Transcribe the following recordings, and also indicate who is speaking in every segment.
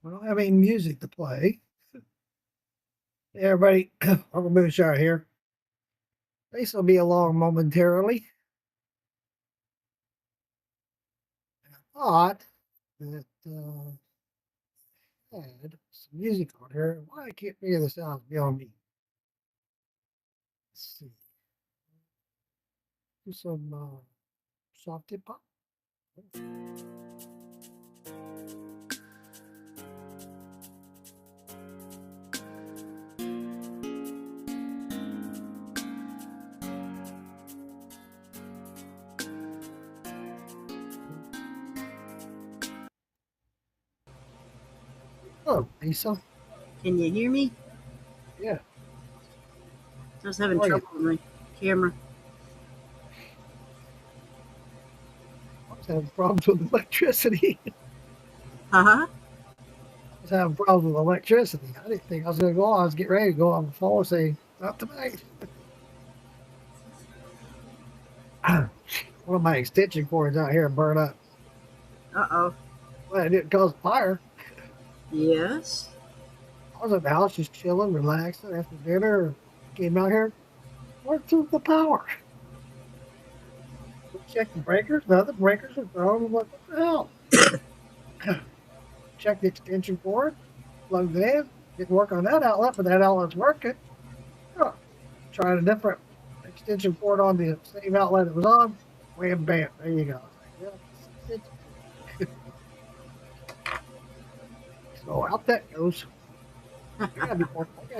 Speaker 1: We don't have any music to play. Hey, everybody, Uncle Moonshine here. This will be along momentarily. Thought that had some music on here. Why I can't figure this out is beyond me. Let's see. Do some soft hip hop. Oh, Lisa.
Speaker 2: Can you hear me?
Speaker 1: Yeah.
Speaker 2: I was having
Speaker 1: How are you?
Speaker 2: trouble with my camera.
Speaker 1: I was having problems with electricity.
Speaker 2: Haha.
Speaker 1: I was having problems with electricity. I didn't think I was going to go on. I was getting ready to go on the phone and say, not tonight. One of my extension cords out here burned up.
Speaker 2: Uh-oh.
Speaker 1: Well, it didn't cause a fire.
Speaker 2: Yes.
Speaker 1: I was at the house just chilling, relaxing after dinner. Came out here, went through the power. Checked the breakers. None of the breakers are thrown. I'm like, what the hell? Checked the extension cord, plugged it in. Didn't work on that outlet, but that outlet's working. Huh. Tried a different extension cord on the same outlet it was on. Wham, bam. There you go. I was like, yeah, so out that goes. I gotta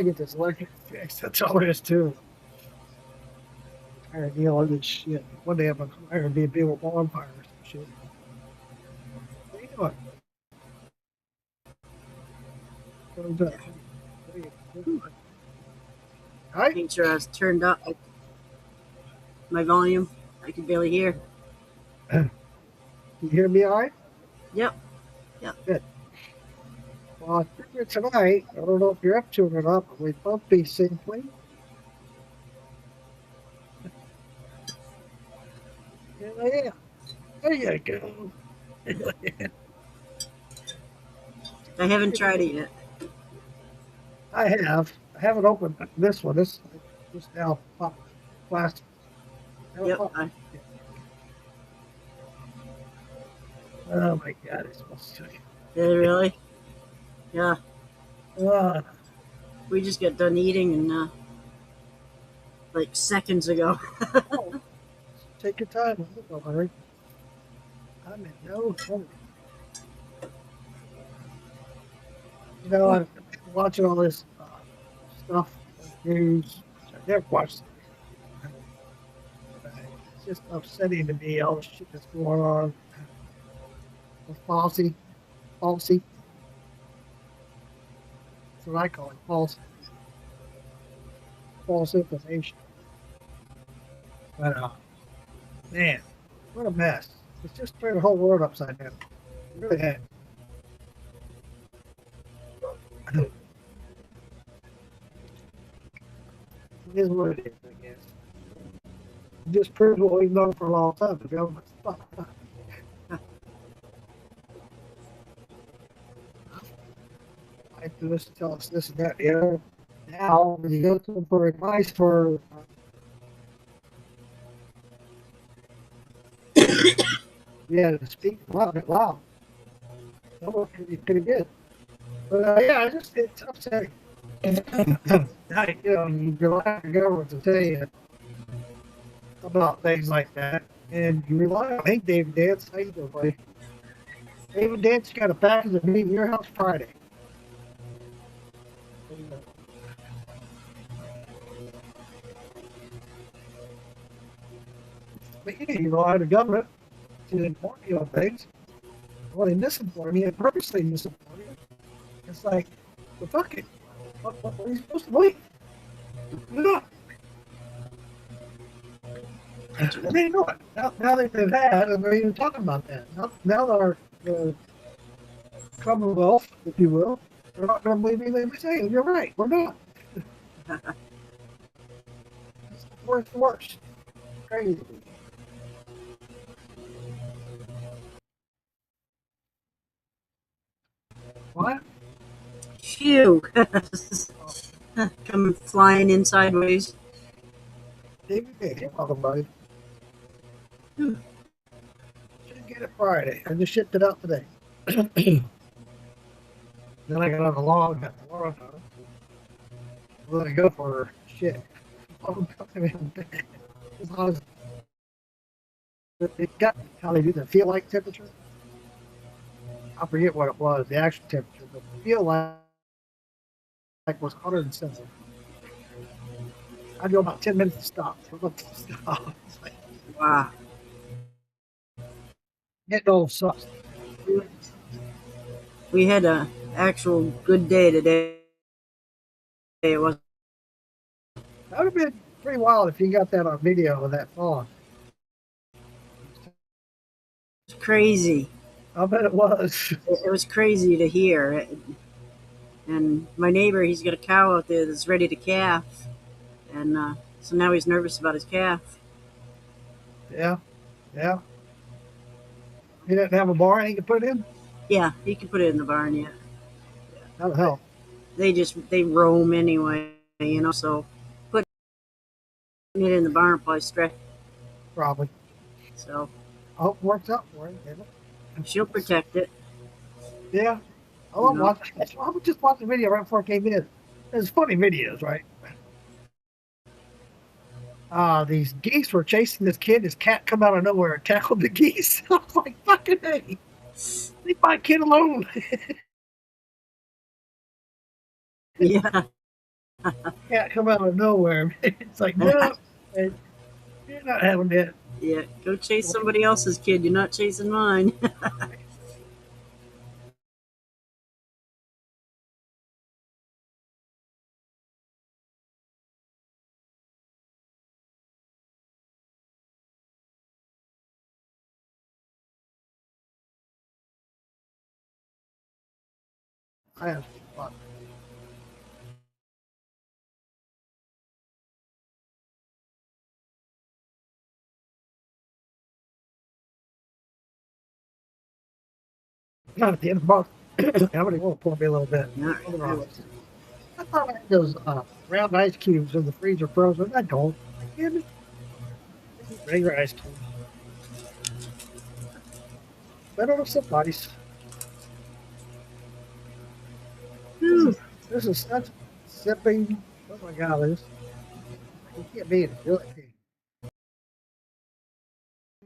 Speaker 1: get this electric fixed. That's all there is to it. Tired of dealing with this shit. One day I'm gonna be a big bonfire or some shit. What are you doing? What are you doing? Hi?
Speaker 2: Making sure I was turned up my volume. I could barely hear.
Speaker 1: You hear me all right?
Speaker 2: Yep.
Speaker 1: Good. Well, I figure tonight, I don't know if you're up to it or not, but we both be safely. Yeah, there you go.
Speaker 2: I haven't tried it yet.
Speaker 1: I have. I haven't opened this one. This just now popped last.
Speaker 2: Yep.
Speaker 1: Oh my god, it's supposed to.
Speaker 2: Did it really? Yeah.
Speaker 1: Uh,
Speaker 2: We just got done eating and like seconds ago.
Speaker 1: oh, take your time. I'm in no hurry. I'm in no hurry. You know, I'm watching all this stuff, news. I never watched it. It's just upsetting to me, all the shit that's going on with falsy. That's what I call it, false information. But man, what a mess! It's just turned the whole world upside down. It really had. It is what it is, I guess. It just proves what we've known for a long time. The government's fucked up. I do this to tell us this and that. You know, now when you go to them for advice for yeah, to speak loud. That was pretty good. But yeah, it's upsetting. You know, you rely on the government to tell you about things like that, and you rely on. Hey, David Dance, how you doing, buddy? David Dance got a package of meat in your house Friday. But yeah, you rely on the government to inform you on things. Well, they misinform you and purposely misinform you. It's like, well, fuck it. What are you supposed to believe? No. I mean, no. Now that they've had, and they're even talking about that. Now our Commonwealth, if you will, they're not going to believe anything we say. You're right. We're not. It's worse. Crazy. What?
Speaker 2: Phew. Coming flying in sideways.
Speaker 1: David Bailey, welcome, buddy.
Speaker 2: Hmm.
Speaker 1: Should get it Friday. I just shipped it out today. Then I got on the log, got the log on it. Let it go for shit. As long as it got how they do the feel like temperature. I forget what it was, the actual temperature, but the feel like was 107. I'd go about 10 minutes to stop. It's like,
Speaker 2: Wow.
Speaker 1: getting old sucks.
Speaker 2: We had a actual good day today. It was
Speaker 1: That would have been pretty wild if you got that on video of that fog.
Speaker 2: crazy.
Speaker 1: I bet it was.
Speaker 2: It was crazy to hear. And my neighbor, he's got a cow out there that's ready to calf. And so now he's nervous about his calf.
Speaker 1: Yeah, yeah. He didn't have a barn he could put in?
Speaker 2: Yeah, he can put it in the barn, yeah.
Speaker 1: That'll help.
Speaker 2: They roam anyway, so putting it in the barn will probably stretch.
Speaker 1: Probably.
Speaker 2: So
Speaker 1: I hope it works out for him. Didn't it?
Speaker 2: she'll protect it.
Speaker 1: Yeah. I love
Speaker 2: No.
Speaker 1: watching. I was just watching the video right before I came in. It's funny videos, right? These geese were chasing this kid. His cat come out of nowhere and tackled the geese. I was like, fucking hey, leave my kid alone.
Speaker 2: Yeah.
Speaker 1: Cat come out of nowhere. It's like, no, man, you're not having that.
Speaker 2: Yeah. Go chase somebody else's kid. You're not chasing mine.
Speaker 1: I have fun. Not at the end of the month. Everybody will pour me a little bit.
Speaker 2: Yeah.
Speaker 1: I thought I had those round ice cubes in the freezer frozen. I don't. Damn it. Regular ice cubes. Better with somebody's. This is such sipping. Oh my god, this. You can't be in it. Really.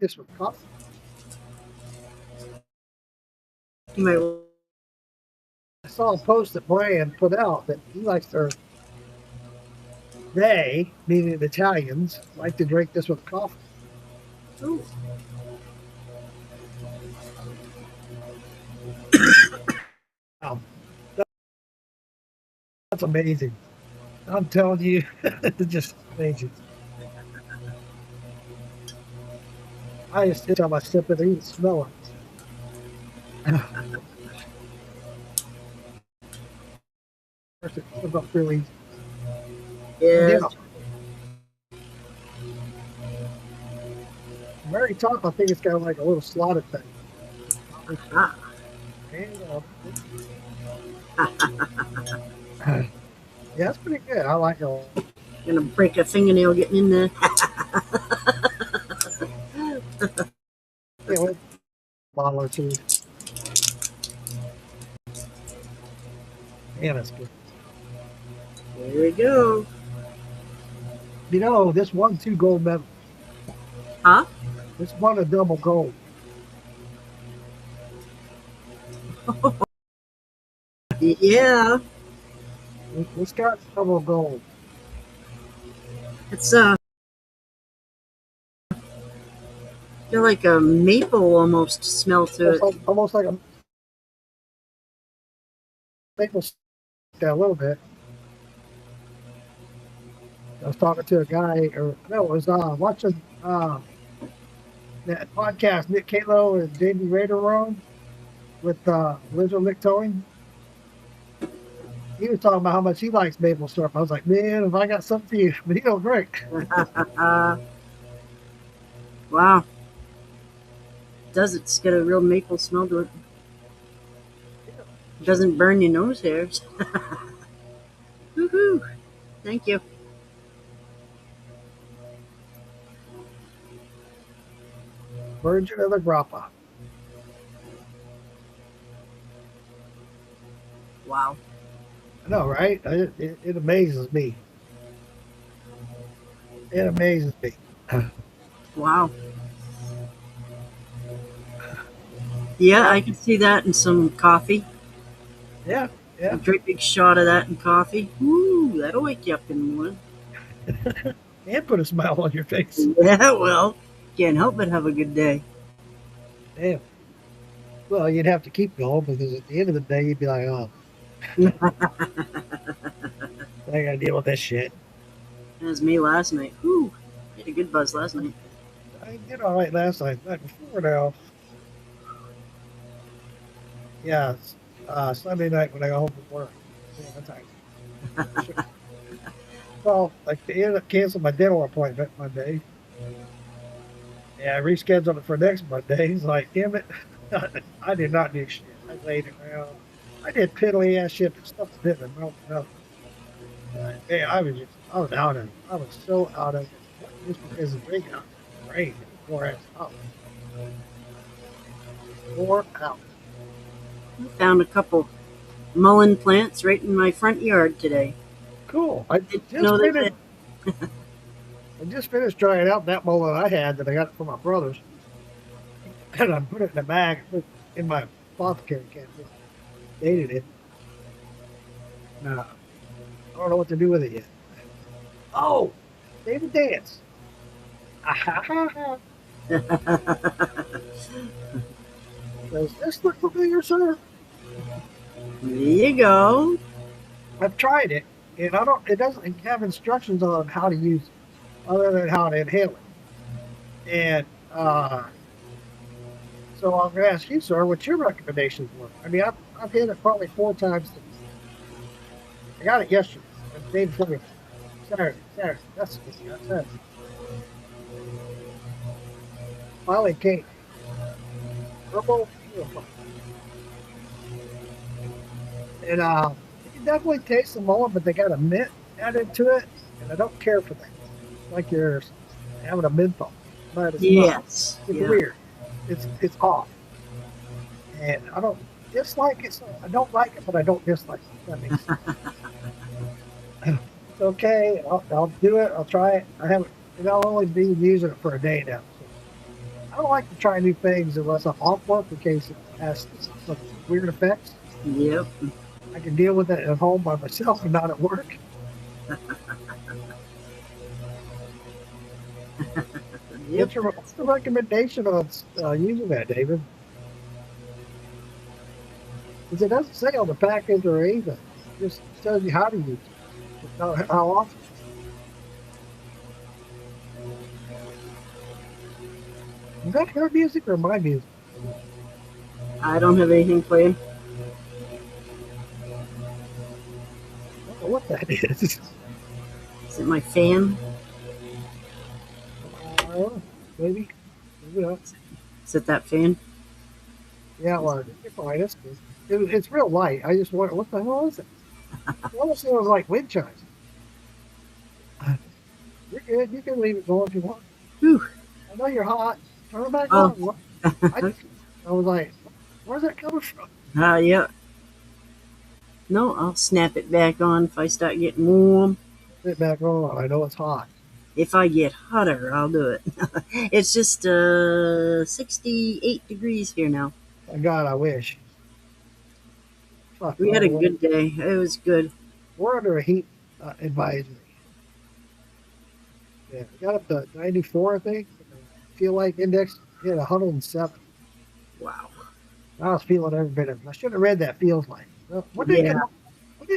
Speaker 1: This with coffee.
Speaker 2: You might.
Speaker 1: I saw a post that Brian put out that he likes their. They, meaning the Italians, like to drink this with coffee.
Speaker 2: Ooh.
Speaker 1: Wow. That's amazing. I'm telling you, it's just amazing. I just every time I sip it, I even smell it. First, it's about really.
Speaker 2: Yeah.
Speaker 1: Very top, I think it's got like a little slotted thing.
Speaker 2: Ah.
Speaker 1: Yeah, it's pretty good. I like it.
Speaker 2: Gonna break a fingernail getting in there.
Speaker 1: Yeah, with a bottle or two. Yeah, that's good.
Speaker 2: There we go.
Speaker 1: You know, this won 2 gold medals.
Speaker 2: Huh?
Speaker 1: This won a double gold.
Speaker 2: Yeah.
Speaker 1: This got double gold.
Speaker 2: It's got like a maple almost smell to it.
Speaker 1: Almost like a maple syrup, a little bit. I was talking to a guy, or no, it was watching that podcast Nick Calo and Jamie Rader were on with Lizzo McTowing. He was talking about how much he likes maple syrup. I was like, man, if I got something for you, but he don't drink.
Speaker 2: Wow. It's got a real maple smell to it. Doesn't burn your nose hairs. Woohoo! Thank you.
Speaker 1: Virgin of the grappa.
Speaker 2: Wow.
Speaker 1: I know, right? It amazes me. It amazes me.
Speaker 2: Wow. Yeah, I can see that in some coffee.
Speaker 1: Yeah,
Speaker 2: A
Speaker 1: yeah.
Speaker 2: great big shot of that in coffee. Ooh, that'll wake you up in the morning.
Speaker 1: And put a smile on your face.
Speaker 2: Yeah, well, can't help but have a good day.
Speaker 1: Damn. Well, you'd have to keep going because at the end of the day, you'd be like, oh, I gotta deal with this shit.
Speaker 2: That was me last night. Ooh, I had a good buzz last night.
Speaker 1: I did all right last night. Night before now. Yeah, Sunday night when I got home from work. Yeah, that's right. Well, like they ended up canceling my dental appointment Monday. Yeah, I rescheduled it for next Monday. He's like, damn it. I did not do shit. I laid around. I did piddly ass shit that stuff that didn't amount to nothing. Hey, I was out of it. I was so out of it. Just because the drink out rain, wore ass out. Wore out.
Speaker 2: I found a couple mullein plants right in my front yard today.
Speaker 1: Cool. I
Speaker 2: Didn't
Speaker 1: just
Speaker 2: know they
Speaker 1: finished. I just finished trying out that mullet I had that I got from my brothers, and I put it in a bag, put it in my apothecary cabinet, dated it. No, I don't know what to do with it yet. Oh, David Dance. Does this look familiar, sir?
Speaker 2: There you go.
Speaker 1: I've tried it, and I don't. It doesn't have instructions on how to use it, other than how to inhale it. And so I'm going to ask you, sir, what your recommendations were. I mean, I've hit it probably 4 times since. I got it yesterday. The day before yesterday. Saturday. That's Saturday. Finally came. Herbal purifier. And you can definitely taste the mullet, but they got a mint added to it, and I don't care for that. It's like you're having a menthol, but it's not.
Speaker 2: Yes.
Speaker 1: It's
Speaker 2: Yeah.
Speaker 1: weird. It's off, and I don't dislike it. So I don't like it, but I don't dislike it. That makes sense. It's okay. I'll do it. I'll try it. I haven't, and I'll only be using it for a day now. So I don't like to try new things unless I'm off work in case it has some weird effects.
Speaker 2: Yep.
Speaker 1: I can deal with it at home by myself and not at work.
Speaker 2: Yep.
Speaker 1: What's the recommendation on using that, David? Because it doesn't say on the package or anything. It just tells you how to use it, but not how often. Is that her music or my music?
Speaker 2: I don't have anything playing.
Speaker 1: I don't know what that is.
Speaker 2: Is it my fan?
Speaker 1: Maybe. Maybe not.
Speaker 2: Is it that fan?
Speaker 1: Yeah, well, you're fine. It's good. It's real light. I just wonder, what the hell is it? It almost sounds like wind chimes. You're good. You can leave it going if you want.
Speaker 2: Whew.
Speaker 1: I know you're hot. Turn it back
Speaker 2: Oh.
Speaker 1: on. I was like, where's that coming from?
Speaker 2: Yeah. No, I'll snap it back on if I start getting warm.
Speaker 1: Put it back on. I know it's hot.
Speaker 2: If I get hotter, I'll do it. It's just 68 degrees here now.
Speaker 1: My God, I wish. Fuck,
Speaker 2: We had a
Speaker 1: well,
Speaker 2: good day. It was good.
Speaker 1: we're under a heat advisory. Yeah, we got up to 94, I think. Feel like index hit 107.
Speaker 2: Wow.
Speaker 1: I was feeling every bit of it. I should have read that feels like. When did they
Speaker 2: Yeah.
Speaker 1: come up,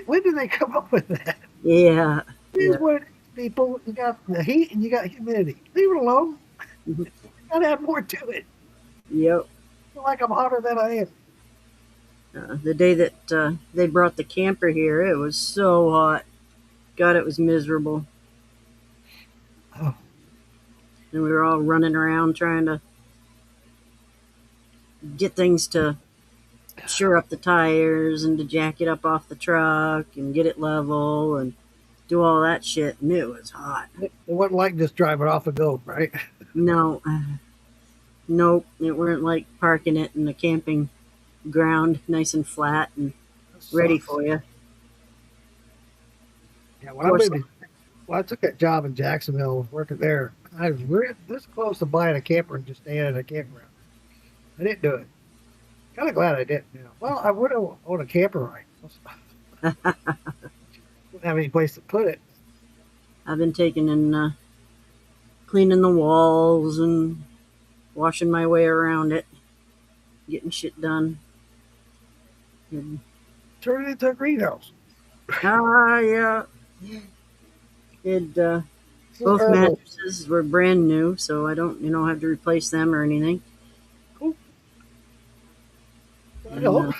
Speaker 1: when did they come up with that?
Speaker 2: Yeah.
Speaker 1: Here's
Speaker 2: Yeah.
Speaker 1: what people, you got the heat and you got humidity. Leave it alone.
Speaker 2: Mhm.
Speaker 1: Gotta add more to it.
Speaker 2: Yep.
Speaker 1: I feel like I'm hotter than I am.
Speaker 2: The day that they brought the camper here, it was so hot. God, it was miserable.
Speaker 1: Oh,
Speaker 2: And we were all running around trying to get things to shore up the tires and to jack it up off the truck and get it level and do all that shit. And it was hot.
Speaker 1: It wasn't like just driving off a goat, right?
Speaker 2: No, nope. It weren't like parking it in the camping ground, nice and flat and
Speaker 1: That
Speaker 2: ready
Speaker 1: sucks.
Speaker 2: for you.
Speaker 1: Yeah,
Speaker 2: Of course,
Speaker 1: when I took that job in Jacksonville, working there, I was this close to buying a camper and just staying in a campground. I didn't do it. Kind of glad I didn't. Well, I would have owned a camper, right? Didn't have any place to put it.
Speaker 2: I've been taking and cleaning the walls and washing my way around it, getting shit done. And,
Speaker 1: Turn it into a greenhouse.
Speaker 2: yeah. It
Speaker 1: So,
Speaker 2: both mattresses were brand new, so I don't, have to replace them or anything.
Speaker 1: cool. I
Speaker 2: And
Speaker 1: know.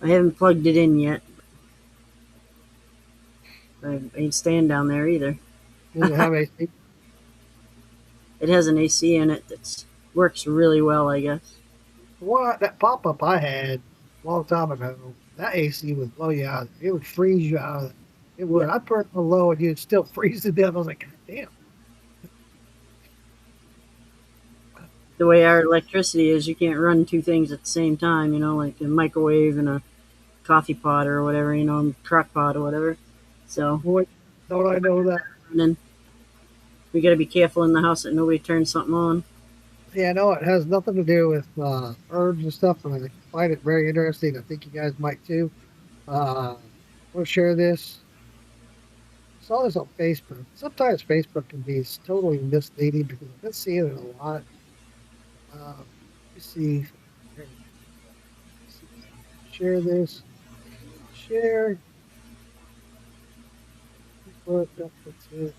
Speaker 2: I haven't plugged it in yet. I ain't staying down there either.
Speaker 1: Does it have AC?
Speaker 2: It has an AC in it that works really well, I guess.
Speaker 1: That pop up I had a long time ago, that AC would blow you out. It would freeze you out. It would.
Speaker 2: Yeah.
Speaker 1: I'd put it on low and you'd still freeze to death. I was like, God damn.
Speaker 2: The way our electricity is, you can't run two things at the same time, like a microwave and a coffee pot or whatever, crock pot or whatever. So,
Speaker 1: Boy, don't I know that?
Speaker 2: and then we got to be careful in the house that nobody turns something on.
Speaker 1: Yeah, no, it has nothing to do with herbs and stuff, and I find it very interesting. I think you guys might too. We'll share this. I saw this on Facebook. Sometimes Facebook can be totally misleading because I've been seeing it a lot. Let me see. Share this. Share. That's it.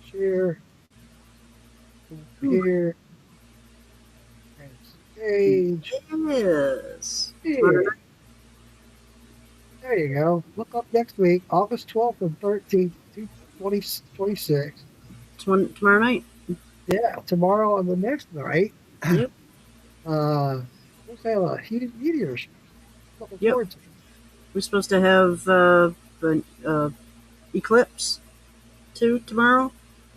Speaker 1: Share. Here. And stage.
Speaker 2: Yes.
Speaker 1: Here. There you go. Look up next week, August 12th and 13th, 2026.
Speaker 2: Tomorrow night.
Speaker 1: Yeah, tomorrow and the next night.
Speaker 2: Yep.
Speaker 1: We'll have a heated meteor show. Looking
Speaker 2: Yep.
Speaker 1: forward to it.
Speaker 2: We're supposed to have an eclipse too tomorrow.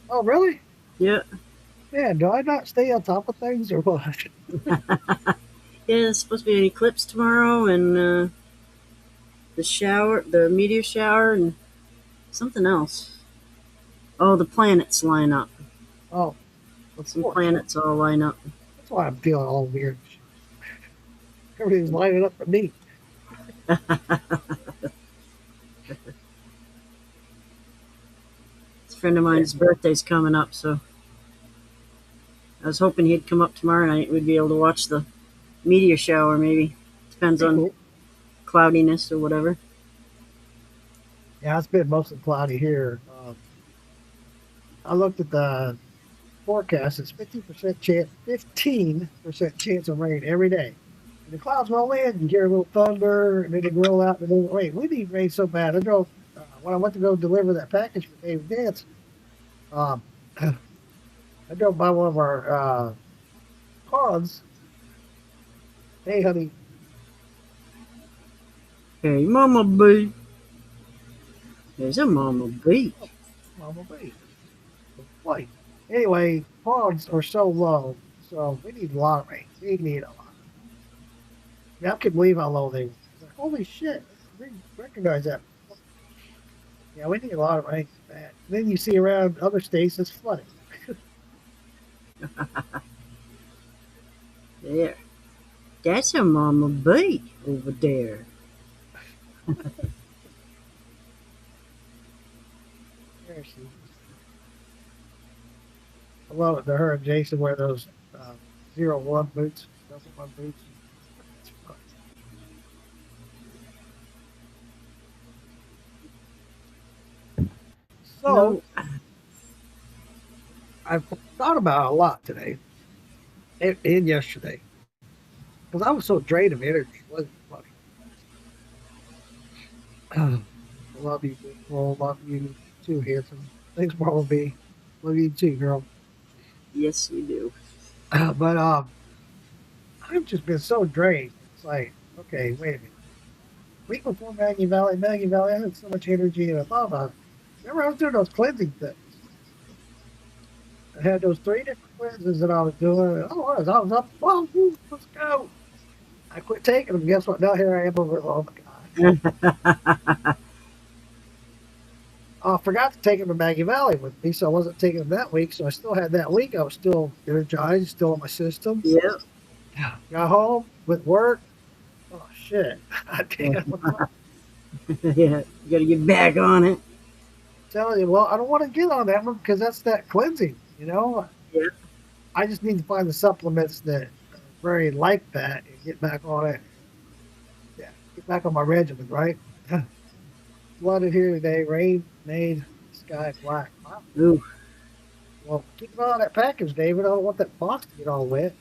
Speaker 1: Oh, really?
Speaker 2: Yeah.
Speaker 1: Man, do I not stay on top of things or what?
Speaker 2: Yeah, it's supposed to be an eclipse tomorrow, and the meteor shower, and something else. Oh, the planets line up.
Speaker 1: Oh, of
Speaker 2: Some
Speaker 1: course.
Speaker 2: planets all line up.
Speaker 1: That's why I'm feeling all weird. Everything's lining up for me.
Speaker 2: This friend of mine's birthday's coming up, so I was hoping he'd come up tomorrow night. We'd be able to watch the meteor shower, maybe. Depends on
Speaker 1: Cool.
Speaker 2: cloudiness or whatever.
Speaker 1: Yeah, it's been mostly cloudy here. I looked at the forecast. It's 15% chance of rain every day. And the clouds roll in, you hear a little thunder, and then they roll out, and then rain. We need rain so bad. I drove when I went to go deliver that package for David Dance. Um, I drove by one of our ponds. Hey, honey,
Speaker 2: Hey, Mama B. There's a Mama B.
Speaker 1: Mama Bay. Wait. Anyway, ponds are so low, so we need a lot of rain. We need a lot. I couldn't believe how low they were. Holy shit! I didn't recognize that. Yeah, we need a lot of rain. Man. Then you see around other states it's flooding.
Speaker 2: There. That's a Mama B over there.
Speaker 1: There she is. I love it. Her and Jason wear those 01 boots, 01 boots. It's fun. So
Speaker 2: No,
Speaker 1: I've thought about it a lot today and yesterday because I was so drained of energy. It wasn't funny. I love you, Nicole. Love you too, handsome. Thanks, Marlon B. Love you too, girl.
Speaker 2: yes, you do.
Speaker 1: But I've just been so drained. It's like, okay, wait a minute. Week before Maggie Valley, I had so much energy, and I thought about it. Remember, I was doing those cleansing things. I had those three different cleanses that I was doing. And I was up. Well, woo, let's go. I quit taking them. Guess what? Now here I am over. Oh my god! I forgot to take them to Maggie Valley with me, so I wasn't taking them that week. So I still had that week. I was still energized, still in my system.
Speaker 2: Yep.
Speaker 1: Got home with work. Oh shit! Damn, what's up?
Speaker 2: Yeah. You got to get back on it.
Speaker 1: Telling you, well, I don't want to get on that one because that's that cleansing.
Speaker 2: Yeah.
Speaker 1: I just need to find the supplements that are very like that and get back on it. Yeah, get back on my regimen, right? Flooded here today. Rain made the sky black. Wow.
Speaker 2: Ooh.
Speaker 1: Well, keep an eye on that package, David. I don't want that box to get all wet.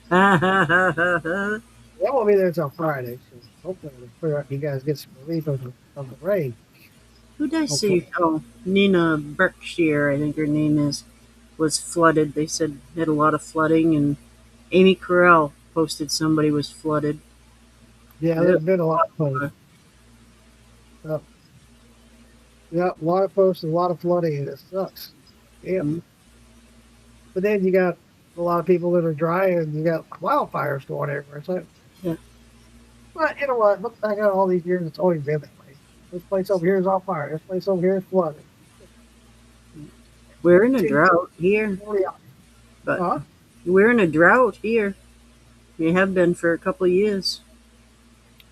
Speaker 2: Who
Speaker 1: That won't be there until Friday, so hopefully it'll clear up. You guys get some relief of the rain.
Speaker 2: did I see?
Speaker 1: Hopefully.
Speaker 2: Oh, Nina Berkshire, I think her name is, was flooded. They said had a lot of flooding, and Amy Carell posted somebody was flooded.
Speaker 1: Yeah,
Speaker 2: Yep.
Speaker 1: there's been a lot of posts. Yeah, a lot of posts, a lot of flooding, and it sucks. Yeah.
Speaker 2: Mm.
Speaker 1: But then you got a lot of people that are dry, and you got wildfires going everywhere. It's like,
Speaker 2: Yeah.
Speaker 1: but you know what? Look back at all these years, it's always been that way. This place over here is on fire. This place over here is flooded.
Speaker 2: We're in a drought here, but
Speaker 1: Huh?
Speaker 2: we're in a drought here. We have been for a couple of years.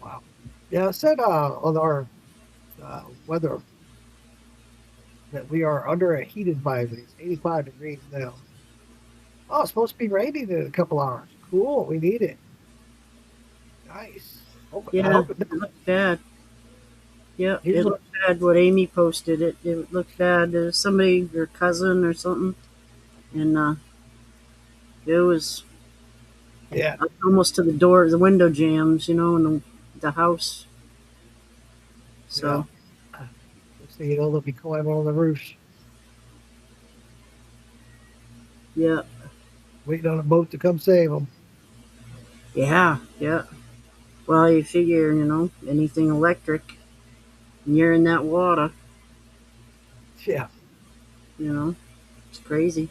Speaker 1: Wow. Yeah, it said on our weather that we are under a heat advisory. It's 85 degrees now. Oh, it's supposed to be raining in a couple hours. Cool. We need it. Nice. I
Speaker 2: Yeah,
Speaker 1: hope it
Speaker 2: it looked bad. Yeah,
Speaker 1: Here's
Speaker 2: it
Speaker 1: what,
Speaker 2: looked bad. What Amy posted, it looked bad. Somebody, your cousin or something, and it was
Speaker 1: yeah.
Speaker 2: almost to the door, the window jams, in the house.
Speaker 1: Yeah.
Speaker 2: So
Speaker 1: So, they'll be climbing on the roofs,
Speaker 2: yeah,
Speaker 1: waiting on a boat to come save them.
Speaker 2: yeah. Well, you figure, anything electric, and you're in that water,
Speaker 1: Yeah.
Speaker 2: it's crazy.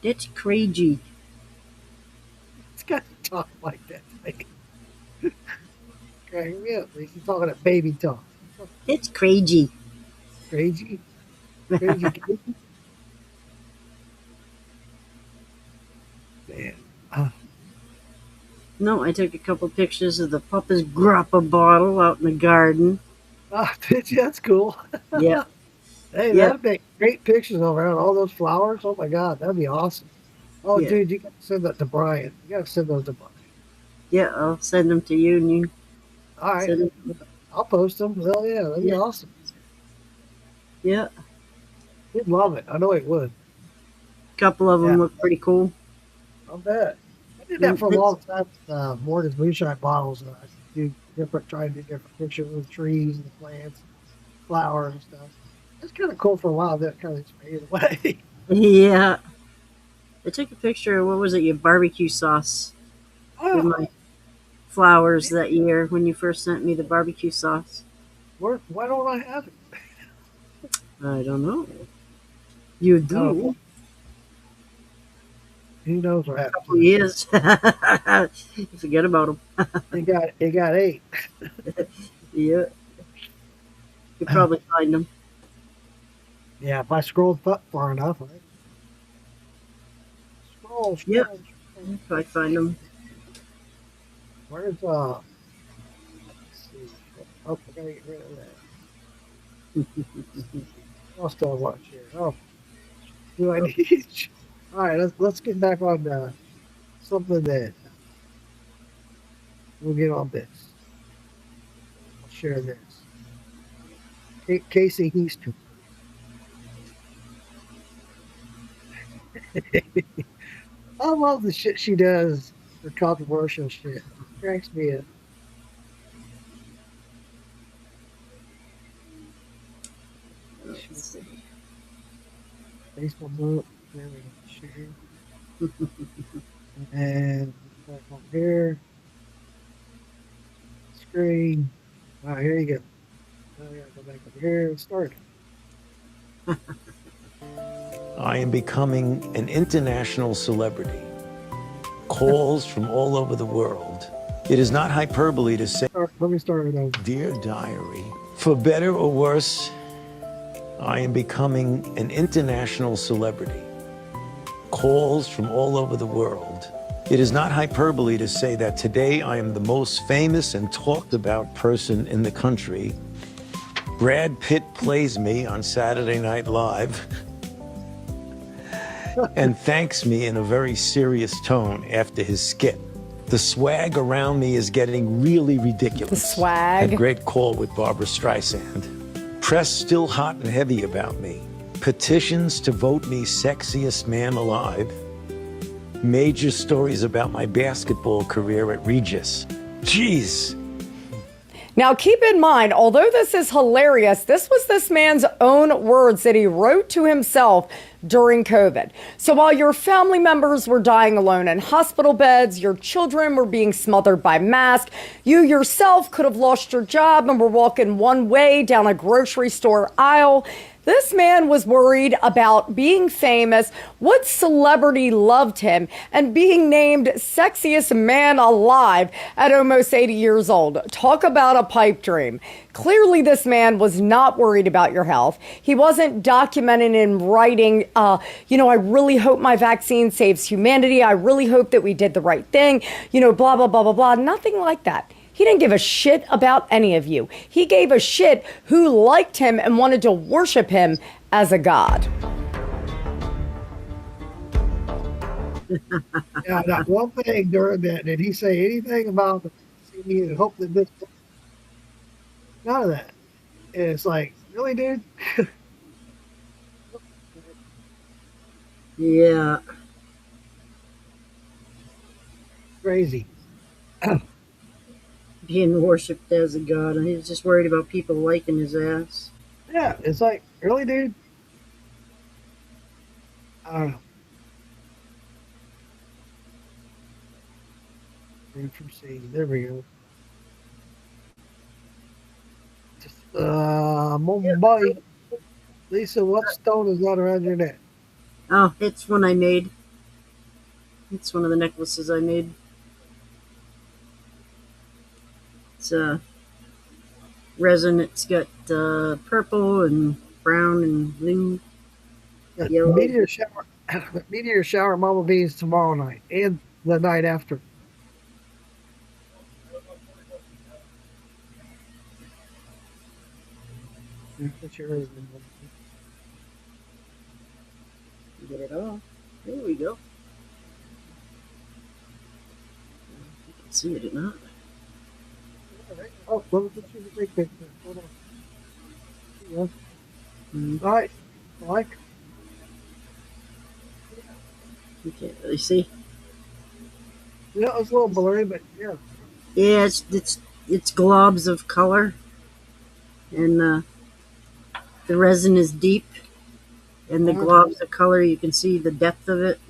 Speaker 2: It's crazy.
Speaker 1: It's got to talk like that. Like, cracking me up. Like, he's talking that baby talk.
Speaker 2: It's crazy.
Speaker 1: Crazy. Crazy. Man.
Speaker 2: No, I took a couple pictures of the Papa's Grappa bottle out in the garden.
Speaker 1: That's cool.
Speaker 2: Yeah,
Speaker 1: Hey,
Speaker 2: yeah,
Speaker 1: that'd make great pictures around all those flowers. Oh my God, that'd be awesome. Oh,
Speaker 2: yeah,
Speaker 1: dude, you got to send that to Brian. You got to send those to Brian.
Speaker 2: yeah. I'll send them to you, and you
Speaker 1: All right,
Speaker 2: send them.
Speaker 1: I'll post them. Hell yeah, that'd be
Speaker 2: Yeah,
Speaker 1: awesome.
Speaker 2: yeah.
Speaker 1: He'd love it. I know he would.
Speaker 2: A couple of
Speaker 1: Yeah,
Speaker 2: them look pretty cool.
Speaker 1: I'll bet. I did that
Speaker 2: Mm,
Speaker 1: for a
Speaker 2: It's,
Speaker 1: long time. Morgan's moonshine bottles. I do try to do different pictures of the trees and the plants, flowers and stuff. It's kind of cool for a while. That kind of just faded away.
Speaker 2: yeah. I took a picture of what was it? Your barbecue sauce with
Speaker 1: Oh,
Speaker 2: my flowers that year when you first sent me the barbecue sauce.
Speaker 1: why don't I have it?
Speaker 2: I don't know. You
Speaker 1: I don't know.
Speaker 2: do.
Speaker 1: Who knows what
Speaker 2: A
Speaker 1: happened
Speaker 2: couple
Speaker 1: to
Speaker 2: of
Speaker 1: it?
Speaker 2: years. You forget about them.
Speaker 1: It got eight.
Speaker 2: Yeah, you probably find them.
Speaker 1: Yeah, if I scrolled far enough, I scroll,
Speaker 2: Yeah,
Speaker 1: scroll, scroll.
Speaker 2: you probably find them.
Speaker 1: Where's let's see. Oh, I gotta get rid of that. I'll still watch here. Oh, do I need? All right, let's get back on something that we'll get on this. I'll share this. Casey Houston. I love the shit she does for controversial shit. Cracks me up.
Speaker 2: Let's see.
Speaker 1: Facebook move. There we go. Share. And back over here, screen. Here you go. Now I gotta go back over here and start. I am becoming an international celebrity. Calls from all over the world. It is not hyperbole to say, let me start it over. Dear Diary, for better or worse, I am becoming an international celebrity. Calls from all over the world. It is not hyperbole to say that today I am the most famous and talked about person in the country. Brad Pitt plays me on Saturday Night Live and thanks me in a very serious tone after his skit. The swag around me is getting really ridiculous.
Speaker 3: The swag.
Speaker 1: Had great call with Barbara Streisand. Press still hot and heavy about me. Petitions to vote me sexiest man alive. Major stories about my basketball career at Regis. Jeez.
Speaker 3: Now, keep in mind, although this is hilarious, this was this man's own words that he wrote to himself during COVID. So while your family members were dying alone in hospital beds, your children were being smothered by masks, you yourself could have lost your job and were walking one way down a grocery store aisle, this man was worried about being famous, what celebrity loved him, and being named sexiest man alive at almost 80 years old. Talk about a pipe dream. Clearly, this man was not worried about your health. He wasn't documenting in writing, I really hope my vaccine saves humanity. I really hope that we did the right thing, blah, blah, blah, blah, blah. Nothing like that. He didn't give a shit about any of you. He gave a shit who liked him and wanted to worship him as a god.
Speaker 1: Yeah, not one thing during that. Did he say anything about he hope that this? None of that. And it's like, really, dude?
Speaker 2: Yeah.
Speaker 1: Crazy.
Speaker 2: Being worshipped as a god. And he was just worried about people liking his ass.
Speaker 1: Yeah, it's like, really, dude? I don't know. From seeing, there we go. Just, Mumbai. Lisa, what stone is that around your neck?
Speaker 2: Oh, it's one I made. It's one of the necklaces I made. It's resin. It's got purple and brown and blue, yellow.
Speaker 1: Meteor shower Mama Beans tomorrow night and the night after.
Speaker 2: Get it off. There we go. You can see it or not.
Speaker 1: Oh, let me get you the big picture. Hold on. Yeah.
Speaker 2: Mm-hmm.
Speaker 1: All right. Like.
Speaker 2: You can't really see.
Speaker 1: Yeah, it was a little blurry, but yeah.
Speaker 2: Yeah, it's globs of color, and the resin is deep, and the globs of color, you can see the depth of it.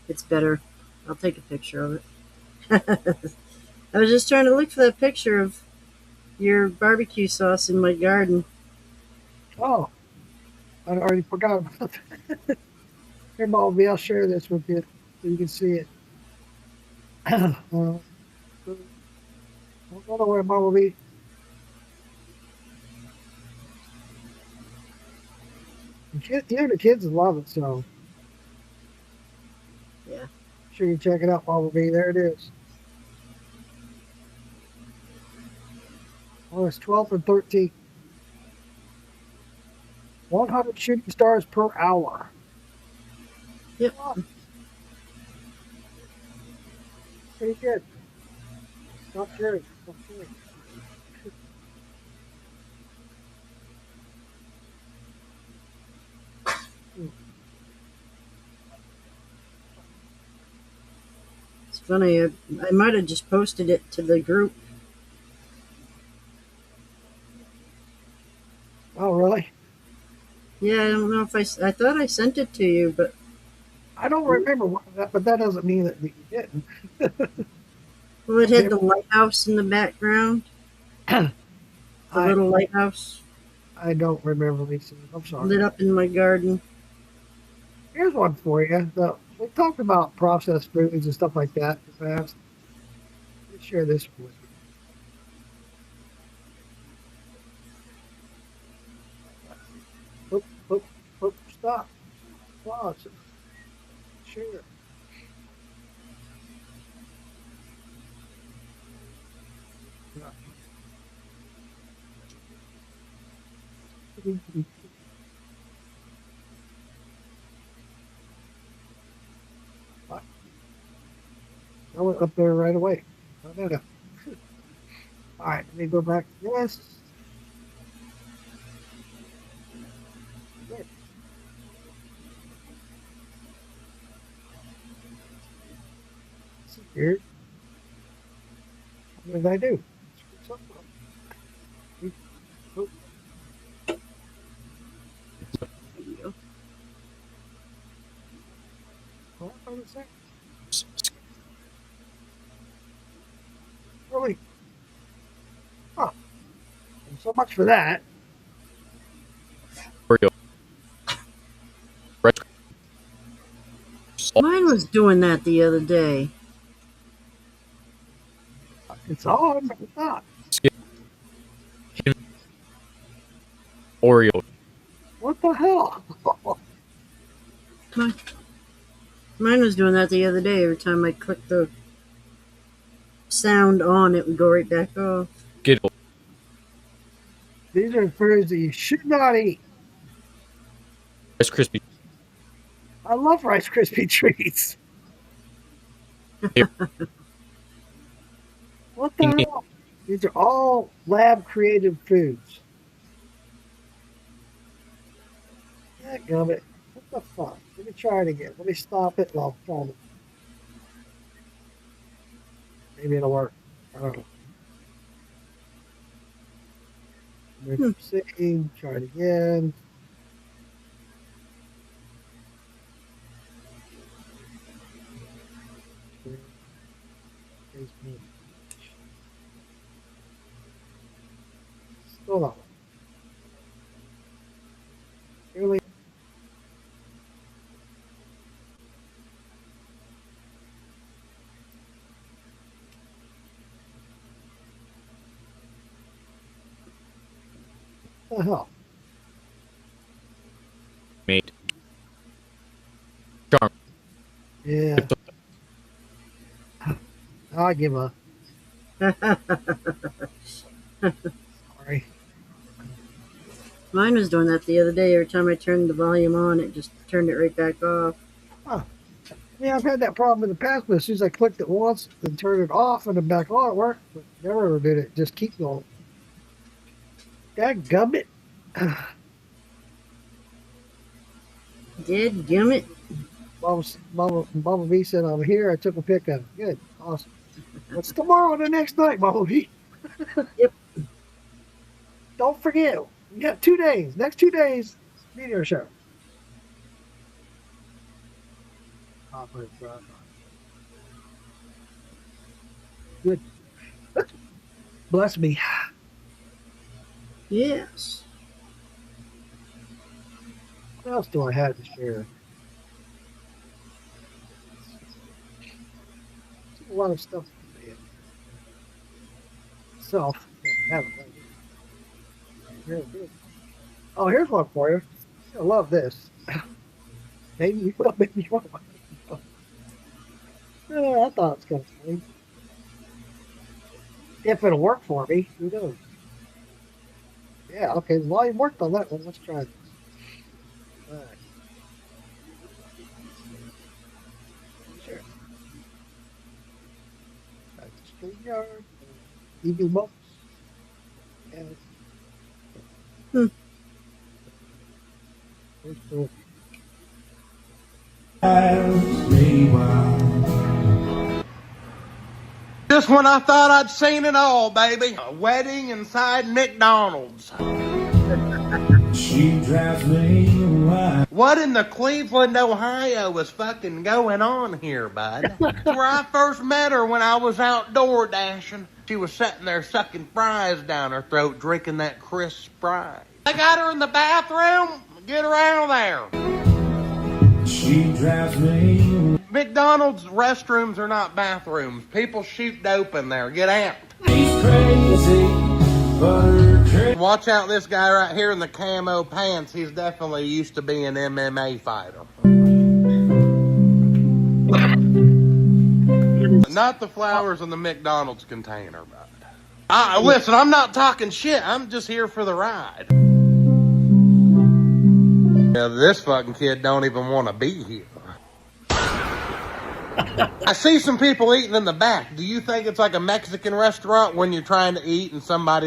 Speaker 2: It's better. I'll take a picture of it. I was just trying to look for that picture of your barbecue sauce in my garden.
Speaker 1: Oh, I already forgot about that. Here, Bobby, I'll share this with you so you can see it. Don't go nowhere, Bobby. The kids love it, so.
Speaker 2: Yeah.
Speaker 1: Sure you check it out, Bobby. There it is. Oh, it's 12 and 13. 100 shooting stars per hour.
Speaker 2: Yep.
Speaker 1: Pretty good. Not sure. Not sure.
Speaker 2: It's funny. I might have just posted it to the group.
Speaker 1: Oh, really?
Speaker 2: Yeah, I don't know if I thought I sent it to you, but
Speaker 1: I don't remember that, but that doesn't mean that you didn't.
Speaker 2: Well, it had the lighthouse in the background. The little lighthouse
Speaker 1: I don't remember, Lisa. I'm sorry.
Speaker 2: lit up in my garden.
Speaker 1: Here's one for you. We talked about processed foods and stuff like that in the past. Let me share this with you. Stop. Pause. Share. I went up there right away. All right, let me go back to this. Good. This is weird. What did I do? Screw something up. Oh, hold on a second. Really? Huh. And so much for that.
Speaker 4: Oreo.
Speaker 2: Mine was doing that the other day.
Speaker 1: It's on, but it's not.
Speaker 4: Oreo.
Speaker 1: What the hell?
Speaker 2: Mine was doing that the other day. Every time I clicked the sound on, it would go right back off.
Speaker 4: Skittle.
Speaker 1: These are foods that you should not eat.
Speaker 4: Rice Krispie.
Speaker 1: I love Rice Krispie treats.
Speaker 4: Here.
Speaker 1: What the hell? These are all lab created foods. Dadgummit. What the fuck? Let me try it again. Let me stop it while I'm trying to. Maybe it'll work. I don't know. Let's see. Try it again. Still not. Really? What the hell?
Speaker 4: Mate. Charm.
Speaker 1: Yeah. I give up. Sorry.
Speaker 2: Mine was doing that the other day. Every time I turned the volume on, it just turned it right back off.
Speaker 1: Yeah, I've had that problem in the past, but as soon as I clicked it once and turned it off and then back on, it worked. But never ever did it. Just keep going. Dadgummit.
Speaker 2: Dadgummit.
Speaker 1: Mama B said, I'm here. I took a pic of it. Good. Awesome. What's tomorrow the next night, Mama B?
Speaker 2: Yep.
Speaker 1: Don't forget. We got 2 days. Next 2 days, meteor show. Good. Bless me.
Speaker 2: Yes.
Speaker 1: What else do I have to share? A lot of stuff. Self. Oh, here's one for you. I love this. Maybe you will, maybe you won't. Yeah, I thought it was kind of funny. If it'll work for me, who knows? Yeah, okay, the volume worked on that one. Let's try this. All right. Sure. That's the StreamYard. EV Books. And here's the
Speaker 5: Just when I thought I'd seen it all, baby. A wedding inside McDonald's.
Speaker 6: She drives me
Speaker 5: What in the Cleveland, Ohio is fucking going on here, bud? That's where I first met her when I was outdoor dashing. She was sitting there sucking fries down her throat, drinking that crisp Sprite. I got her in the bathroom. Get her out of there.
Speaker 6: She drives me.
Speaker 5: McDonald's restrooms are not bathrooms. People shoot dope in there. Get out.
Speaker 6: She's crazy, but her crazy.
Speaker 5: Watch out, this guy right here in the camo pants. He's definitely used to be an MMA fighter. Not the flowers in the McDonald's container, bud. Listen, I'm not talking shit. I'm just here for the ride. Yeah, this fucking kid don't even want to be here. I see some people eating in the back. Do you think it's like a Mexican restaurant when you're trying to eat and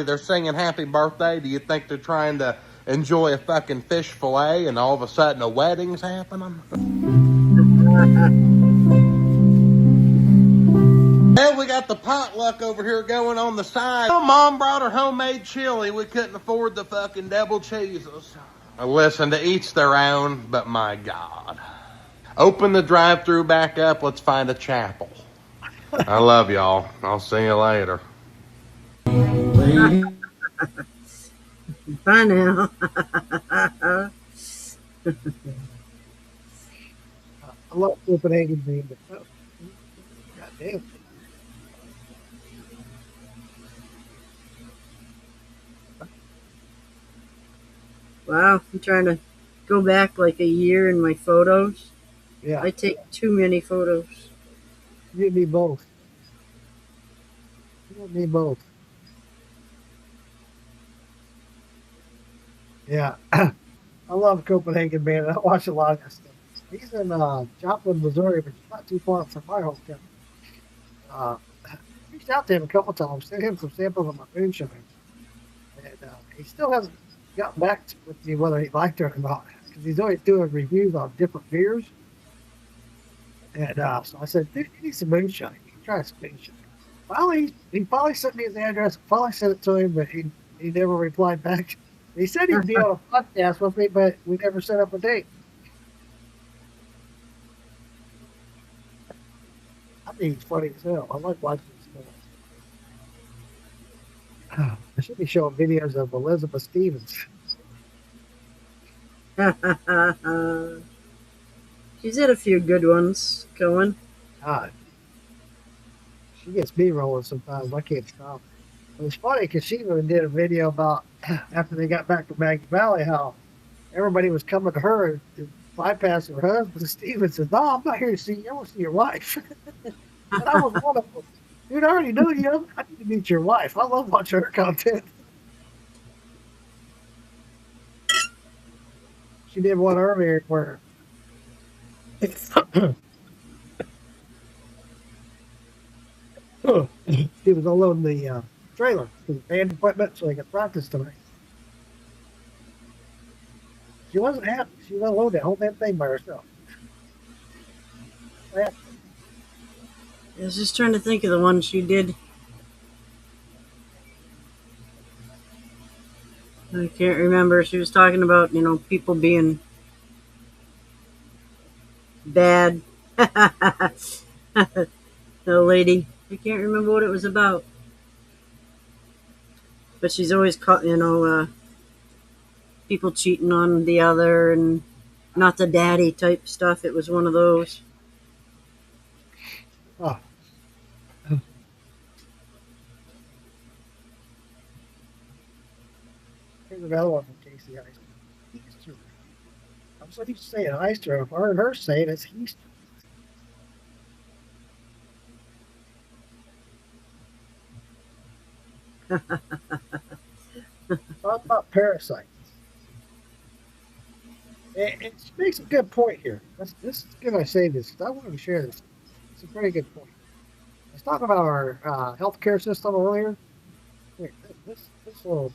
Speaker 5: they're singing happy birthday? Do you think they're trying to enjoy a fucking fish fillet and all of a sudden a wedding's happening? Well, we got the potluck over here going on the side. Mom brought her homemade chili. We couldn't afford the fucking double cheeses. Listen, to each their own, but my God. Open the drive-thru back up. Let's find a chapel. I love y'all. I'll see you later.
Speaker 2: Bye now.
Speaker 1: I love Copenhagen being the God damn.
Speaker 2: Wow, I'm trying to go back like a year in my photos.
Speaker 1: Yeah,
Speaker 2: I take too many photos.
Speaker 1: you need both. You don't need both. Yeah, I love Copenhagen man. I watch a lot of that stuff. He's in Joplin, Missouri, but it's not too far from my hometown. Reached out to him a couple times, sent him some samples of my moonshine, and he still hasn't gotten back with me whether he liked it or not, because he's always doing reviews on different beers. And so I said, dude, you need some moonshine. You can try some moonshine. Finally, he finally sent me his address. Finally sent it to him, but he never replied back. He said he'd be on a podcast with me, but we never set up a date. I think he's funny as hell. I like watching this stuff. I should be showing videos of Elizabeth Stevens.
Speaker 2: She's had a few good ones going.
Speaker 1: God. She gets me rolling sometimes. I can't stop. It was funny because she even did a video about after they got back from Maggie Valley how everybody was coming to her to bypass her husband. Steven says, no, I'm not here to see you. I want to see your wife. And I was one of them. Dude, I already know you. I need to meet your wife. I love watching her content. She did one earlier where he was unloading the trailer for the band equipment so they could practice tonight. She wasn't happy. She was unloading that whole damn thing by herself.
Speaker 2: I was just trying to think of the one she did. I can't remember. She was talking about, people being bad. The lady. I can't remember what it was about. But she's always caught, people cheating on the other and not the daddy type stuff. It was one of those.
Speaker 1: Oh. Here's another one from Casey Heister. Heister. I'm so used to saying Heister. If I heard her say it, it's Heister. Talk about parasites. It makes a good point here. This is good I say this because I wanted to share this. It's a very good point. I was talking about our healthcare system earlier. Wait, this little.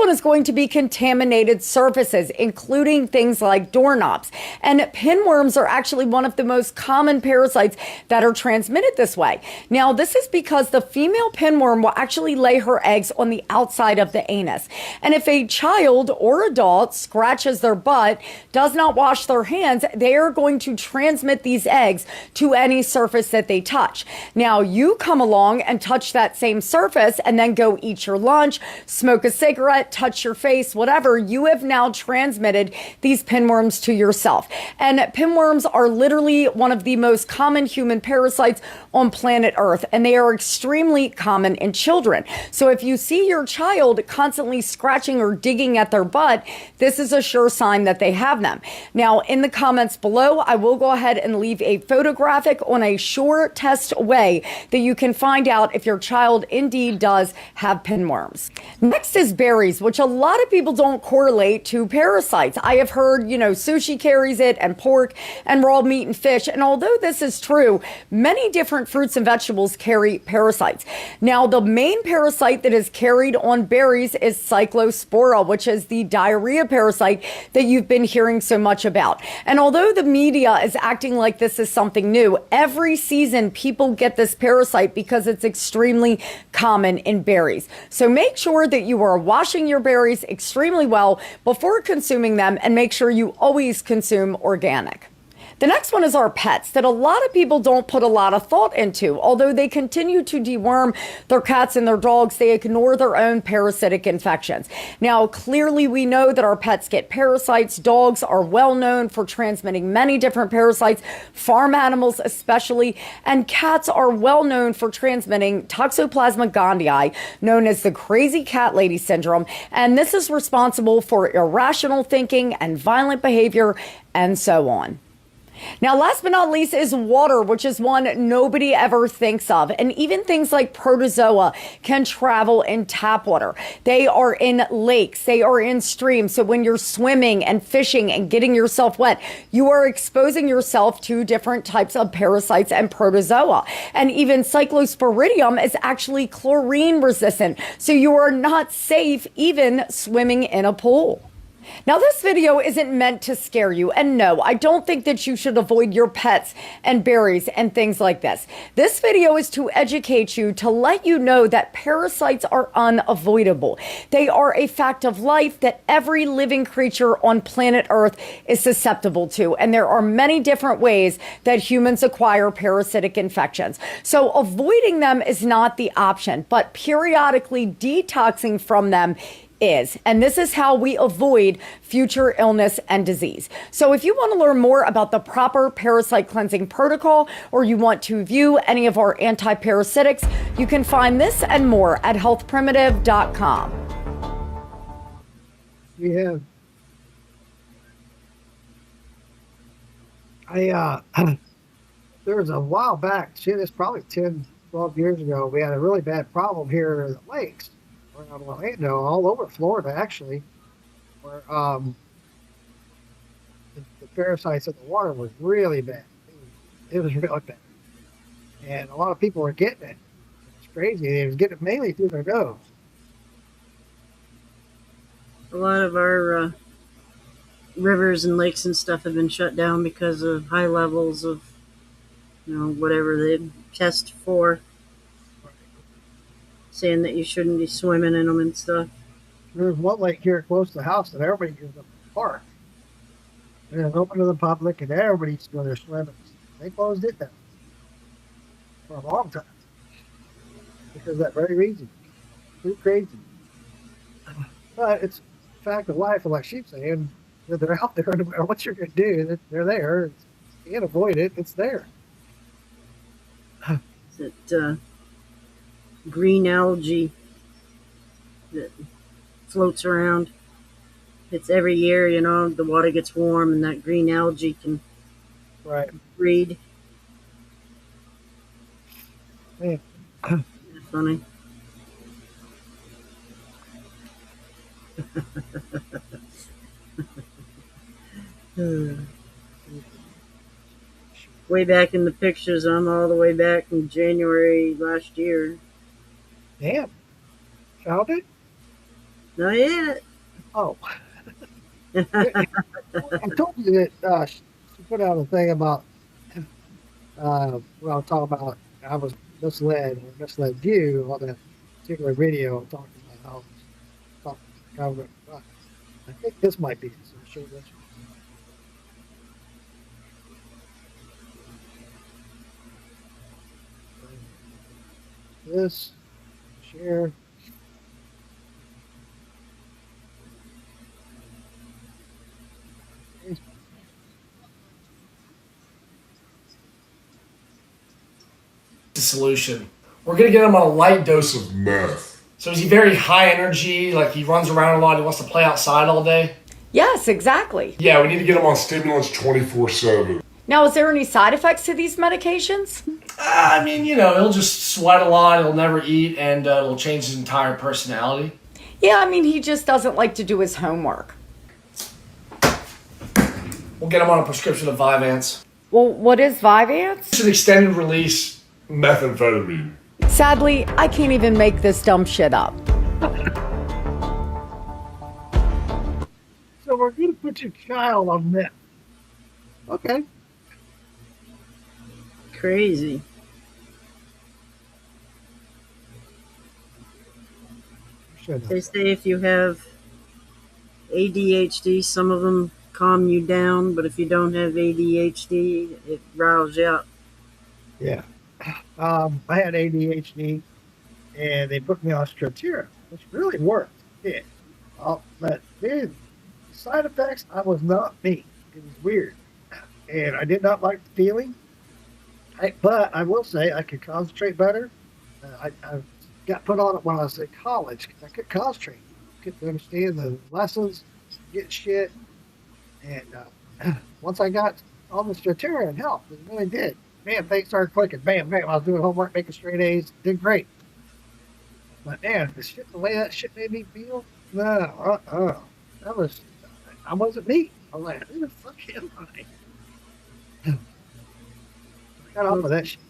Speaker 3: one is going to be contaminated surfaces, including things like doorknobs. And pinworms are actually one of the most common parasites that are transmitted this way. Now, this is because the female pinworm will actually lay her eggs on the outside of the anus. And if a child or adult scratches their butt, does not wash their hands, they are going to transmit these eggs to any surface that they touch. Now, you come along and touch that same surface and then go eat your lunch, smoke a cigarette, touch your face, whatever, you have now transmitted these pinworms to yourself. And pinworms are literally one of the most common human parasites on planet Earth, and they are extremely common in children. So if you see your child constantly scratching or digging at their butt, this is a sure sign that they have them. Now, in the comments below, I will go ahead and leave a photographic on a sure test way that you can find out if your child indeed does have pinworms. Next is berries, which a lot of people don't correlate to parasites. I have heard, sushi carries it, and pork and raw meat and fish. And although this is true, many different fruits and vegetables carry parasites. Now, the main parasite that is carried on berries is Cyclospora, which is the diarrhea parasite that you've been hearing so much about. And although the media is acting like this is something new, every season people get this parasite because it's extremely common in berries. So make sure that you are washing your berries extremely well before consuming them, and make sure you always consume organic. The next one is our pets that a lot of people don't put a lot of thought into. Although they continue to deworm their cats and their dogs, they ignore their own parasitic infections. Now, clearly we know that our pets get parasites. Dogs are well known for transmitting many different parasites, farm animals especially, and cats are well known for transmitting Toxoplasma gondii, known as the crazy cat lady syndrome. And this is responsible for irrational thinking and violent behavior and so on. Now, last but not least is water, which is one nobody ever thinks of. And even things like protozoa can travel in tap water. They are in lakes, they are in streams. So when you're swimming and fishing and getting yourself wet, you are exposing yourself to different types of parasites and protozoa. And even Cyclosporidium is actually chlorine resistant. So you are not safe even swimming in a pool. Now, this video isn't meant to scare you, and no, I don't think that you should avoid your pets and berries and things like this. This video is to educate you, to let you know that parasites are unavoidable. They are a fact of life that every living creature on planet Earth is susceptible to, and there are many different ways that humans acquire parasitic infections. So avoiding them is not the option, but periodically detoxing from them is. And this is how we avoid future illness and disease. So if you want to learn more about the proper parasite cleansing protocol, or you want to view any of our anti-parasitics, you can find this and more at healthprimitive.com.
Speaker 1: We have. There was a while back, it's probably 10, 12 years ago, we had a really bad problem here in the lakes. Around Orlando, all over Florida, actually, where the parasites in the water was really bad. It was really bad, and a lot of people were getting it. It's crazy. They was getting it mainly through their nose.
Speaker 2: A lot of our rivers and lakes and stuff have been shut down because of high levels of, whatever they test for, saying that you shouldn't be swimming in them and stuff.
Speaker 1: There's one lake here close to the house that everybody uses a park. And it's open to the public, and everybody used to go there swimming. They closed it down for a long time because of that very reason. Too crazy. But it's a fact of life, and like she's saying, they're out there. No matter what you're going to do, they're there. You can't avoid it. It's there.
Speaker 2: That green algae that floats around. It's every year, the water gets warm and that green algae can breed.
Speaker 1: Yeah.
Speaker 2: Funny. Way back in the pictures, I'm all the way back in January last year.
Speaker 1: Damn. Found it?
Speaker 2: Not yet.
Speaker 1: Oh. I told you that she put out a thing about when I was talking about I was misled or misled you on that particular video talking about how I was talking to the government. But I think this might be it. So I'll show you this one. This share.
Speaker 7: The solution. We're gonna get him on a light dose of meth. So is he very high energy? Like he runs around a lot? He wants to play outside all day?
Speaker 3: Yes, exactly.
Speaker 7: Yeah, we need to get him on stimulants 24/7.
Speaker 3: Now, is there any side effects to these medications?
Speaker 7: I mean, he'll just sweat a lot. He'll never eat, and it'll change his entire personality.
Speaker 3: Yeah, I mean, he just doesn't like to do his homework.
Speaker 7: We'll get him on a prescription of Vyvanse.
Speaker 3: Well, what is Vyvanse?
Speaker 7: It's an extended release methamphetamine.
Speaker 3: Sadly, I can't even make this dumb shit up.
Speaker 1: So we're going to put your child on meth. Okay.
Speaker 2: Crazy. They say if you have ADHD, some of them calm you down, but if you don't have ADHD, it riles you up.
Speaker 1: Yeah. I had ADHD, and they put me on Strattera, which really worked. Yeah. But man, side effects, I was not me. It was weird. And I did not like the feeling. But I will say I could concentrate better. I got put on it when I was in college because I couldn't concentrate. Couldn't understand the lessons, get shit. And once I got on the Strattera, it helped. It really did. Man, things started clicking. Bam, bam. I was doing homework, making straight A's. Did great. But man, the way that shit made me feel, no, I wasn't me. I was like, who the fuck am I? I got off of that shit.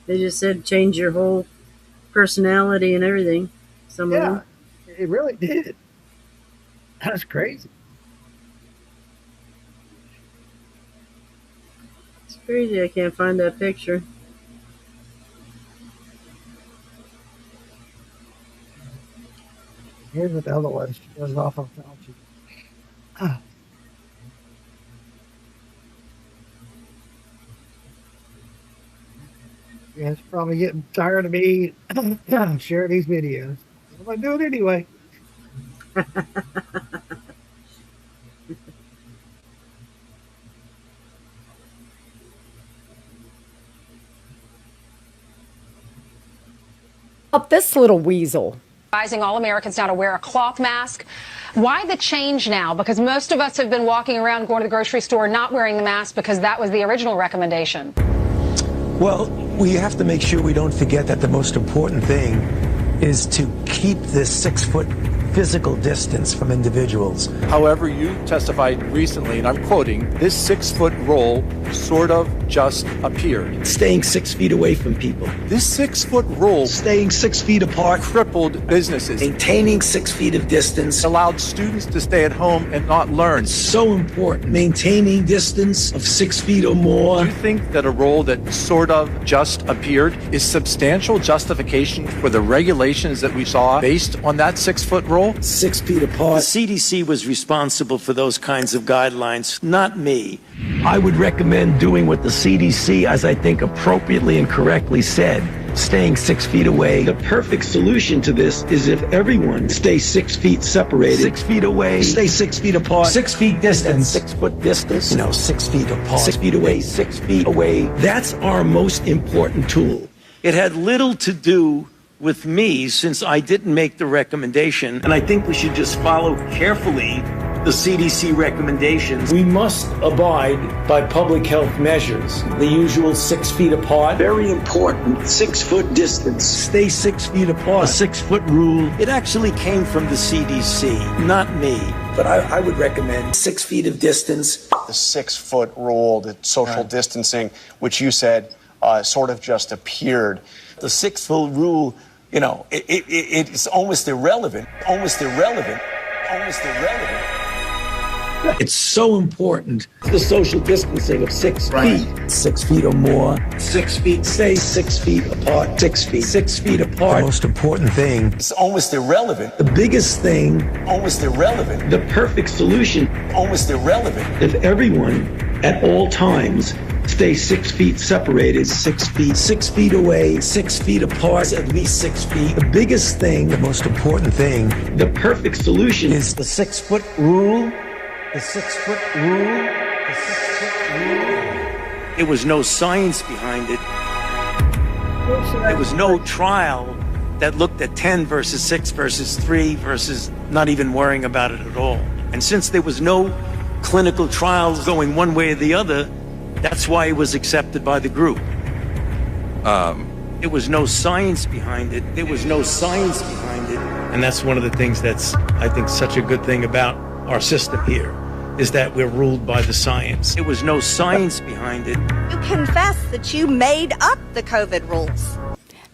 Speaker 2: They just said change your whole personality and everything. Some of
Speaker 1: Yeah,
Speaker 2: them.
Speaker 1: it really did. That's crazy.
Speaker 2: It's crazy. I can't find that picture.
Speaker 1: Here's what the other was. She goes off on Fauci. Yeah, it's probably getting tired of me sharing these videos. I'm gonna do it anyway.
Speaker 3: Up this little weasel.
Speaker 8: Advising all Americans now to wear a cloth mask. Why the change now? Because most of us have been walking around, going to the grocery store, not wearing the mask because that was the original recommendation.
Speaker 9: Well, we have to make sure we don't forget that the most important thing is to keep this 6-foot physical distance from individuals.
Speaker 10: However, you testified recently, and I'm quoting, this 6-foot rule sort of just appeared.
Speaker 9: Staying 6 feet away from people.
Speaker 10: This 6-foot rule
Speaker 9: Staying 6 feet apart.
Speaker 10: crippled businesses,
Speaker 9: Maintaining 6 feet of distance.
Speaker 10: allowed students to stay at home and not learn.
Speaker 9: So important. Maintaining distance of 6 feet or
Speaker 10: Do
Speaker 9: more.
Speaker 10: you think that a rule that sort of just appeared is substantial justification for the regulations that we saw based on that 6-foot rule?
Speaker 9: 6 feet apart. The CDC was responsible for those kinds of guidelines, not me. I would recommend doing what the CDC, as I think appropriately and correctly said, staying 6 feet away. The perfect solution to this is if everyone stays 6 feet separated. 6 feet away. Stay 6 feet apart. 6 feet distance. 6 foot distance. 6 feet apart. 6 feet away. 6 feet away. That's our most important tool. It had little to do with me since I didn't make the recommendation. And I think we should just follow carefully the CDC recommendations. We must abide by public health measures. The usual 6 feet apart. Very important. 6 foot distance. Stay 6 feet apart. The 6-foot rule. It actually came from the CDC, not me. But I would recommend 6 feet of distance.
Speaker 11: The 6-foot rule, the social distancing, which you said sort of just appeared.
Speaker 9: The 6-foot rule You know, it's almost irrelevant, almost irrelevant, almost irrelevant. It's so important. The social distancing of 6 feet, 6 feet or more, 6 feet, stay 6 feet apart, 6 feet, 6 feet apart. The most important thing. It's almost irrelevant. The biggest thing. Almost irrelevant. The perfect solution. Almost irrelevant. If everyone at all times stay 6 feet separated, 6 feet away, 6 feet apart, at least 6 feet. The biggest thing, the most important thing, the perfect solution is the 6 foot rule. The 6 foot rule. The 6 foot rule. There was no science behind it. There was no trial that looked at 10 versus 6 versus 3 versus not even worrying about it at all. And since there was no clinical trials going one way or the other, that's why it was accepted by the group. There was no science behind it. There was no science behind it. And that's one of the things that's, I think, such a good thing about our system here, is that we're ruled by the science. There was no science behind it.
Speaker 12: You confess that you made up the COVID rules.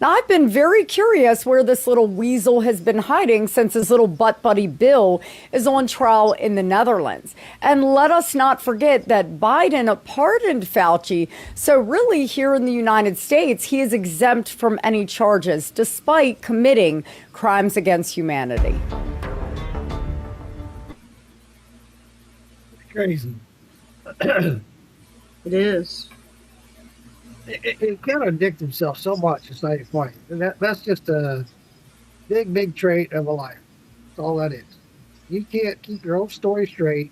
Speaker 3: Now, I've been very curious where this little weasel has been hiding since his little butt buddy Bill is on trial in the Netherlands. And let us not forget that Biden pardoned Fauci. So really here in the United States, he is exempt from any charges despite committing crimes against humanity.
Speaker 1: Crazy.
Speaker 2: It is.
Speaker 1: He contradicts himself so much, it's not even funny. And that's just a big trait of a liar. That's all that is. You can't keep your own story straight,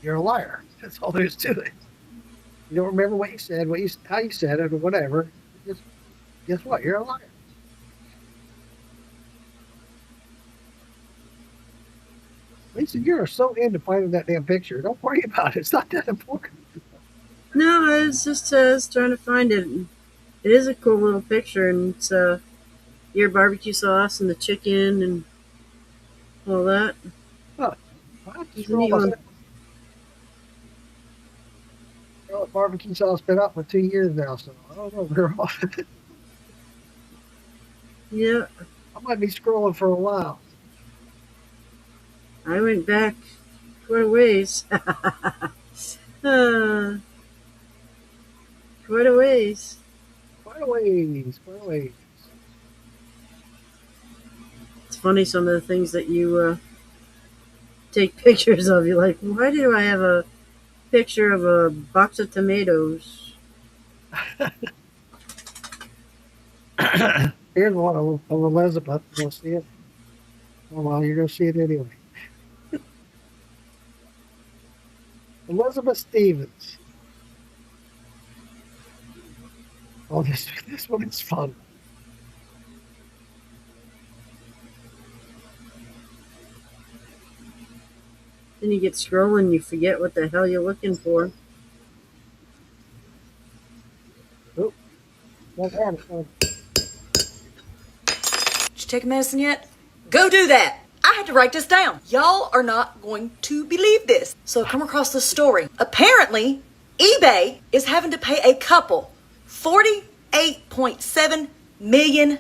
Speaker 1: you're a liar. That's all there is to it. You don't remember what you said, how you said it, or whatever. Just guess what? You're a liar. Lisa, you're so into finding that damn picture. Don't worry about it. It's not that important.
Speaker 2: No, I was just trying to find it. It is a cool little picture, and it's your barbecue sauce and the chicken and all that.
Speaker 1: Oh, I just rolled barbecue sauce been up for 2 years now, so I don't know, girl.
Speaker 2: Yeah.
Speaker 1: I might be scrolling for a while.
Speaker 2: I went back quite a ways. Quite a ways.
Speaker 1: Quite a ways.
Speaker 2: It's funny, some of the things that you take pictures of. You're like, why do I have a picture of a box of tomatoes?
Speaker 1: Here's one of Elizabeth. You want to see it? Oh, well, you're going to see it anyway. Elizabeth Stevens. Oh, this one is fun.
Speaker 2: Then you get scrolling, you forget what the hell you're looking for.
Speaker 1: Oh, not that fun.
Speaker 13: Did you take medicine yet? Go do that. I had to write this down. Y'all are not going to believe this. So I come across this story. Apparently, eBay is having to pay a couple $48.7 million.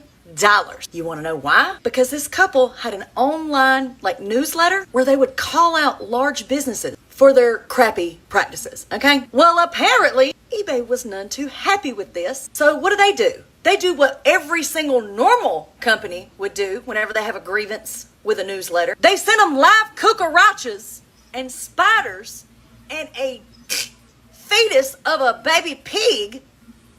Speaker 13: You want to know why? Because this couple had an online newsletter where they would call out large businesses for their crappy practices. Okay? Well, apparently, eBay was none too happy with this. So what do? They do what every single normal company would do whenever they have a grievance with a newsletter. They send them live cucarachas and spiders and a fetus of a baby pig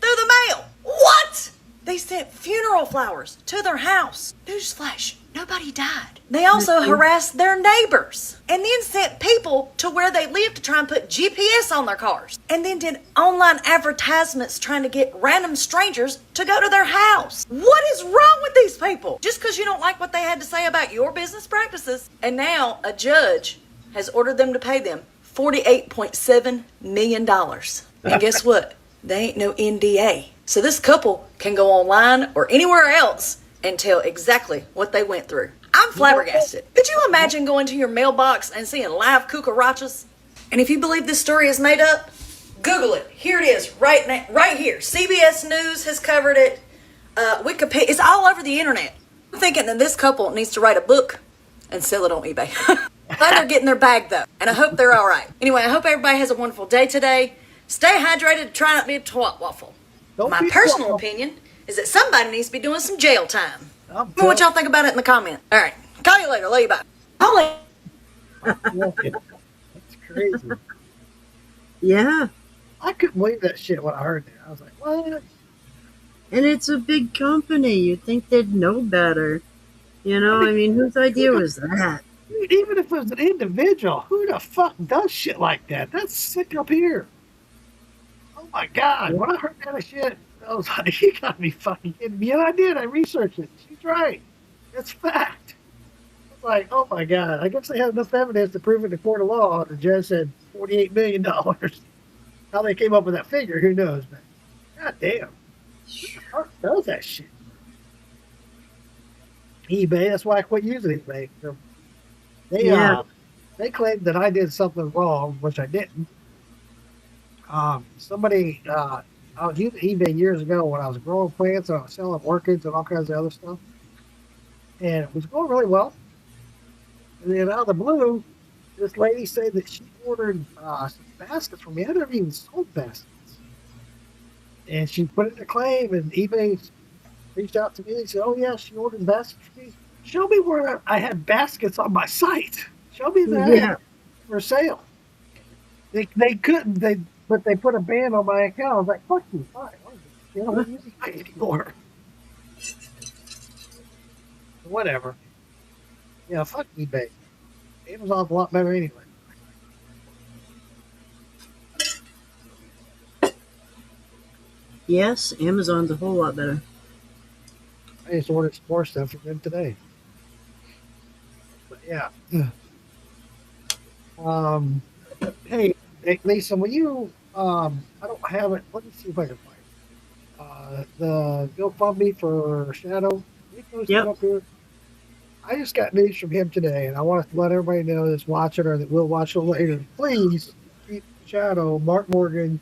Speaker 13: through the mail. What? They sent funeral flowers to their house. Newsflash, nobody died. They also harassed their neighbors and then sent people to where they lived to try and put GPS on their cars, and then did online advertisements trying to get random strangers to go to their house. What is wrong with these people? Just because you don't like what they had to say about your business practices. And now a judge has ordered them to pay them $48.7 million. And guess what? They ain't no NDA. So this couple can go online or anywhere else and tell exactly what they went through. I'm flabbergasted. Could you imagine going to your mailbox and seeing live cucarachas? And if you believe this story is made up, Google it. Here it is, right here. CBS News has covered it. Wikipedia, it's all over the internet. I'm thinking that this couple needs to write a book and sell it on eBay. Glad they're getting their bag though, and I hope they're all right. Anyway, I hope everybody has a wonderful day today. Stay hydrated and try not to be a twat waffle. My personal opinion is that somebody needs to be doing some jail time. Tell me what y'all think about it in the comment. All right, call you later. Love you, bye.
Speaker 1: That's crazy.
Speaker 2: Yeah.
Speaker 1: I couldn't believe that shit when I heard that. I was like, what?
Speaker 2: And it's a big company. You'd think they'd know better. You know, I mean, whose idea was that?
Speaker 1: Dude, even if it was an individual, who the fuck does shit like that? That's sick up here. Oh my God. When I heard that shit, I was like, you gotta be fucking kidding me. And I did. I researched it. She's right. It's fact. It's like, oh my God. I guess they had enough evidence to prove it in the court of law. The judge said $48 million. How they came up with that figure, who knows, man. God damn. Who the fuck does that shit? eBay, that's why I quit using eBay. They claimed that I did something wrong, which I didn't. I was using eBay years ago when I was growing plants and I was selling orchids and all kinds of other stuff. And it was going really well. And then out of the blue, this lady said that she ordered some baskets from me. I never even sold baskets. And she put it in a claim, and eBay reached out to me and said, oh, yeah, she ordered baskets for me. Show me where I had baskets on my site. Show me that for sale. They couldn't, but they put a ban on my account. I was like, fuck you, fine. I'm not using it anymore. Whatever. Yeah, fuck eBay. Amazon's a lot better anyway.
Speaker 2: Yes, Amazon's a whole lot better.
Speaker 1: I just ordered some more stuff from them today. But yeah. Hey, Lisa, will you, I don't have it. Let me see if I can find it. The GoFundMe for Shadow.
Speaker 2: Yep.
Speaker 1: Up here? I just got news from him today, and I want to let everybody know that's watching or that will watch it later. Please keep Shadow, Mark Morgan,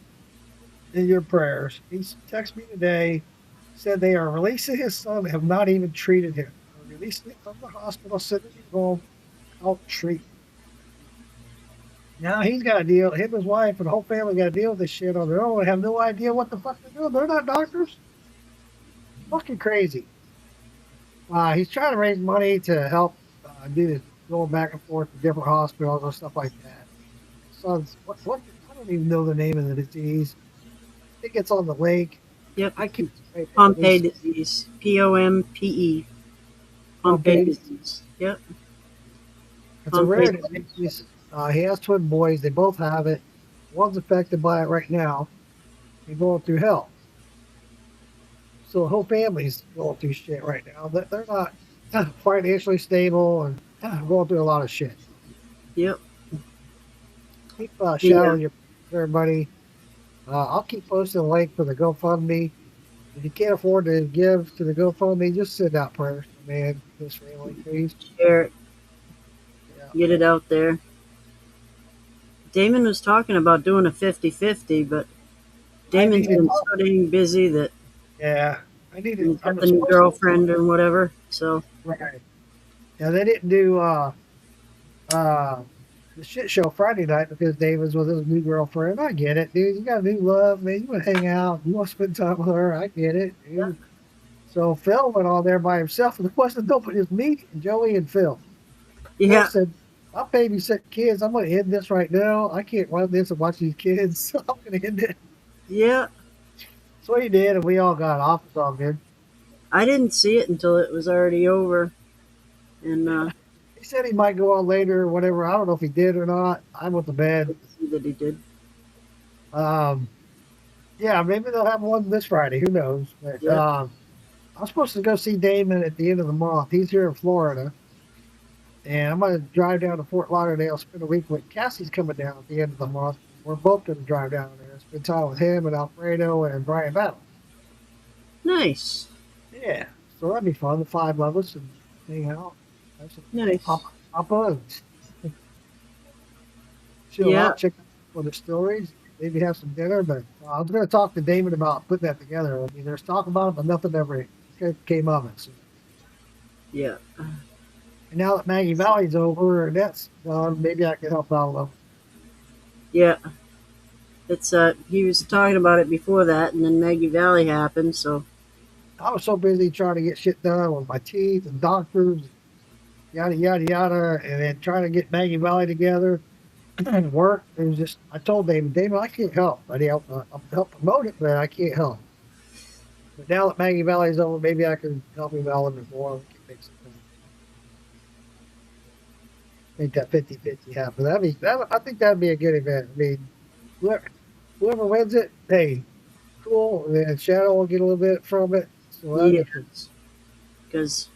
Speaker 1: in your prayers. He texted me today, said they are releasing his son, have not even treated him. They're releasing him from the hospital, sending him home, out treat. Now he's got to deal, him and his wife and the whole family got to deal with this shit on their own. They have no idea what the fuck they're doing. They're not doctors. Fucking crazy. He's trying to raise money to help do this, going back and forth to different hospitals and stuff like that. Son's, what, I don't even know the name of the disease. I think it's on the lake.
Speaker 2: Yep.
Speaker 1: I keep
Speaker 2: Pompe disease. Pompe. Pompe disease. Yep.
Speaker 1: It's a rare disease. He has twin boys. They both have it. One's affected by it right now. He's going through hell. So the whole family's going through shit right now. They're not financially stable and going through a lot of shit.
Speaker 2: Yep.
Speaker 1: Keep shouting your everybody. I'll keep posting a link for the GoFundMe. If you can't afford to give to the GoFundMe, just send out prayers, man. This family, please.
Speaker 2: Share it. Get it out there. Damon was talking about doing a 50-50, but Damon's been so dang busy that
Speaker 1: I need to.
Speaker 2: got the new girlfriend or whatever. So
Speaker 1: right. Yeah, they didn't do the shit show Friday night because Dave was with his new girlfriend. I get it, dude. You got a new love, man. You want to hang out. You want to spend time with her. I get it, dude. Yeah. So Phil went on there by himself, and it wasn't nobody. It was me, Joey, and Phil.
Speaker 2: Yeah.
Speaker 1: Phil said, I'll babysit kids. I'm going to end this right now. I can't run this and watch these kids, so I'm going to end it.
Speaker 2: Yeah.
Speaker 1: So he did, and we all got off. It's all good.
Speaker 2: I didn't see it until it was already over. And
Speaker 1: he said he might go on later or whatever. I don't know if he did or not. I went to bed.
Speaker 2: I didn't see that he did.
Speaker 1: Yeah, maybe they'll have one this Friday. Who knows? But, I'm supposed to go see Damon at the end of the month. He's here in Florida. And I'm going to drive down to Fort Lauderdale, spend a week with Cassie's coming down at the end of the month. We're both going to drive down there, spend time with him and Alfredo and Brian Battle.
Speaker 2: Nice.
Speaker 1: Yeah, so that'd be fun. The five of us and hang out.
Speaker 2: Nice.
Speaker 1: Papa. Chill out, check out for the stories. Maybe have some dinner. But I was going to talk to Damon about putting that together. I mean, there's talk about it, but nothing ever came of it. So
Speaker 2: Yeah.
Speaker 1: And now that Maggie Valley's over and that's gone, maybe I can help out a little.
Speaker 2: Yeah. It's he was talking about it before that, and then Maggie Valley happened. So
Speaker 1: I was so busy trying to get shit done with my teeth and doctors, yada yada yada, and then trying to get Maggie Valley together and work. It was just I told David, I can't help. I'll help promote it, but I can't help. But now that Maggie Valley's over, maybe I can help him out a little bit more. We can make something. Make that 50-50 happen. I think that'd be a good event. I mean, whoever wins it, hey, cool. And then Shadow will get a little bit from it. So
Speaker 2: yes, because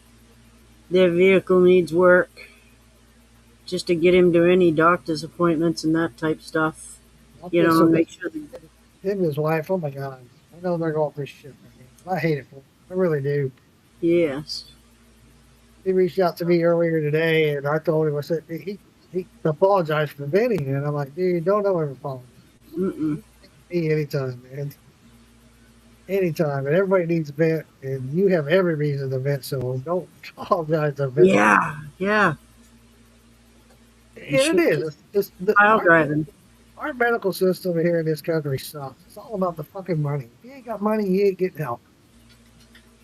Speaker 2: their vehicle needs work just to get him to any doctor's appointments and that type stuff. You know, make sure
Speaker 1: him and his wife. Oh my God, I know they're going through shit. I hate it for them. I really do.
Speaker 2: Yes.
Speaker 1: He reached out to me earlier today, and I told him, I said, he apologized for venting, and I'm like, dude, don't ever apologize. Me anytime, man. Anytime. And everybody needs a vent, and you have every reason to vent, so don't apologize to vent.
Speaker 2: Yeah, yeah.
Speaker 1: And it is. It's
Speaker 2: pile driving.
Speaker 1: Our medical system here in this country sucks. It's all about the fucking money. If you ain't got money, you ain't getting help.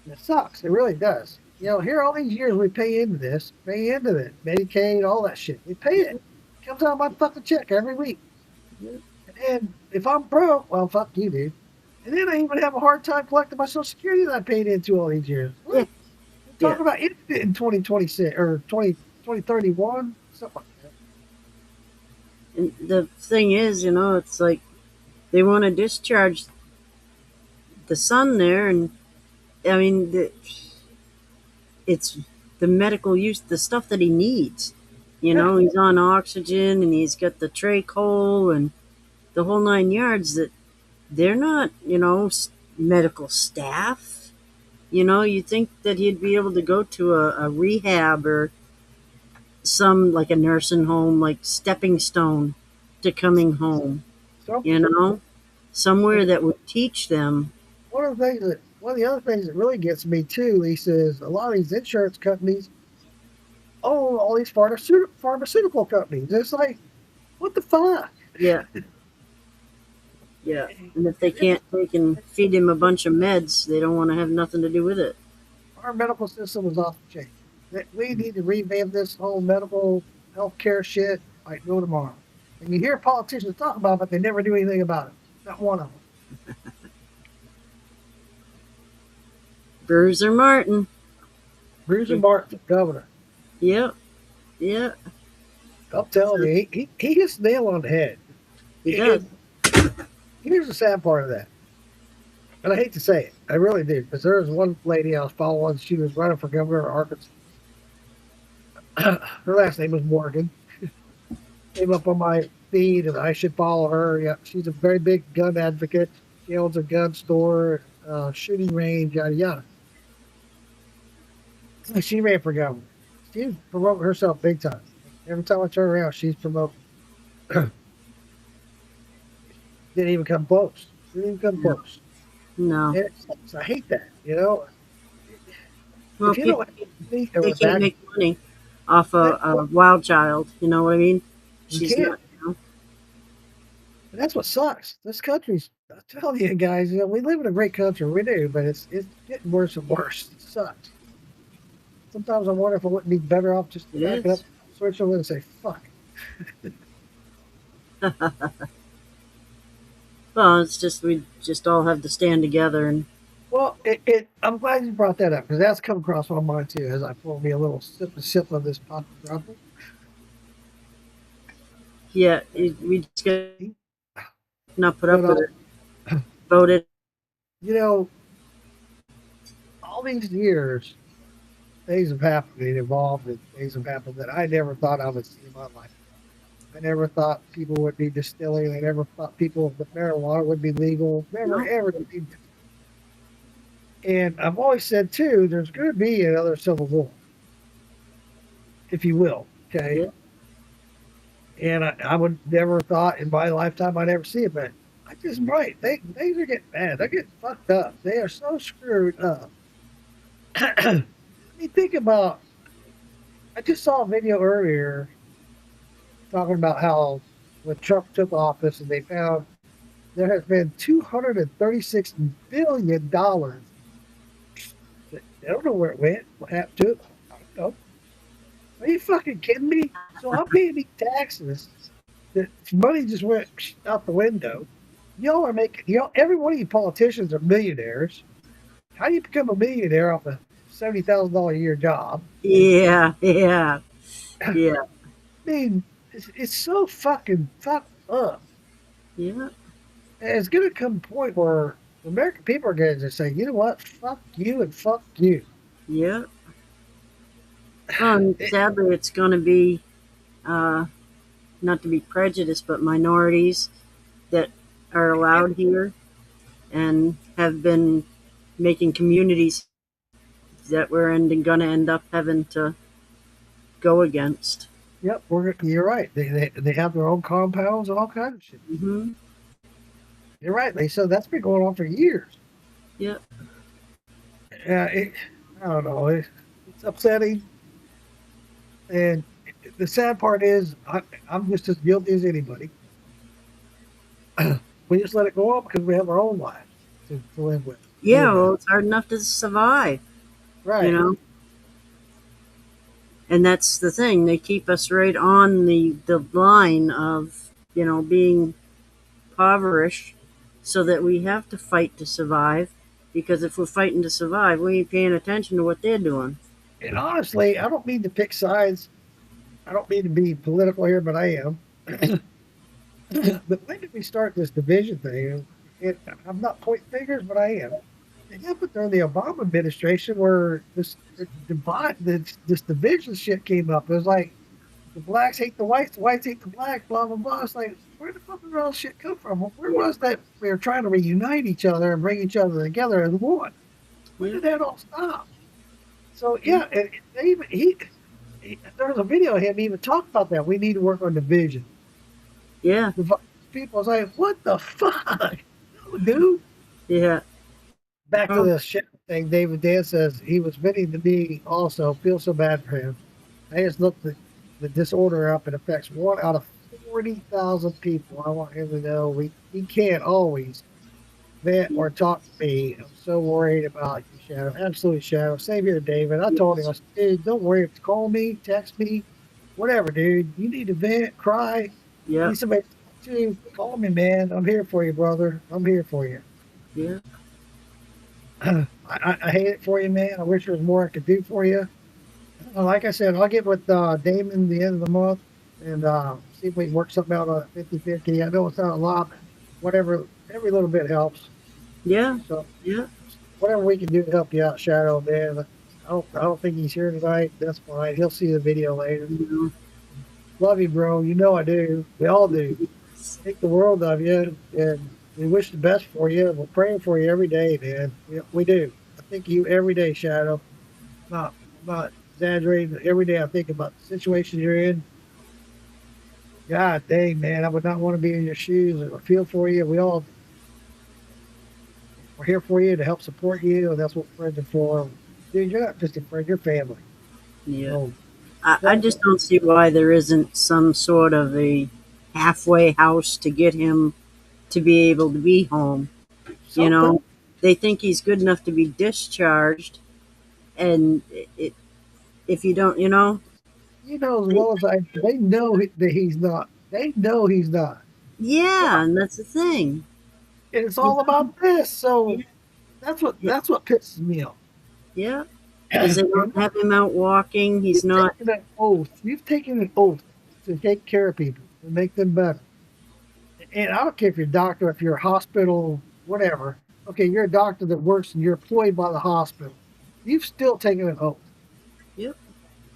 Speaker 1: And it sucks. It really does. You know, here all these years we pay into this, Medicaid, all that shit. We pay it. It comes out of my fucking check every week. And then if I'm broke, well, fuck you, dude. And then I even have a hard time collecting my Social Security that I paid into all these years. What? We're talking about it in 2026 or 2031, something like that.
Speaker 2: And the thing is, you know, it's like they want to discharge the son there, and I mean, it's the medical use, the stuff that he needs. You know, he's on oxygen and he's got the trach hole and the whole 9 yards. That they're not, you know, medical staff. You know, you think that he'd be able to go to a rehab or some, like a nursing home, like stepping stone to coming home. You know, somewhere that would teach them.
Speaker 1: One of the other things that really gets me too, Lisa, is a lot of these insurance companies own all these pharmaceutical companies. It's like, what the fuck?
Speaker 2: Yeah. Yeah. And if they can't take and feed him a bunch of meds, they don't want to have nothing to do with it.
Speaker 1: Our medical system is off the chain. We need to revamp this whole medical healthcare shit like no tomorrow. And you hear politicians talk about it, but they never do anything about it. Not one of them.
Speaker 2: Bruiser Martin.
Speaker 1: Bruiser Martin, governor.
Speaker 2: Yep. Yeah.
Speaker 1: I'm telling you, he hits the nail on the head.
Speaker 2: He does.
Speaker 1: Here's the sad part of that. And I hate to say it. I really do. Because there was one lady I was following. She was running for governor of Arkansas. Her last name was Morgan. Came up on my feed, and I should follow her. Yeah, she's a very big gun advocate. She owns a gun store, shooting range, yada yada. She ran for governor. She's promoting herself big time. Every time I turn around, she's promoting. Didn't even come close. Close.
Speaker 2: No.
Speaker 1: I hate that, you know.
Speaker 2: Well,
Speaker 1: if you
Speaker 2: people,
Speaker 1: they
Speaker 2: can't make money off a wild child. You know what I mean? She's
Speaker 1: can't.
Speaker 2: not. You know?
Speaker 1: And that's what sucks. This country's, I tell you guys, you know, we live in a great country. We do, but it's getting worse and worse. It sucks. Sometimes I wonder if I wouldn't be better off just back it up, switch over and say, fuck.
Speaker 2: Well, it's just, we just all have to stand together. And
Speaker 1: well, I'm glad you brought that up, because that's come across my mind too, as I pull me a little sip of this pop grapple.
Speaker 2: yeah, we just got not put up with it. Voted.
Speaker 1: You know, all these years, things have happened and evolved, and things have happened that I never thought I would see in my life. I never thought people would be distilling. I never thought that marijuana would be legal. Never, ever. And I've always said, too, there's going to be another civil war, if you will, okay? Yeah. And I would never thought in my lifetime I'd ever see it, but I just might. Things are getting bad. They're getting fucked up. They are so screwed up. I You think about, I just saw a video earlier talking about how when Trump took office and they found there has been $236 billion. They don't know where it went, what happened to it. I don't know. Are you fucking kidding me? So I'm paying these taxes. The money just went out the window. Y'all are making, every one of you politicians are millionaires. How do you become a millionaire off a $70,000 a year job?
Speaker 2: Yeah.
Speaker 1: I mean, it's so fucking fucked up.
Speaker 2: Yeah.
Speaker 1: And it's going to come a point where the American people are going to say, you know what? Fuck you and fuck you.
Speaker 2: Yeah. Sadly, it's going to be, not to be prejudiced, but minorities that are allowed here and have been making communities that we're going to end up having to go against.
Speaker 1: Yep, you're right. They have their own compounds and all kinds of shit.
Speaker 2: Mm-hmm.
Speaker 1: You're right. That's been going on for years.
Speaker 2: Yep.
Speaker 1: Yeah, I don't know. It's upsetting. And the sad part is, I'm just as guilty as anybody. We just let it go on because we have our own lives to live with.
Speaker 2: Yeah, well, it's hard enough to survive.
Speaker 1: Right.
Speaker 2: You know? And that's the thing. They keep us right on the line of, being impoverished so that we have to fight to survive. Because if we're fighting to survive, we ain't paying attention to what they're doing.
Speaker 1: And honestly, I don't mean to pick sides. I don't mean to be political here, but I am. But when did we start this division thing? I'm not pointing fingers, but I am. It happened during the Obama administration where this division shit came up. It was like the blacks hate the whites hate the blacks, blah, blah, blah. It's like, where the fuck did all this shit come from? Where was that we were trying to reunite each other and bring each other together as one? When did that all stop? So, yeah, there was a video of him even talking about that. We need to work on division.
Speaker 2: Yeah.
Speaker 1: People was like, what the fuck? No, dude.
Speaker 2: Yeah.
Speaker 1: Back to the shit thing, David Dan says he was venting to me also. Feel so bad for him. I just looked the disorder up. It affects 1 out of 40,000 people. I want him to know he can't always vent or talk to me. I'm so worried about you, Shadow. Absolutely, Shadow. Same here, David. I told him, I said, dude, don't worry. Call me, text me, whatever, dude. You need to vent, cry.
Speaker 2: Yeah.
Speaker 1: Need somebody to call me, man. I'm here for you, brother. I'm here for you.
Speaker 2: Yeah.
Speaker 1: I hate it for you, man. I wish there was more I could do for you. Like I said, I'll get with Damon the end of the month and see if we can work something out on 50-50. I know it's not a lot, but whatever, every little bit helps.
Speaker 2: Yeah.
Speaker 1: So
Speaker 2: yeah,
Speaker 1: whatever we can do to help you out, Shadow, man. I don't think he's here tonight. That's fine. He'll see the video later.
Speaker 2: Mm-hmm.
Speaker 1: Love you, bro. You know I do. We all do. Think the world of you, and we wish the best for you. We're praying for you every day, man. We do. I think of you every day, Shadow. Not exaggerating. Every day I think about the situation you're in. God dang, man. I would not want to be in your shoes. I feel for you. We're here for you to help support you, and that's what friends are for. Dude, you're not just a friend, you're family.
Speaker 2: Yeah.
Speaker 1: So,
Speaker 2: I just don't see why there isn't some sort of a halfway house to get him to be able to be home. You know, they think he's good enough to be discharged, and if you don't,
Speaker 1: you know as well as they know that he's not. They know he's not.
Speaker 2: Yeah, and that's the thing.
Speaker 1: And it's all about this. So that's what pisses me off.
Speaker 2: Yeah. Because they don't have him out walking. He's not.
Speaker 1: You've taken an oath to take care of people and make them better. And I don't care if you're a doctor, if you're a hospital, whatever. Okay, you're a doctor that works and you're employed by the hospital. You've still taken an oath.
Speaker 2: Yep.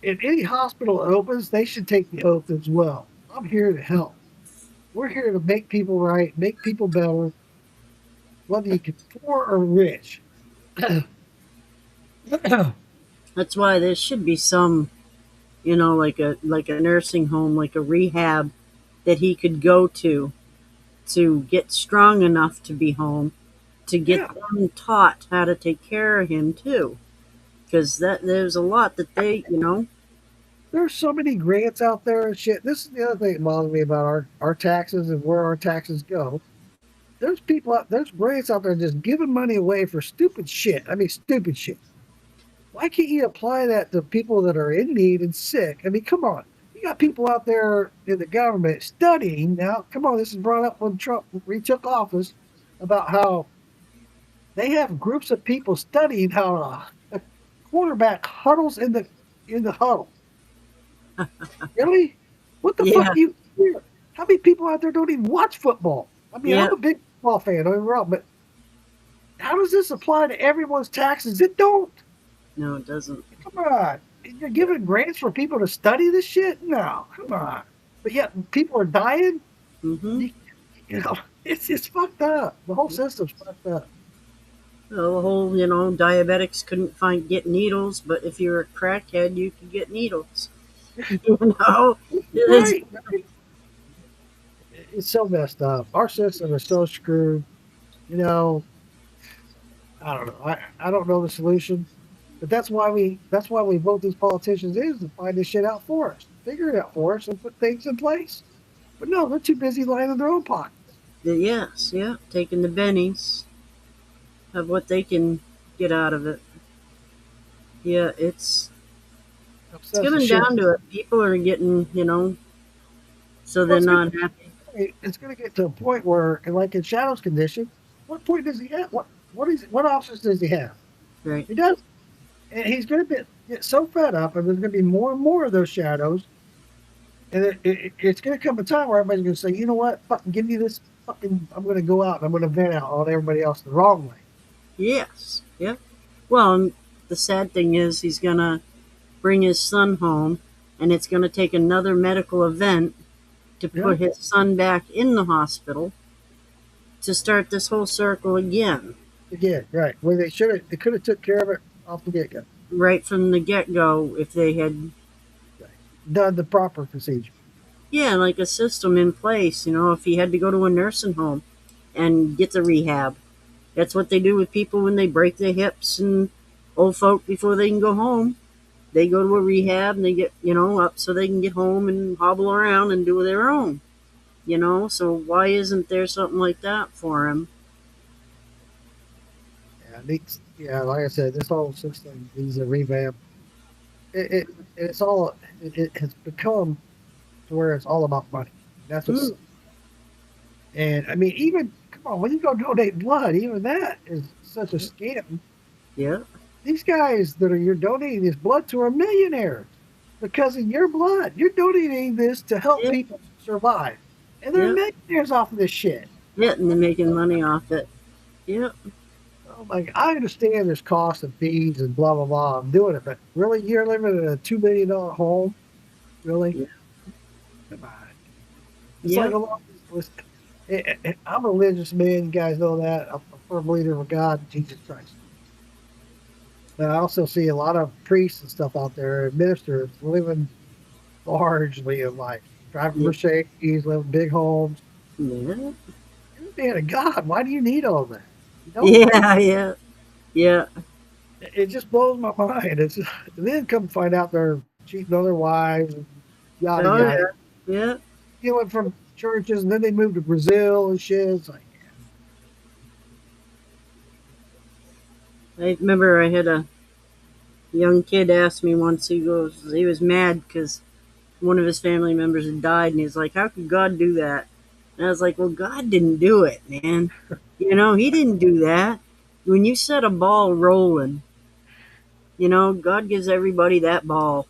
Speaker 1: If any hospital opens, they should take the oath as well. I'm here to help. We're here to make people right, make people better, whether you can poor or rich.
Speaker 2: That's why there should be some, like a nursing home, like a rehab that he could go to get strong enough to be home, to get them taught how to take care of him too. because there's a lot that they,
Speaker 1: There's so many grants out there and shit. This is the other thing that bothers me about our taxes and where our taxes go. There's grants out there just giving money away for stupid shit. I mean, stupid shit. Why can't you apply that to people that are in need and sick? I mean, come on. You got people out there in the government studying now. Come on, this is brought up when Trump retook office about how they have groups of people studying how a quarterback huddles in the huddle. Really? What the fuck do you hear? How many people out there don't even watch football? I mean, I'm a big football fan, don't get me wrong, but how does this apply to everyone's taxes? It don't.
Speaker 2: No, it doesn't.
Speaker 1: Come on. You're giving grants for people to study this shit? No, come on. But yet people are dying?
Speaker 2: Mm-hmm.
Speaker 1: It's fucked up. The whole system's fucked up.
Speaker 2: Well, the whole, diabetics couldn't get needles, but if you're a crackhead, you could get needles.
Speaker 1: Right. It's so messed up. Our system is so screwed. I don't know. I don't know the solution, but that's why we vote these politicians is to find this shit out for us, figure it out for us, and put things in place. But no, they're too busy lining their own pockets.
Speaker 2: Yes, taking the bennies of what they can get out of it. Yeah, it's coming down to it. People are getting, so they're not happy.
Speaker 1: It's going to get to a point where, like in Shadow's condition, what point does he have? What options does he have?
Speaker 2: Right.
Speaker 1: He does, and he's going to get so fed up, and there's going to be more and more of those shadows, and it's going to come a time where everybody's going to say, you know what, fucking give me this fucking. I'm going to go out and I'm going to vent out on everybody else the wrong way.
Speaker 2: Yes. Yep. Well, and the sad thing is, he's going to bring his son home, and it's going to take another medical event to put his son back in the hospital to start this whole circle again.
Speaker 1: Again, right. Well, they could have took care of it off the get-go.
Speaker 2: Right from the get-go, if they had
Speaker 1: done the proper procedure.
Speaker 2: Yeah, like a system in place, if he had to go to a nursing home and get the rehab. That's what they do with people when they break their hips and old folk before they can go home. They go to a rehab and they get, up so they can get home and hobble around and do their own. So why isn't there something like that for him?
Speaker 1: Yeah, like I said, this whole system needs a revamp. It has become to where it's all about money. That's what. And I mean, even come on, when you go donate blood, even that is such a scam.
Speaker 2: Yeah.
Speaker 1: These guys you're donating this blood to are millionaires because of your blood. You're donating this to help people survive, and they're millionaires off of this shit.
Speaker 2: Yeah, and they're making money off it. Yep.
Speaker 1: Oh my! I understand there's costs and fees and blah blah blah. I'm doing it, but really, you're living in a $2 million home, really?
Speaker 2: Yeah.
Speaker 1: Come on. It's like a lot. I'm a religious man. You guys know that. I'm a firm believer of God, Jesus Christ. But I also see a lot of priests and stuff out there, ministers living largely in life, driving Mercedes, living in big homes.
Speaker 2: Yeah.
Speaker 1: You're a man of God. Why do you need all that?
Speaker 2: Yeah.
Speaker 1: It just blows my mind. And then come find out they're cheating on their wives and yada yada.
Speaker 2: Yeah.
Speaker 1: Stealing from churches, and then they moved to Brazil and shit. It's like,
Speaker 2: I remember I had a young kid ask me once, he was mad because one of his family members had died, and he's like, how could God do that? And I was like, well, God didn't do it, man. He didn't do that. When you set a ball rolling, God gives everybody that ball,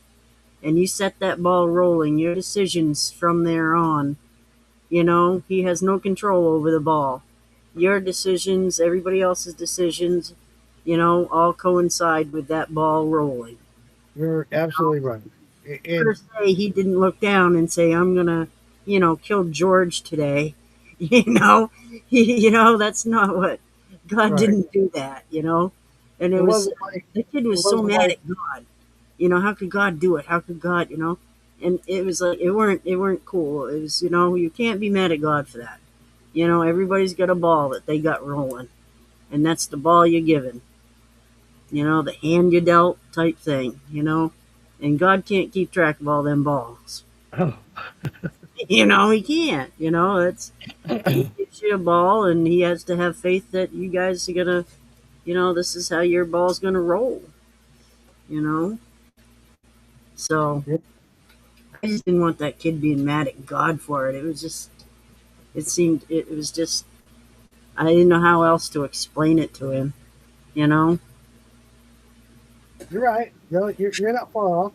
Speaker 2: and you set that ball rolling, your decisions from there on, he has no control over the ball. Your decisions, everybody else's decisions, all coincide with that ball rolling.
Speaker 1: You're absolutely right.
Speaker 2: Per se, he didn't look down and say, I'm going to, kill George today. That's not what, God didn't do that, And it was, the kid was so mad at God. How could God do it? How could God, And it was like, it weren't cool. It was, you can't be mad at God for that. Everybody's got a ball that they got rolling. And that's the ball you're given. You know, the hand you dealt type thing, you know? And God can't keep track of all them balls.
Speaker 1: Oh.
Speaker 2: You know, he can't. You know, he gives you a ball, and he has to have faith that you guys are gonna, you know, this is how your ball's gonna roll. You know, so I just didn't want that kid being mad at God for it. It was just, it was just, I didn't know how else to explain it to him. You know.
Speaker 1: You're right. No, you're not far off.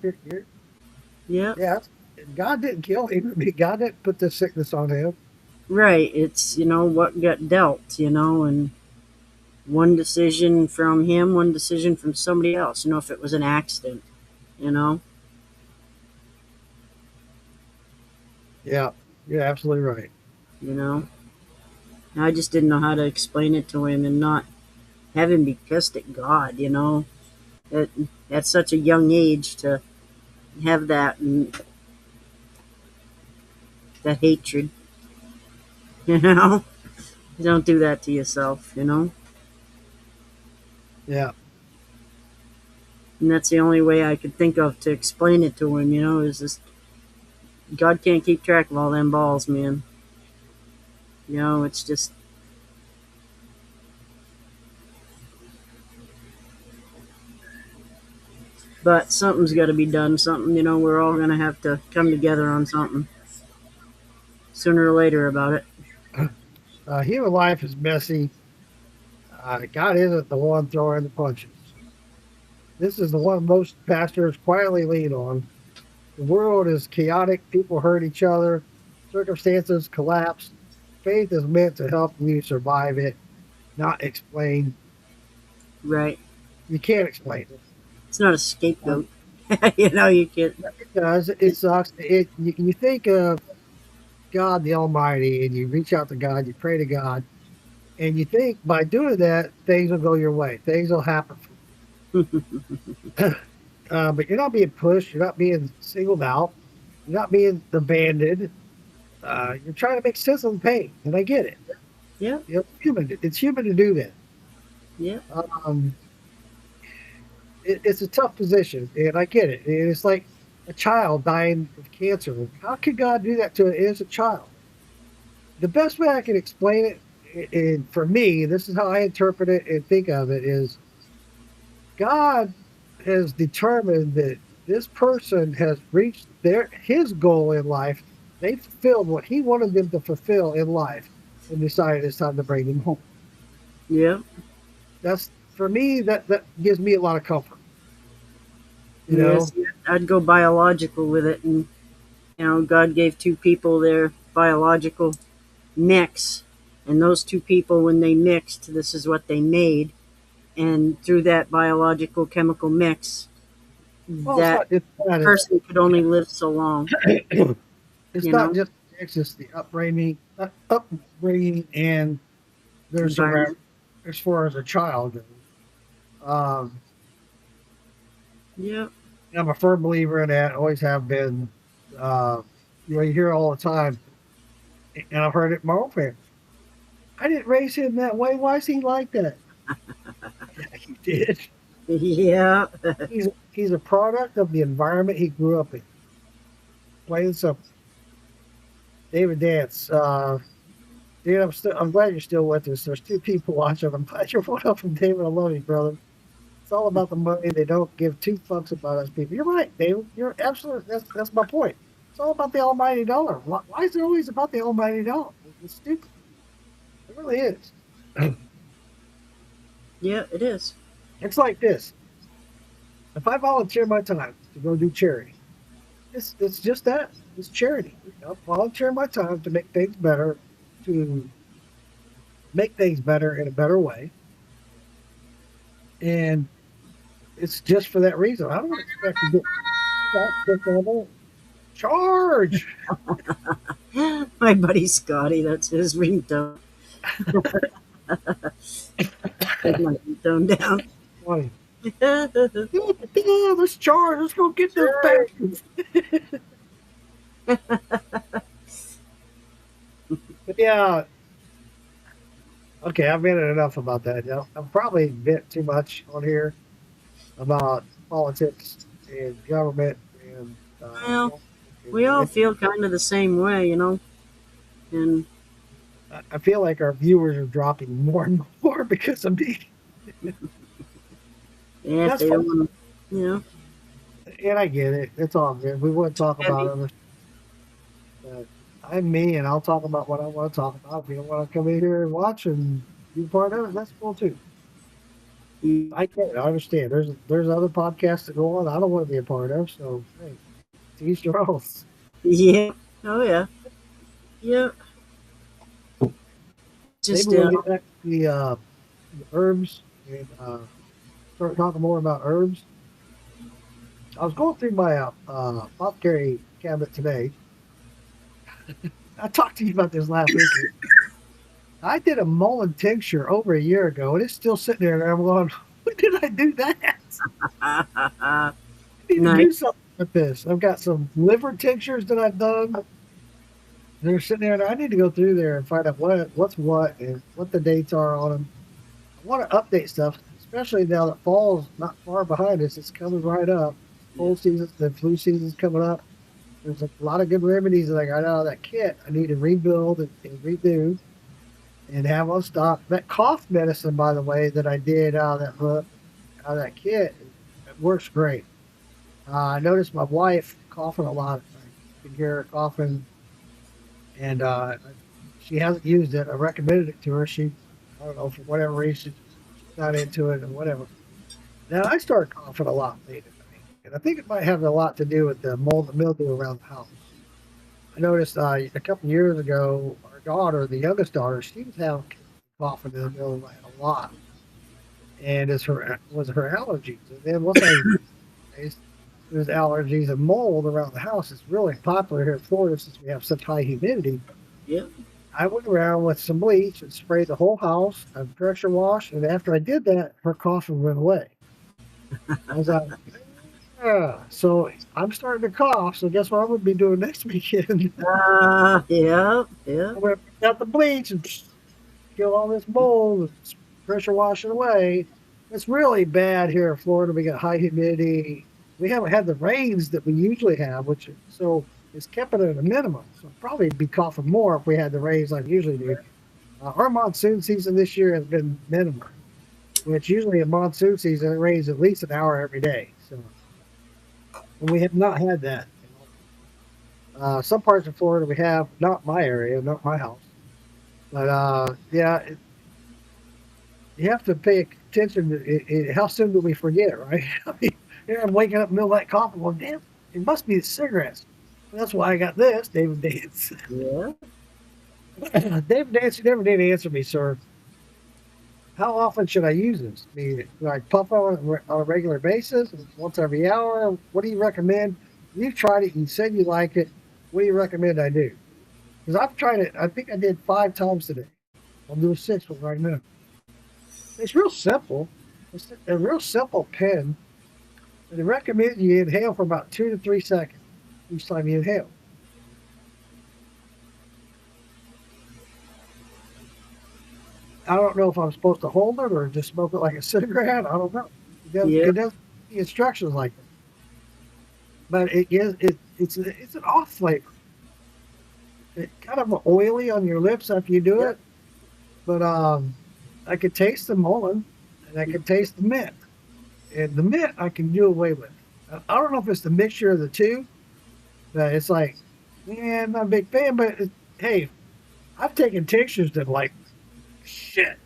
Speaker 2: Yeah.
Speaker 1: God didn't kill him. I mean, God didn't put this sickness on him.
Speaker 2: Right. It's, you know, what got dealt, you know, and one decision from him, one decision from somebody else, you know, if it was an accident, you know.
Speaker 1: Yeah, you're absolutely right.
Speaker 2: You know, I just didn't know how to explain it to him and not have him be pissed at God, you know, at such a young age to have that and that hatred, you know. You don't do that to yourself, you know.
Speaker 1: Yeah.
Speaker 2: And that's the only way I could think of to explain it to him, you know, is just God can't keep track of all them balls, man. You know, it's just, but something's got to be done. Something, you know, we're all going to have to come together on something sooner or later about it.
Speaker 1: Human life is messy. God isn't the one throwing the punches. This is the one most pastors quietly lean on. The world is chaotic. People hurt each other. Circumstances collapse. Faith is meant to help you survive it, not explain.
Speaker 2: Right.
Speaker 1: You can't explain it.
Speaker 2: It's not a scapegoat. You know, you can't.
Speaker 1: It does. It sucks. You think of God the Almighty, and you reach out to God, you pray to God, and you think by doing that, things will go your way. Things will happen. But you're not being pushed. You're not being singled out. You're not being abandoned. You're trying to make sense of the pain, and I get it.
Speaker 2: Yeah.
Speaker 1: It's human. It's human to do that.
Speaker 2: Yeah.
Speaker 1: It's a tough position, and I get it. And it's like a child dying of cancer. How could God do that to an innocent child? The best way I can explain it, and for me, this is how I interpret it and think of it, is God has determined that this person has reached his goal in life. They fulfilled what he wanted them to fulfill in life and decided it's time to bring them home.
Speaker 2: Yeah.
Speaker 1: That's, for me, that gives me a lot of comfort. You know?
Speaker 2: I'd go biological with it, and you know, God gave two people their biological mix, and those two people, when they mixed, this is what they made, and through that biological chemical mix, that person could only live so long.
Speaker 1: It's not just it's just the upbringing and there's as far as a child goes.
Speaker 2: Yeah.
Speaker 1: I'm a firm believer in that. Always have been. You know, you hear it all the time, and I've heard it in my own family. I didn't raise him that way. Why is he like that? He did.
Speaker 2: Yeah.
Speaker 1: He's a product of the environment he grew up in. Plain and simple. David Dance. Dude, I'm glad you're still with us. There's two people watching. I'm glad you're one of them, David. I love you, brother. It's all about the money. They don't give two fucks about us people. You're right, David. You're absolutely. That's my point. It's all about the almighty dollar. Why is it always about the almighty dollar? It's stupid. It really is.
Speaker 2: Yeah, it is.
Speaker 1: It's like this. If I volunteer my time to go do charity, it's just that. It's charity. I volunteer my time to make things better, in a better way. And it's just for that reason. I don't expect to get charge.
Speaker 2: My buddy Scotty, that's his ringtone. Take my ringtone down.
Speaker 1: Funny. Yeah, let's charge. Let's go get those packages. But yeah. Okay, I've vented enough about that. I've probably bent too much on here. about politics and government and
Speaker 2: Well, we all feel kind of the same way, you know. And
Speaker 1: I feel like our viewers are dropping more and more because of me.
Speaker 2: yeah, if
Speaker 1: That's
Speaker 2: they don't
Speaker 1: fine.
Speaker 2: want to, you know.
Speaker 1: And I get it. It's all good. We wouldn't talk about other but I'm me and I'll talk about what I want to talk about. If you don't want to come in here and watch and be part of it, that's cool too. I can't. I understand. There's other podcasts that go on I don't want to be a part of. So hey, to each their own.
Speaker 2: Yeah. Oh yeah. Yeah. Just
Speaker 1: Maybe we'll get back to the herbs and start talking more about herbs. I was going through my apothecary cabinet today. I talked to you about this last week. I did a mullein tincture over a year ago, and it's still sitting there. And I'm going, when did I do that? I need to do something with this. I've got some liver tinctures that I've done. They're sitting there, and I need to go through there and find out what's what and what the dates are on them. I want to update stuff, especially now that fall's not far behind us. It's coming right up. Cold season, the flu season's coming up. There's a lot of good remedies that I got out of that kit. I need to rebuild and redo and have on stock. That cough medicine, by the way, that I did out of that kit, it works great. I noticed my wife coughing a lot. I can hear her coughing, and she hasn't used it. I recommended it to her. I don't know, for whatever reason, she's not into it or whatever. Now I started coughing a lot lately, and I think it might have a lot to do with the mold and mildew around the house. I noticed a couple years ago, our daughter, the youngest daughter, she was having coughing in the middle of the night a lot, and was her allergies. And then once I realized there's allergies and mold around the house, it's really popular here in Florida since we have such high humidity.
Speaker 2: Yep.
Speaker 1: I went around with some bleach and sprayed the whole house and pressure washed, and after I did that, her coughing went away. I was like, yeah. So I'm starting to cough. So guess what I'm going to be doing next weekend?
Speaker 2: Yeah.
Speaker 1: I'm going to pick out the bleach and kill all this mold and pressure wash it away. It's really bad here in Florida. We got high humidity. We haven't had the rains that we usually have, so it's kept it at a minimum. So I'd probably be coughing more if we had the rains like we usually do. Our monsoon season this year has been minimal, which usually a monsoon season it rains at least an hour every day. So, and we have not had that. Some parts of Florida we have, not my area, not my house, but yeah, you have to pay attention to how soon do we forget, right? I mean, here I'm waking up in the middle of that coughing, well, damn, it must be the cigarettes. That's why I got this, David Dance.
Speaker 2: Yeah.
Speaker 1: David Dance, you never did answer me, sir. How often should I use this? I mean, do I puff on a regular basis, once every hour? What do you recommend? You've tried it. You said you like it. What do you recommend I do? Because I've tried it. I think I did 5 times today. I'll do a 6th one right now. It's real simple. It's a real simple pen. And they recommend you inhale for about 2 to 3 seconds each time you inhale. I don't know if I'm supposed to hold it or just smoke it like a cigarette. I don't know. It doesn't the instructions like that. But it's an off flavor. It's kind of oily on your lips after you do it. But I could taste the mullein and I could taste the mint. And the mint I can do away with. I don't know if it's the mixture of the two. But it's like, yeah, I'm not a big fan, but hey, I've taken tinctures that like shit.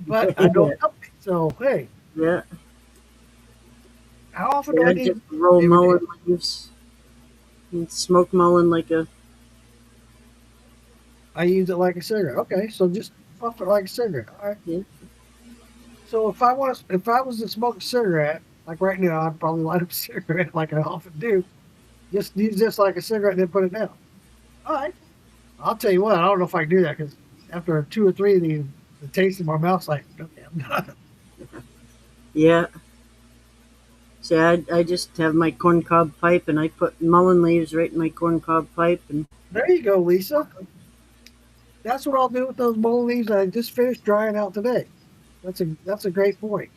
Speaker 1: But I don't know. So hey.
Speaker 2: Yeah.
Speaker 1: How often do I need
Speaker 2: just roll mullein leaves and smoke mullein like a.
Speaker 1: I use it like a cigarette. Okay, so just puff it like a cigarette. All right.
Speaker 2: Yeah.
Speaker 1: So if I was to smoke a cigarette, like right now, I'd probably light up a cigarette like I often do. Just use this like a cigarette and then put it down. All right. I'll tell you what, I don't know if I can do that because after 2 or 3 of these, the taste in my mouth's like, okay, I'm done.
Speaker 2: Yeah. See, I just have my corncob pipe and I put mullein leaves right in my corncob pipe. And
Speaker 1: there you go, Lisa. That's what I'll do with those mullein leaves I just finished drying out today. That's a great point.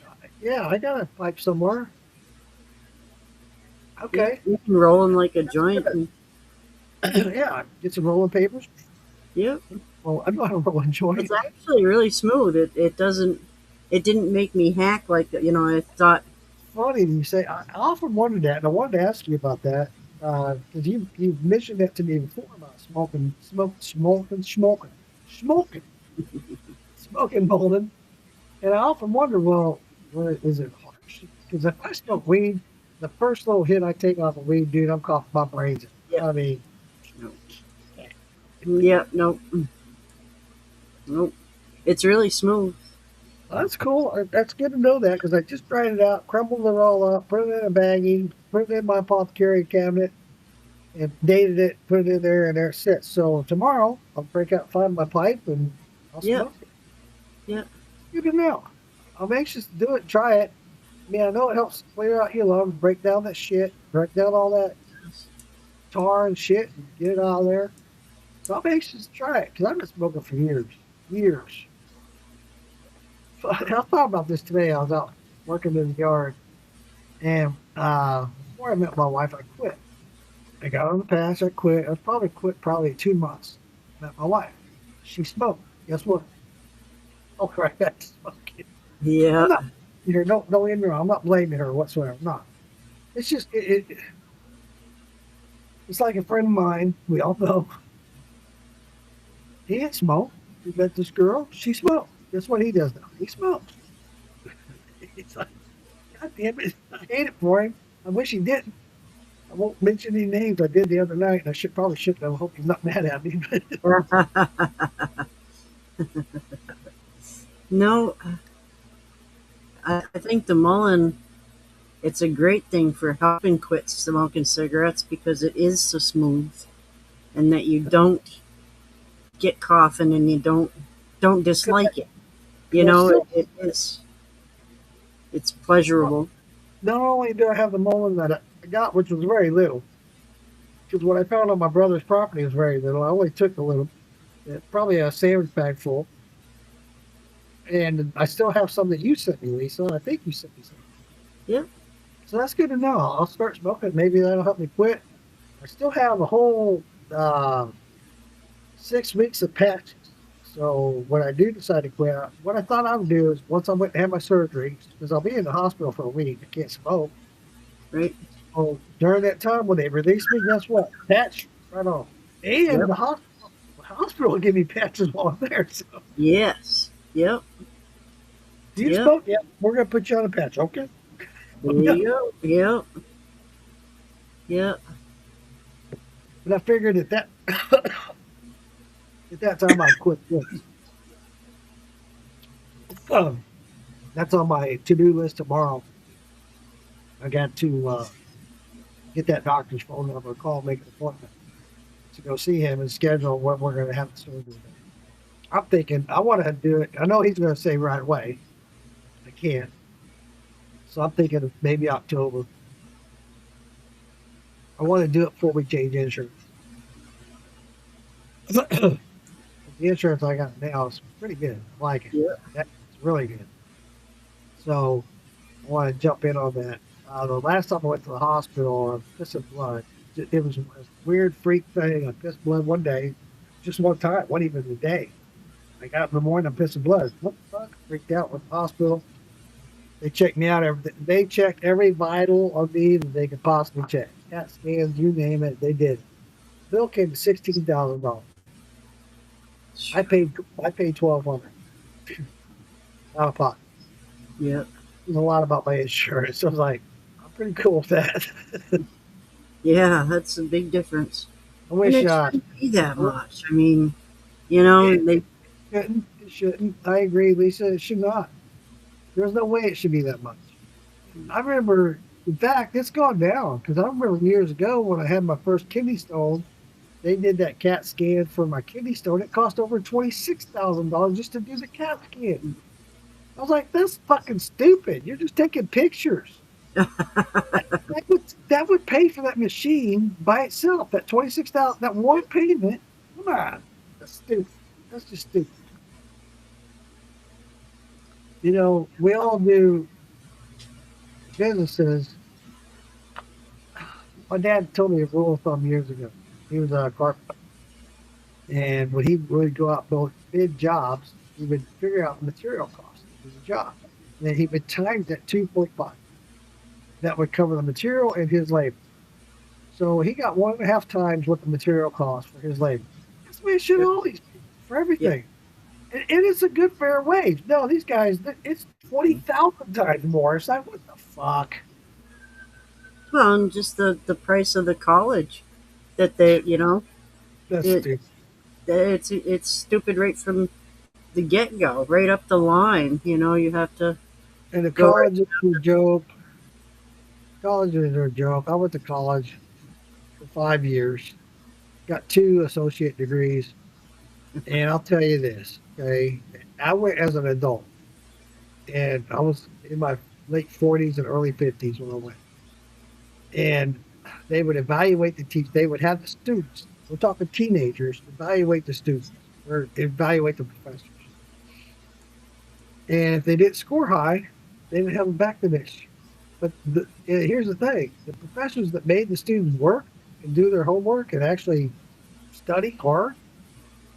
Speaker 1: Yeah, I got a pipe somewhere. Okay.
Speaker 2: You can roll them like a joint. And,
Speaker 1: Yeah, get some rolling papers.
Speaker 2: yep.
Speaker 1: Well, I know how to roll a joint.
Speaker 2: It's actually really smooth. It didn't make me hack like, I thought.
Speaker 1: Funny that you say. I often wondered that, and I wanted to ask you about that because you've mentioned that to me before about smoking Bolden, and I often wonder, well, is it harsh? Because if I smoke weed, the first little hit I take off of weed, dude, I'm coughing my brains out.
Speaker 2: Yep.
Speaker 1: I mean,
Speaker 2: Yep, nope. Nope. It's really smooth.
Speaker 1: that's cool. That's good to know that because I just dried it out, crumbled it all up, put it in a baggie, put it in my apothecary cabinet, and dated it, put it in there, and there it sits. So tomorrow I'll break out, find my pipe, and I'll
Speaker 2: Yep.
Speaker 1: smoke it.
Speaker 2: Yep.
Speaker 1: Good to know. I'm anxious to do it, try it. I mean, I know it helps clear out your lungs, break down that shit, break down all that tar and shit, and get it out of there. So I'm anxious to try it because I've been smoking for years. Years. I thought about this today. I was out working in the yard, and before I met my wife, I quit. I got on the patch, I quit. I quit 2 months. Met my wife. She smoked. Guess what? Oh, right, that's smoking.
Speaker 2: Yeah.
Speaker 1: No, don't get me wrong. I'm not blaming her whatsoever. I'm not. It's just it's like a friend of mine. We all know. He didn't smoke. He met this girl. She smoked. Guess what he does now? He smokes. It's like, God damn it! I hate it for him. I wish he didn't. I won't mention any names. I did the other night, and I probably shouldn't. I hope he's not mad at me.
Speaker 2: No, I think the Mullen, it's a great thing for helping quit smoking cigarettes because it is so smooth, and that you don't get coughing and you don't dislike it. It's pleasurable.
Speaker 1: Not only do I have the Mullen that I got, which was very little, because what I found on my brother's property was very little. I only took a little, probably a sandwich bag full. And I still have some that you sent me, Lisa. And I think you sent me some.
Speaker 2: Yeah.
Speaker 1: So that's good to know. I'll start smoking. Maybe that'll help me quit. I still have a whole 6 weeks of patches. So when I do decide to quit, what I thought I would do is once I went to have my surgery, because I'll be in the hospital for a week, I can't smoke.
Speaker 2: Right.
Speaker 1: So during that time when they release me, guess what? Patch right on. And the hospital will give me patches while I'm there. So.
Speaker 2: Yes. Yep.
Speaker 1: Do you smoke? Yeah. We're going to put you on a patch, okay?
Speaker 2: Yep. Yep. Yep.
Speaker 1: But I figured at that time I'd quit this. That's on my to-do list tomorrow. I got to get that doctor's phone number, call, make an appointment to go see him and schedule what we're going to have the surgery. I'm thinking I want to do it. I know he's going to say right away. I can't. So I'm thinking of maybe October. I want to do it before we change insurance. The insurance I got now is pretty good. I like it.
Speaker 2: Yeah.
Speaker 1: It's really good. So I want to jump in on that. The last time I went to the hospital, I pissed blood. It was a weird freak thing. I pissed blood one day, just one time, wasn't even a day. I got up in the morning, I'm pissing blood. What the fuck? Freaked out, went to the hospital. They checked me out. They checked every vital on me that they could possibly check. CAT scans, you name it, they did. Bill came to $16,000. I paid $1,200 out of pocket.
Speaker 2: Yep.
Speaker 1: There's a lot about my insurance. So I was like, I'm pretty cool with that.
Speaker 2: Yeah, that's a big difference.
Speaker 1: I wish
Speaker 2: and it shouldn't be that much. I mean, they
Speaker 1: shouldn't. It shouldn't. I agree, Lisa. It should not. There's no way it should be that much. I remember, in fact, it's gone down because I remember years ago when I had my first kidney stone, they did that CAT scan for my kidney stone. It cost over $26,000 just to do the CAT scan. I was like, that's fucking stupid. You're just taking pictures. that would pay for that machine by itself. That $26,000, that one payment. Come on, that's stupid. That's just stupid. We all do businesses. My dad told me a rule of thumb years ago. He was a carpenter. And when he would go out and build big jobs, he would figure out the material cost of the job. And then he would times that 2.5. That would cover the material and his labor. So he got 1.5 times what the material cost for his labor. That's the way it should all these people for everything. And it's a good fair wage. No, these guys, it's 20,000 times more. It's like, what the fuck?
Speaker 2: Well, and just the price of the college that they,
Speaker 1: That's stupid.
Speaker 2: It's stupid right from the get go, right up the line. You have to.
Speaker 1: And the
Speaker 2: go
Speaker 1: college is a joke. Colleges are a joke. I went to college for 5 years, got 2 associate degrees, and I'll tell you this, okay? I went as an adult, and I was in my late 40s and early 50s when I went. And they would evaluate the teachers. They would have the students. We're talking teenagers. Evaluate the students or evaluate the professors. And if they didn't score high, they would have them back the next year. But here's the thing: the professors that made the students work and do their homework and actually study hard,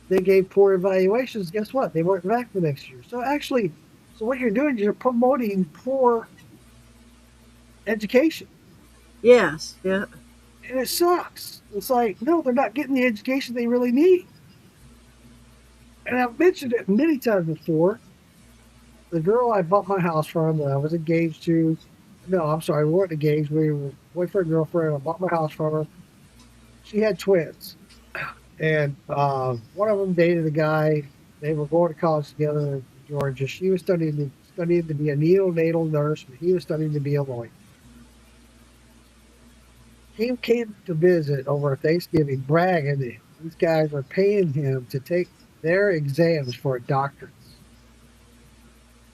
Speaker 1: they gave poor evaluations. Guess what? They weren't back the next year. So what you're doing is you're promoting poor education.
Speaker 2: Yes, yeah.
Speaker 1: And it sucks. It's like, no, they're not getting the education they really need. And I've mentioned it many times before. The girl I bought my house from that I was engaged to, no, I'm sorry, we weren't engaged. We were boyfriend, girlfriend. I bought my house from her. She had twins. And one of them dated a guy. They were going to college together in Georgia. She was studying to be a neonatal nurse, but he was studying to be a lawyer. He came to visit over Thanksgiving, bragging that these guys were paying him to take their exams for a doctorate.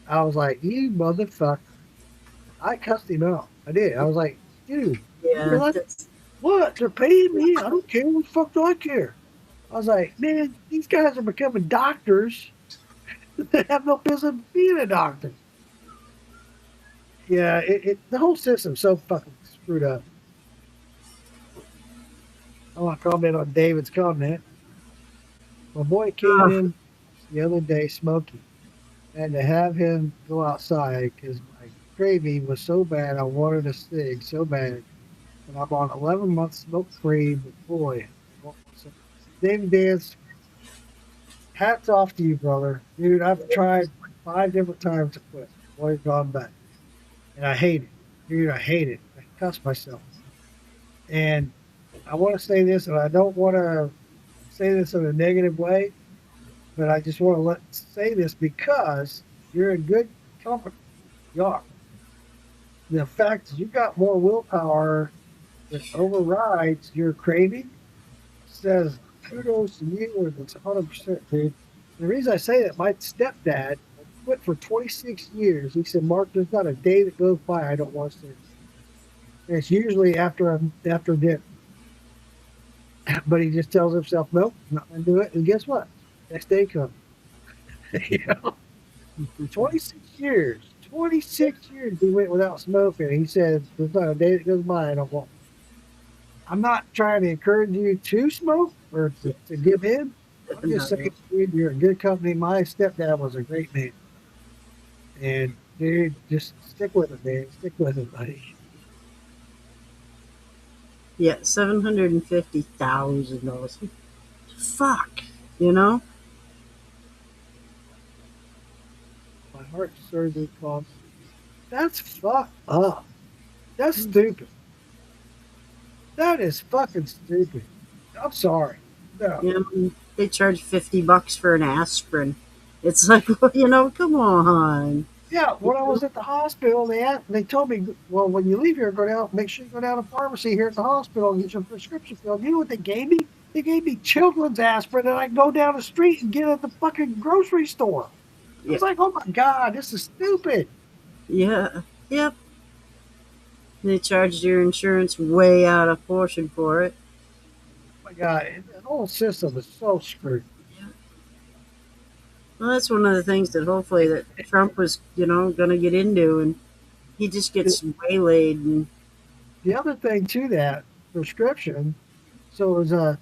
Speaker 1: I was like, you motherfucker. I cussed him out. I did. I was like, dude,
Speaker 2: Yeah,
Speaker 1: what? They're paying me? I don't care. What the fuck do I care? I was like, man, these guys are becoming doctors. They have no business being a doctor. Yeah, the whole system's so fucking screwed up. I want to comment on David's comment. My boy came in the other day smoking. And to have him go outside because my craving was so bad, I wanted a cig so bad. And I'm on 11 months smoke free, but boy, David Dance, hats off to you, brother. Dude, I've tried 5 different times to quit. Boy, gone back. And I hate it. Dude, I hate it. I cuss myself. And I want to say this, and I don't want to say this in a negative way, but I just want to say this because you're in good company. You are. The fact is you got more willpower that overrides your craving says kudos to you, and it's 100%, dude. The reason I say that, my stepdad quit for 26 years. He said, Mark, there's not a day that goes by I don't want to. And it's usually after dinner. But he just tells himself, nope, I'm not going to do it. And guess what? Next day comes. 26 years. 26 years he went without smoking. He said, there's not a day that goes by I don't want. I'm not trying to encourage you to smoke or to give in. I'm just saying, dude, you're in good company. My stepdad was a great man. And, dude, just stick with it, man. Stick with it, buddy.
Speaker 2: Yeah, $750,000. Fuck,
Speaker 1: My heart surgery cost. That's fucked up. That's stupid. That is fucking stupid. I'm sorry. No.
Speaker 2: They charge $50 for an aspirin. It's like, come on.
Speaker 1: Yeah, when I was at the hospital, they told me, well, when you leave here, make sure you go down to the pharmacy here at the hospital and get your prescription filled. You know what they gave me? They gave me children's aspirin, and I can go down the street and get it at the fucking grocery store. Yeah. It's like, oh my God, this is stupid.
Speaker 2: Yeah, yep. They charged your insurance way out of portion for it.
Speaker 1: Oh my God, the whole system is so screwed.
Speaker 2: Well, that's one of the things that hopefully that Trump was, going to get into, and he just gets waylaid. And
Speaker 1: the other thing to that prescription. So it was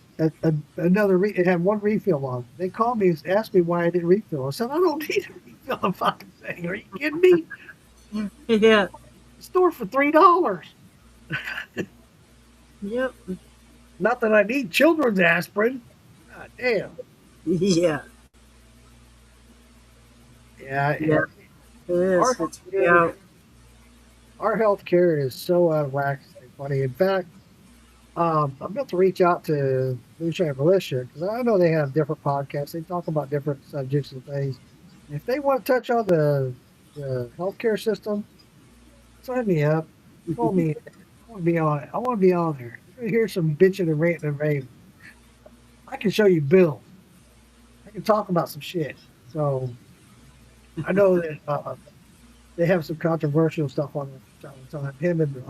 Speaker 1: another. It had one refill on. They called me and asked me why I didn't refill. I said I don't need to refill the fucking thing. Are you kidding me?
Speaker 2: Yeah.
Speaker 1: Store for $3.
Speaker 2: Yep.
Speaker 1: Not that I need children's aspirin. God damn.
Speaker 2: Yeah.
Speaker 1: Yeah.
Speaker 2: Yeah. It is. It's yeah.
Speaker 1: Our healthcare is so out of whack. It's funny. In fact, I'm about to reach out to Moonshine Militia because I know they have different podcasts. They talk about different subjects and things. If they want to touch on the healthcare system, sign me up. Call me. I want to be on it. I want to be on there. You're going to hear some bitching and ranting and raving. I can show you bills. I can talk about some shit. So I know that they have some controversial stuff on the time. Him and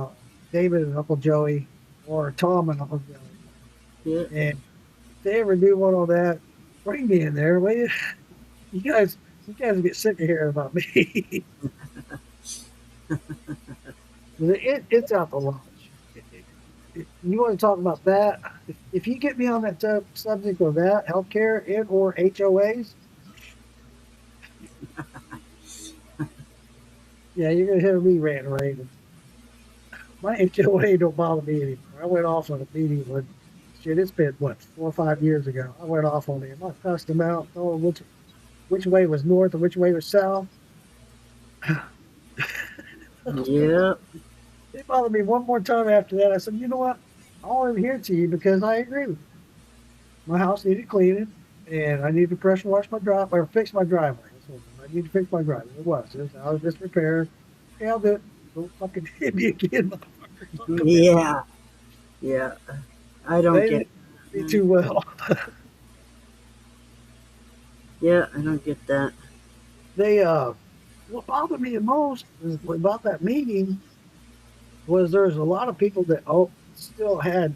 Speaker 1: David and Uncle Joey, or Tom and Uncle Joey.
Speaker 2: Yeah.
Speaker 1: And if they ever do one on that, bring me in there, will you? You guys get sick of hearing about me. It's out the launch. You want to talk about that? If you get me on that subject of that, healthcare and or HOAs, yeah, you're gonna hear me ranting and raving. My HOA don't bother me anymore. I went off on a meeting when shit. It's been what 4 or 5 years ago. I went off on them. I cussed them out. Told them which way was north and which way was south.
Speaker 2: Yeah.
Speaker 1: They bothered me one more time after that. I said, you know what? I'll adhere to you because I agree with you. My house needed cleaning, and I needed to pressure wash my driveway or fix my driveway. I need to fix my driveway. It was out of disrepair. Okay, I'll do it. Don't fucking hit me again, motherfucker.
Speaker 2: Yeah. Yeah. I don't
Speaker 1: They
Speaker 2: get
Speaker 1: me too well.
Speaker 2: Yeah, I don't get that.
Speaker 1: They what bothered me the most about that meeting was there's a lot of people that still had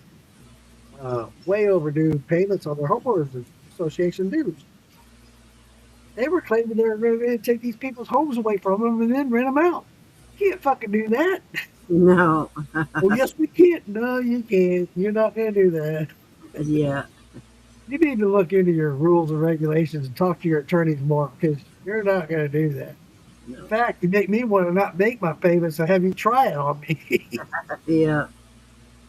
Speaker 1: way overdue payments on their homeowners association dues. They were claiming they were going to take these people's homes away from them and then rent them out. You can't fucking do that.
Speaker 2: No.
Speaker 1: Well, yes, we can't. No, you can't. You're not going to do that.
Speaker 2: Yeah.
Speaker 1: You need to look into your rules and regulations and talk to your attorneys more because you're not going to do that.
Speaker 2: No.
Speaker 1: In fact, you make me want to not make my payments and have you try it on me.
Speaker 2: Yeah.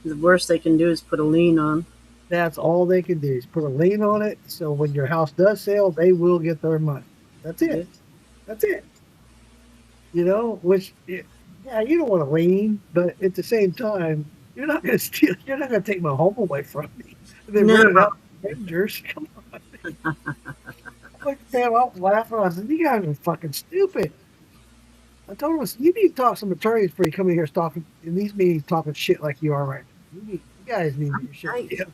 Speaker 2: The worst they can do is put a lien on.
Speaker 1: That's all they can do is put a lien on it. So when your house does sell, they will get their money. That's it. That's it. You know, which, yeah, you don't want to lien, but at the same time, you're not going to steal. You're not going to take my home away from me. And then rent it out to strangers. Come on. Like, man, I was laughing. I said, you guys are fucking stupid. I told him, you need to talk to some attorneys before you come in here talking in these meetings talking shit like you are right now. You guys need to do shit. Yeah.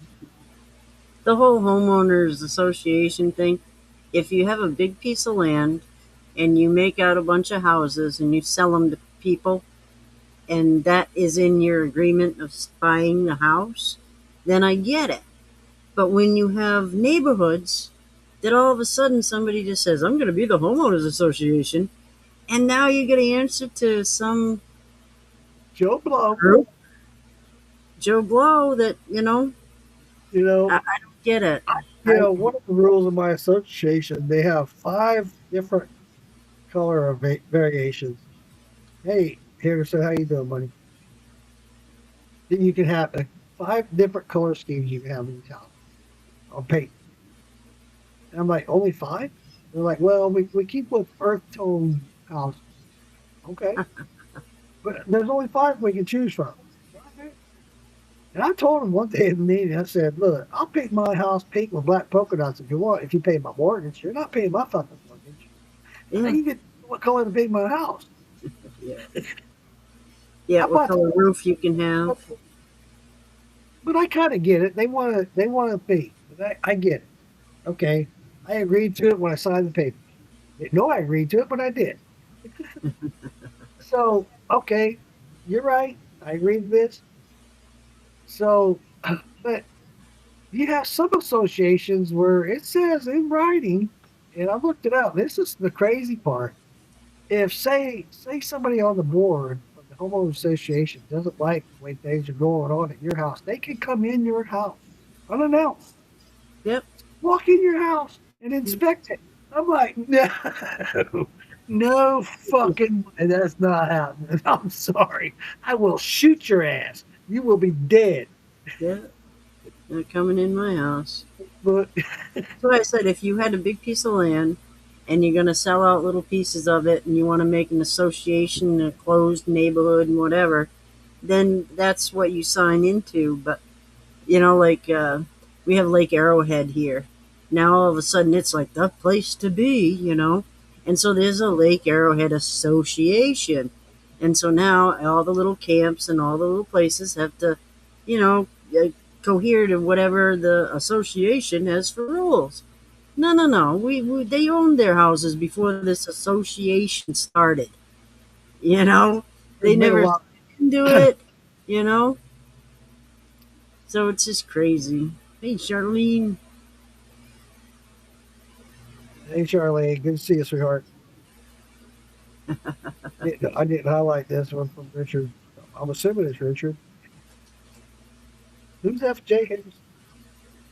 Speaker 2: The whole homeowners association thing, if you have a big piece of land and you make out a bunch of houses and you sell them to people and that is in your agreement of buying the house, then I get it. But when you have neighborhoods that all of a sudden somebody just says, I'm going to be the homeowners association, and now you get to answer to some
Speaker 1: Joe Blow
Speaker 2: group, Joe Blow that, I don't get it.
Speaker 1: One of the rules of my association, they have 5 different color variations. Hey, Harrison, how you doing, buddy? Then you can have 5 different color schemes you can have in your house on paint. And I'm like, only 5? They're like, well, we keep with earth tone houses. Okay. But there's only 5 we can choose from. And I told him one day in the meeting, I said, look, I'll paint my house pink with black polka dots if you want. If you pay my mortgage, you're not paying my fucking mortgage. Yeah. You get what color to paint my house.
Speaker 2: Yeah. Yeah, what color roof you can have.
Speaker 1: But I kind of get it. They want to paint. But I get it. Okay. I agreed to it when I signed the paper. Didn't know I agreed to it, but I did. So, okay, you're right. I agreed to this. So, but you have some associations where it says in writing, and I looked it up. This is the crazy part. If say somebody on the board of the homeowner association doesn't like the way things are going on at your house, they can come in your house unannounced.
Speaker 2: Yep.
Speaker 1: Walk in your house and inspect it. I'm like, no, no fucking, and that's not happening. I'm sorry. I will shoot your ass. You will be dead.
Speaker 2: Yeah. They're coming in my house.
Speaker 1: But
Speaker 2: So I said, if you had a big piece of land and you're going to sell out little pieces of it and you want to make an association, a closed neighborhood and whatever, then that's what you sign into. But, you know, like we have Lake Arrowhead here. Now all of a sudden it's like the place to be, you know. And so there's a Lake Arrowhead Association. And so now all the little camps and all the little places have to, you know, cohere to whatever the association has for rules. No. They owned their houses before this association started. You know, they never do it. You know, so it's just crazy. Hey, Charlene.
Speaker 1: hey, Charlene, good to see you, sweetheart. I didn't highlight this one from Richard. I'm assuming it's Richard. Who's F.J. Henderson?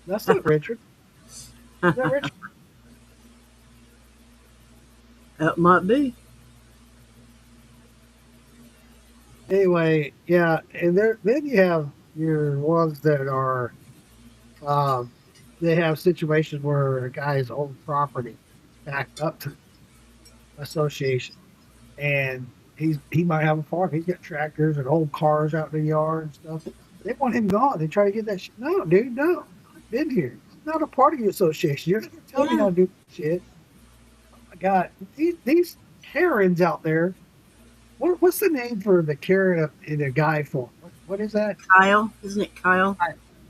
Speaker 1: That's not Richard. Is that Richard?
Speaker 2: That might be.
Speaker 1: Anyway, yeah, and then you have your ones that are, they have situations where a guy's own property backed up to association, and he might have a farm. He's got tractors and old cars out in the yard and stuff. They want him gone. They try to get that shit. No, dude, no. I've been here. It's not a part of your association. You're not going to tell me how to do shit. Oh my God. These Karens out there. What's the name for the Karen in a guy form? What is that?
Speaker 2: Kyle. Isn't it Kyle?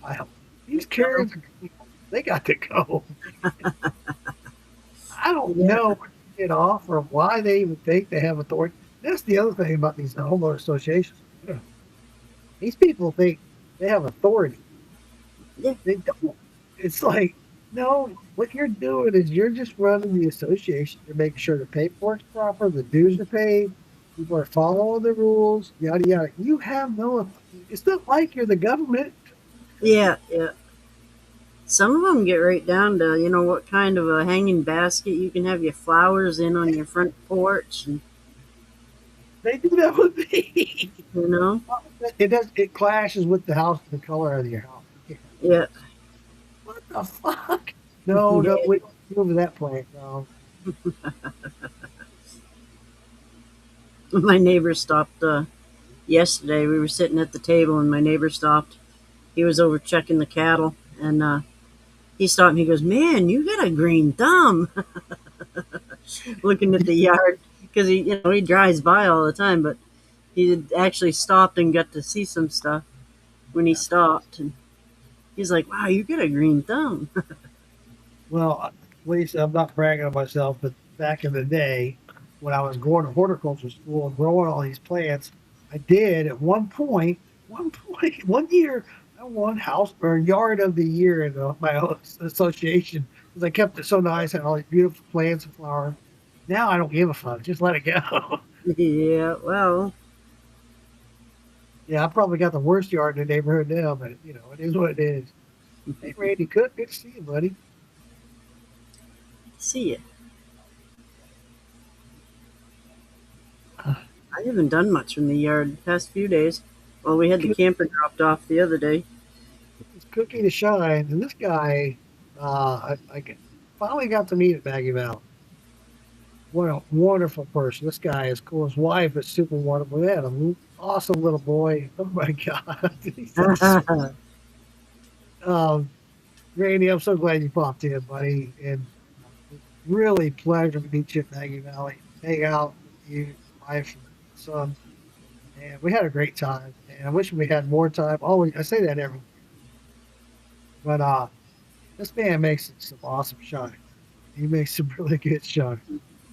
Speaker 1: Kyle. These Karens, they got to go. I don't know where to get off or why they even think they have authority. That's the other thing about these homeowner associations. These people think they have authority.
Speaker 2: Yeah.
Speaker 1: They don't. It's like, no, what you're doing is you're just running the association. You're making sure the paperwork's proper, the dues are paid, people are following the rules, yada, yada. You have no, it's not like you're the government.
Speaker 2: Yeah. Some of them get right down to, you know, what kind of a hanging basket you can have your flowers in on your front porch. And,
Speaker 1: they do that with me.
Speaker 2: You know?
Speaker 1: It clashes with the house, the color of your house.
Speaker 2: Yeah.
Speaker 1: What the fuck? No, we move that plant down.
Speaker 2: My neighbor stopped yesterday. We were sitting at the table and my neighbor stopped. He was over checking the cattle and he stopped and he goes, "Man, you got a green thumb." Looking at the yard because he drives by all the time, but he had actually stopped and got to see some stuff when he stopped, and he's like, "Wow, you got a green thumb."
Speaker 1: Well, at least I'm not bragging on myself, but back in the day when I was going to horticulture school and growing all these plants, I did at one year, I won house or yard of the year in my association because I kept it so nice, had all these beautiful plants and flowers. Now I don't give a fuck. Just let it go.
Speaker 2: Yeah, well.
Speaker 1: Yeah, I probably got the worst yard in the neighborhood now, but it is what it is. Hey, Randy Cook, good to see you, buddy.
Speaker 2: See you. I haven't done much in the yard the past few days. Well, we had the camper dropped off the other day.
Speaker 1: It's Cookie to Shine, and this guy, I finally got to meet at Maggie Valley. What a wonderful person. This guy is cool. His wife is super wonderful. They had an awesome little boy. Oh my God. He's so sweet. Randy, I'm so glad you popped in, buddy. And really pleasure to meet you at Maggie Valley. Hang out with you, wife, and son. And we had a great time. And I wish we had more time. Always, I say that every year. But this man makes some awesome shine. He makes some really good shine.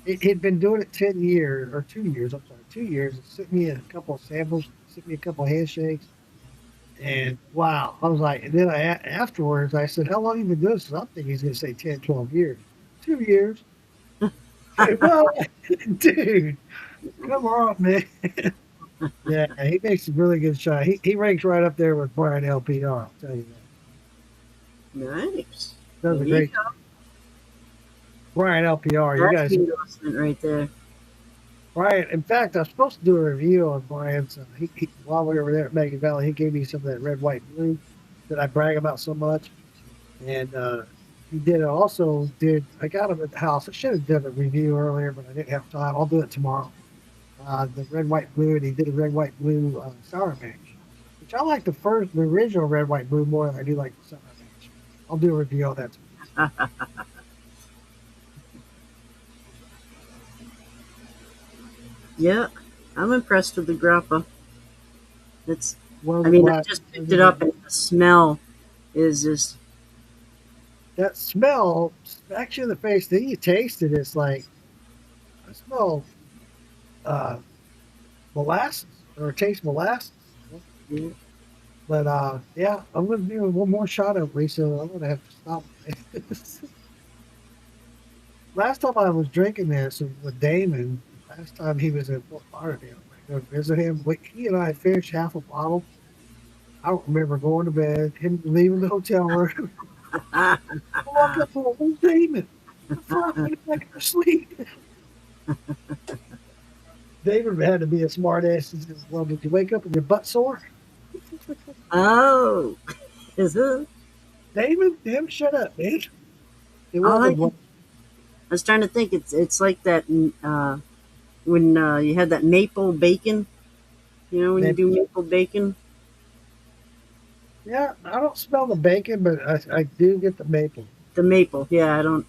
Speaker 1: He'd been doing it 10 years, or 2 years, 2 years. It sent me a couple of samples, sent me a couple of handshakes. And wow, I was like, and then afterwards, I said, how long have you been doing this? I'm thinking he's going to say 10, 12 years. 2 years. Well, dude, come on, man. Yeah, he makes a really good shot. He ranks right up there with Brian LPR. I'll tell you that.
Speaker 2: Nice.
Speaker 1: Does a
Speaker 2: There you
Speaker 1: great
Speaker 2: go.
Speaker 1: Brian LPR. You
Speaker 2: That's
Speaker 1: guys,
Speaker 2: the endorsement right there.
Speaker 1: Brian. In fact, I was supposed to do a review on Brian's. While we were there at Megan Valley, he gave me some of that red, white, blue that I brag about so much, and he did also did. I got him at the house. I should have done a review earlier, but I didn't have time. I'll do it tomorrow. The red, white, blue, and he did a red, white, blue sour mash, which I like the original red, white, blue more than I do like the sour mash. I'll do a review on that tomorrow.
Speaker 2: Yeah, I'm impressed with the grappa. It's.
Speaker 1: Well,
Speaker 2: I mean, I just picked it up, and the smell is just.
Speaker 1: That smell, actually, in the face, then you taste it. It's like I smell molasses or taste molasses.
Speaker 2: Yeah.
Speaker 1: But yeah, I'm gonna do one more shot of Lisa. I'm gonna have to stop. Last time I was drinking this with Damon, last time he was in Fort Lauderdale, I go visit him. He and I finished half a bottle. I don't remember going to bed, him leaving the hotel room. I walk up to old Damon. Fuck, I back to sleep. David had to be a smart ass. He says, well, did you wake up with your butt sore?
Speaker 2: Oh, is it?
Speaker 1: David, damn, shut up, man. It
Speaker 2: Oh,
Speaker 1: wasn't
Speaker 2: I was trying to think. It's like that when you had that maple bacon. You know, when you do maple bacon.
Speaker 1: Yeah, I don't smell the bacon, but I do get the maple.
Speaker 2: The maple, yeah. I don't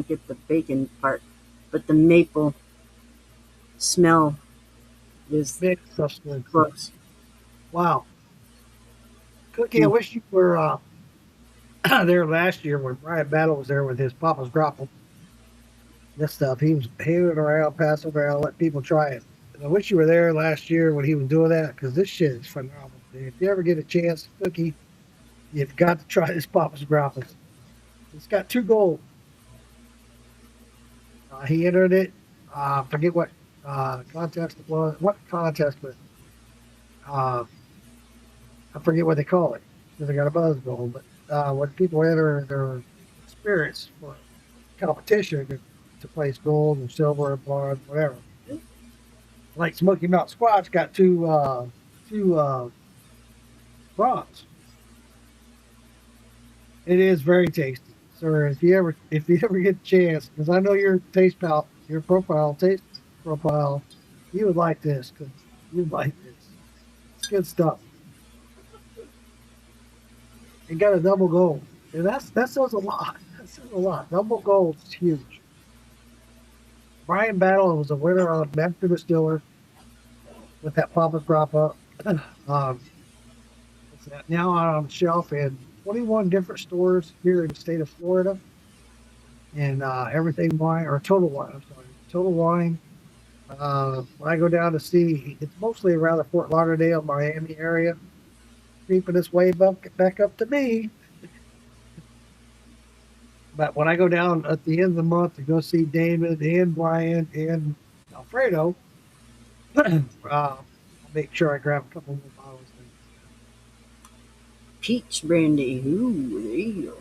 Speaker 2: get the bacon part, but the maple smell is
Speaker 1: Big stuff's good.
Speaker 2: close.
Speaker 1: Wow. Cookie, I wish you were there last year when Brian Battle was there with his Papa's Grapple. This stuff, he was handing it around, passing it around, let people try it. And I wish you were there last year when he was doing that, because this shit is phenomenal. Dude. If you ever get a chance, Cookie, you've got to try this Papa's Grapple. It's got 2 gold. He entered it. Forget what contest it was. What contest, but I forget what they call it because I got a buzz gold. But when people enter their spirits for competition to place gold and silver and bronze, whatever. Like Smoky Mountain Squatch got 2 bronze. It is very tasty. So if you ever get a chance, because I know your taste profile, you would like this because you'd like this. It's good stuff. It got a double gold, and that says a lot. That says a lot. Double gold is huge. Brian Battle was a winner on Master Distiller with that Papa's Grappa. It's now out on the shelf in 21 different stores here in the state of Florida. And Everything Wine, or Total Wine, I'm sorry. Total Wine. When I go down to see, it's mostly around the Fort Lauderdale, Miami area. Creeping its way back up to me. But when I go down at the end of the month to go see David and Brian and Alfredo, I'll make sure I grab a couple more bottles.
Speaker 2: Peach brandy. Ooh, there you go.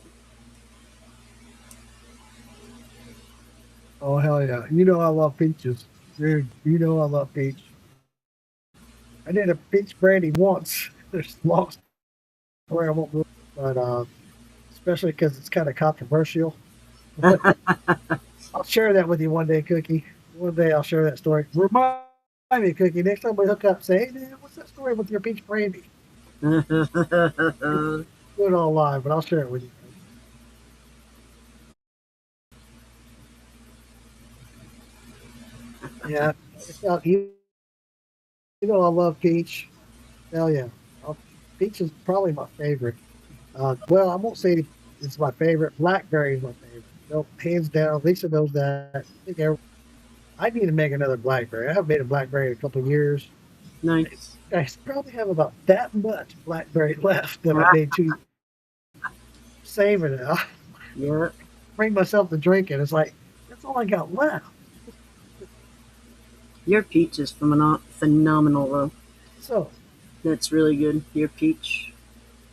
Speaker 1: Oh, hell yeah. You know I love peaches. Dude, you know I love peach. I did a peach brandy once. There's lost where I won't go, but especially because it's kind of controversial. I'll share that with you one day, Cookie. One day I'll share that story. Remind me, Cookie, next time we hook up, say, hey, man, what's that story with your peach brandy? Do it all live, but I'll share it with you. Yeah, you know I love peach. Hell yeah. Peach is probably my favorite. Well, I won't say it's my favorite. Blackberry is my favorite. No, hands down. Lisa knows that. I need to make another blackberry. I haven't made a blackberry in a couple of years.
Speaker 2: Nice.
Speaker 1: I probably have about that much blackberry left that I need to saving it.
Speaker 2: Yeah.
Speaker 1: Bring myself to drink it. It's like, that's all I got left.
Speaker 2: Your peach is phenomenal, though.
Speaker 1: So,
Speaker 2: That's really good. Your peach.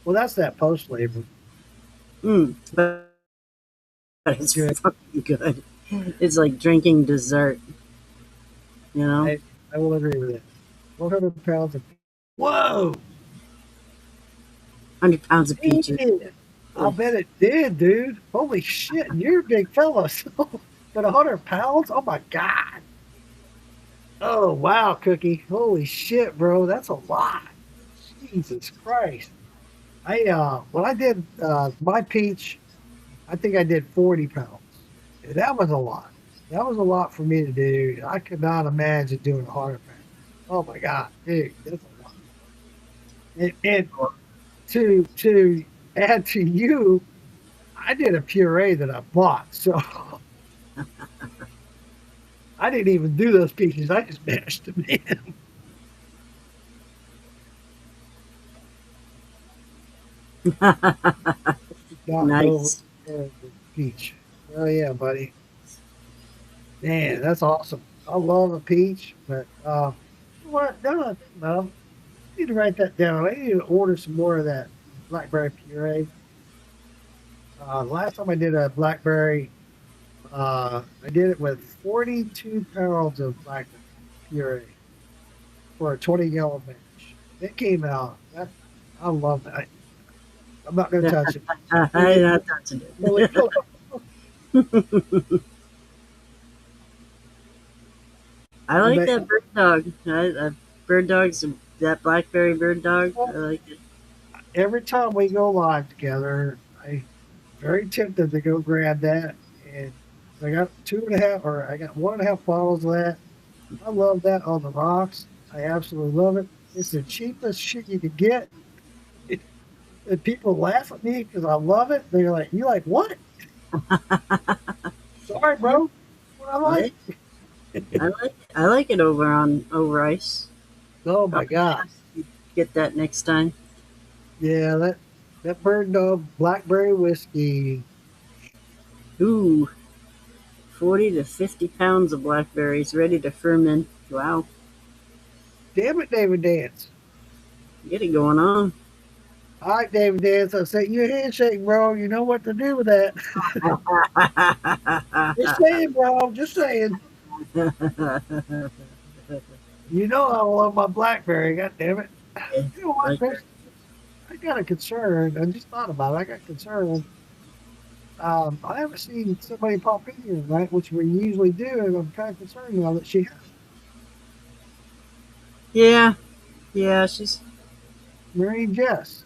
Speaker 1: well, that's that post flavor.
Speaker 2: But it's fucking good. It's like drinking dessert. You know?
Speaker 1: I will agree with that. 100 pounds of. Whoa!
Speaker 2: 100 pounds of peaches.
Speaker 1: Yeah. I bet it did, dude. Holy shit! You're a big fella, so but 100 pounds? Oh my god! Oh wow, Cookie! Holy shit, bro! That's a lot. Jesus Christ! When I did my peach, I think I did 40 pounds. That was a lot. That was a lot for me to do. I could not imagine doing 100 pounds. Oh my god, dude, that's a lot. And to add to you, I did a puree that I bought, so I didn't even do those peaches. I just mashed them in.
Speaker 2: Nice.
Speaker 1: Peach. Oh yeah, buddy. Man, that's awesome. I love a peach, but what? No, I need to write that down. I need to order some more of that blackberry puree. Last time I did a blackberry, I did it with 42 pounds of blackberry puree for a 20-gallon batch. It came out. I love that. I'm not going to touch it.
Speaker 2: I'm not touching it. I like that bird dog. Bird dogs, that blackberry bird dog. I like it.
Speaker 1: Every time we go live together, I'm very tempted to go grab that. And I got 1.5 bottles of that. I love that on the rocks. I absolutely love it. It's the cheapest shit you could get. And people laugh at me because I love it. They're like, "You like what?" Sorry, bro. What I like.
Speaker 2: I like it over ice.
Speaker 1: Oh my god!
Speaker 2: Get that next time.
Speaker 1: Yeah, that bird dog blackberry whiskey.
Speaker 2: Ooh, 40 to 50 pounds of blackberries ready to ferment. Wow.
Speaker 1: Damn it, David Dance.
Speaker 2: Get it going on.
Speaker 1: All right, David Dance. I sent you a handshake, bro. You know what to do with that. Just saying, bro. Just saying. You know I love my blackberry. God damn it. You know what, Chris? I got a concern. I just thought about it. I got concerned. I haven't seen somebody pop in here tonight, which we usually do, and I'm kind of concerned now that she has.
Speaker 2: Yeah, she's
Speaker 1: Marie Jess.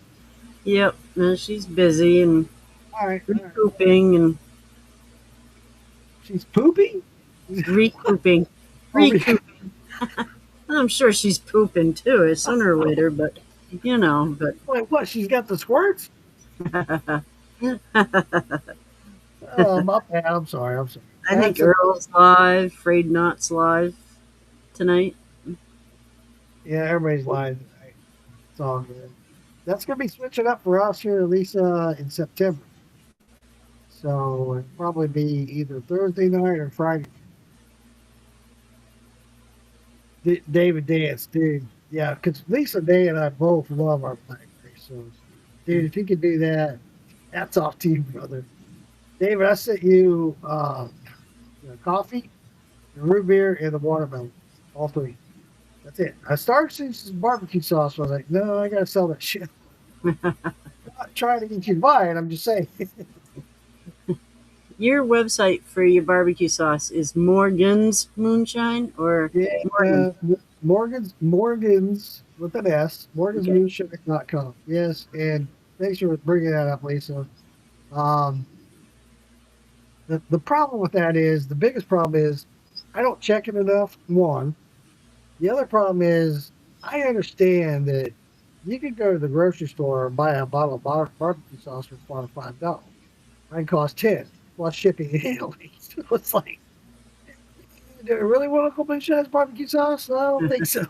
Speaker 2: Yep, she's busy and recouping and
Speaker 1: she's pooping?
Speaker 2: Recouping. I'm sure she's pooping too, sooner or later, but
Speaker 1: Wait, what? She's got the squirts? Oh, my bad. I'm sorry.
Speaker 2: I think Earl's live, Frayed Knot's live tonight.
Speaker 1: Yeah, everybody's live tonight. It's all good. That's going to be switching up for us here, Lisa, in September. So it'll probably be either Thursday night or Friday. David Dance, dude. Yeah, because Lisa Day and I both love our blackberry. So, dude, if you could do that, hats off to you, brother. David, I sent you coffee, the root beer, and the watermelon. All three. That's it. I started seeing some barbecue sauce. So I was like, no, I got to sell that shit. I'm not trying to get you to buy it. I'm just saying.
Speaker 2: Your website for your barbecue sauce is Morgan's Moonshine or
Speaker 1: Morgan's with an S, morgansmoonshine.com. Yes, and thanks for bringing that up, Lisa. The problem with that is, the biggest problem is I don't check it enough, one. The other problem is I understand that you could go to the grocery store and buy a bottle of barbecue sauce for $4 or $5. Mine costs $10 plus shipping and handling. So it's like, do I really want Uncle Moonshine's barbecue sauce? I don't think so.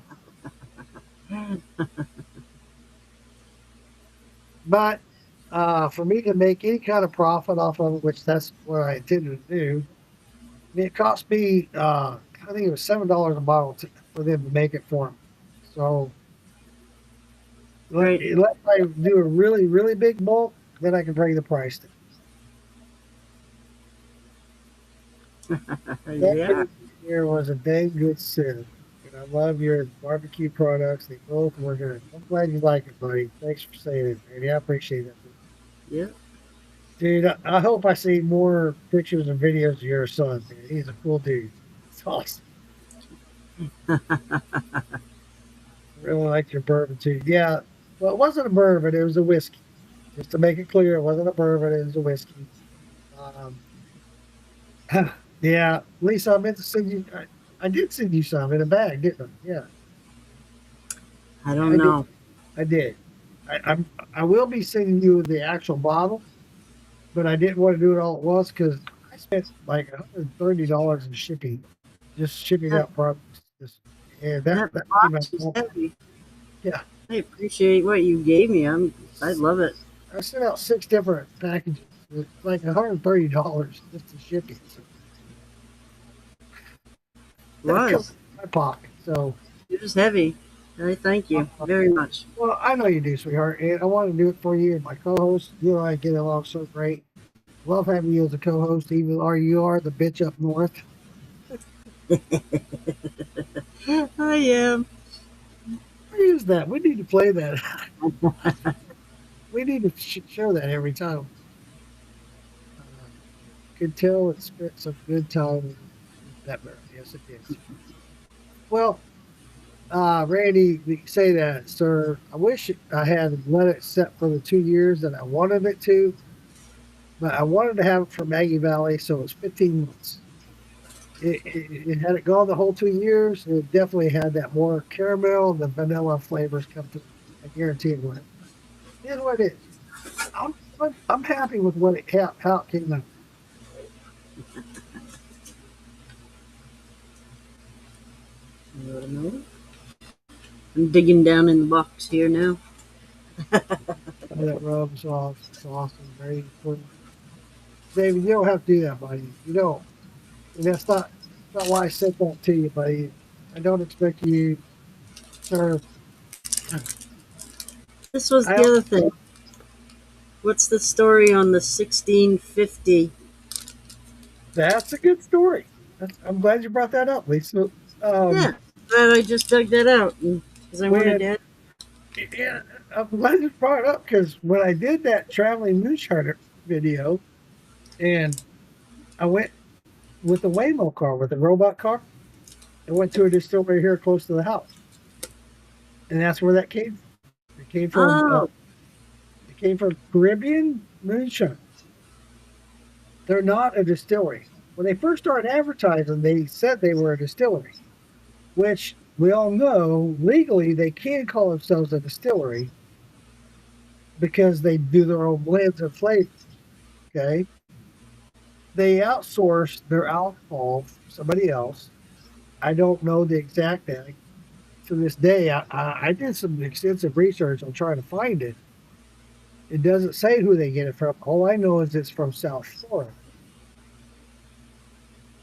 Speaker 1: But for me to make any kind of profit off of it, which that's what I intended to do, it cost me, I think it was $7 a bottle for them to make it for them. So
Speaker 2: Right.
Speaker 1: unless I do a really, really big bulk, then I can bring the price down.
Speaker 2: Yeah.
Speaker 1: Here was a dang good sin. And I love your barbecue products. They both were good. I'm glad you like it, buddy. Thanks for saying it, Randy. I appreciate it.
Speaker 2: Yeah.
Speaker 1: Dude, I hope I see more pictures and videos of your son, man. He's a cool dude. It's awesome. Really liked your bourbon too. Yeah. Well, it wasn't a bourbon, it was a whiskey. Just to make it clear, it wasn't a bourbon, it was a whiskey. Yeah, Lisa, I meant to send you. I did send you some in a bag, didn't I? Yeah,
Speaker 2: I don't know.
Speaker 1: I did. I will be sending you the actual bottle, but I didn't want to do it all at once because I spent like $130 in shipping, just shipping out products. And that
Speaker 2: box is heavy.
Speaker 1: Yeah,
Speaker 2: I appreciate what you gave me. I love it.
Speaker 1: I sent out 6 different packages. It's like $130 just to ship it. So. That comes in my pocket. So
Speaker 2: it was heavy. I thank you very much.
Speaker 1: Well, I know you do, sweetheart, and I want to do it for you and my co-host. You and I get along so great. Love having you as a co-host, even though you are the bitch up north.
Speaker 2: I am.
Speaker 1: Use that. We need to play that. We need to show that every time. Could tell it spent some good time with that bird. Yes, it is. Well, Randy, you say that, sir. I wish I had let it set for the 2 years that I wanted it to, but I wanted to have it for Maggie Valley, so it's 15 months. It had it gone the whole 2 years, it definitely had that more caramel and the vanilla flavors come to. I guarantee it would. It is what it is. I'm happy with what how it came out.
Speaker 2: I'm digging down in the box here now.
Speaker 1: That rubs off. It's awesome. Very important. David, you don't have to do that, buddy. You don't. And that's not why I said that to you, buddy. I don't expect you to.
Speaker 2: This was the other thing. What's the story on the 1650?
Speaker 1: That's a good story. I'm glad you brought that up, Lisa.
Speaker 2: Yeah, glad I just dug that out because I wanted to.
Speaker 1: Yeah, I'm glad you brought it up because when I did that traveling moonshiner video, and I went with the Waymo car, with the robot car, I went to a distillery here close to the house, and that's where that came from. It came from. It came from Caribbean moonshine. They're not a distillery. When they first started advertising, they said they were a distillery, which we all know legally they can call themselves a distillery because they do their own blends and flavors. Okay. They outsource their alcohol from somebody else. I don't know the exact thing. To this day, I did some extensive research on trying to find it. It doesn't say who they get it from. All I know is it's from South Florida.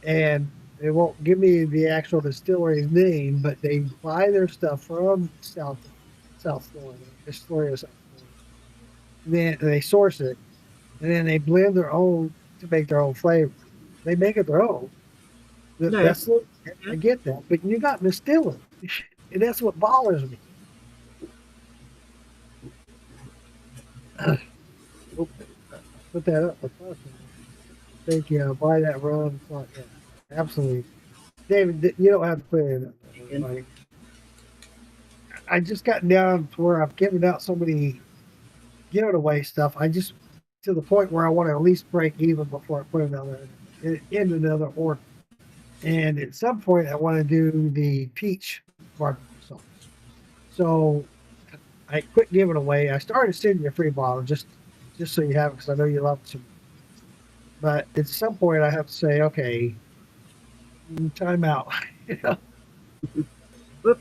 Speaker 1: And it won't give me the actual distillery's name, but they buy their stuff from South Florida, distillery of South Florida. And then they source it, and then they blend their own to make their own flavor. They make it their own. That's it. I get that, but you're not distilling, and that's what bothers me. Put that up. Thank you. Buy that rum. Yeah, absolutely. David, you don't have to put it in. Like, I just got down to where I've given out so many giveaway stuff. I just to the point where I want to at least break even before I put another in another order. And at some point, I want to do the peach barbecue sauce. So I quit giving away. I started sending you a free bottle just so you have it because I know you love it. But at some point, I have to say, okay, time out. There you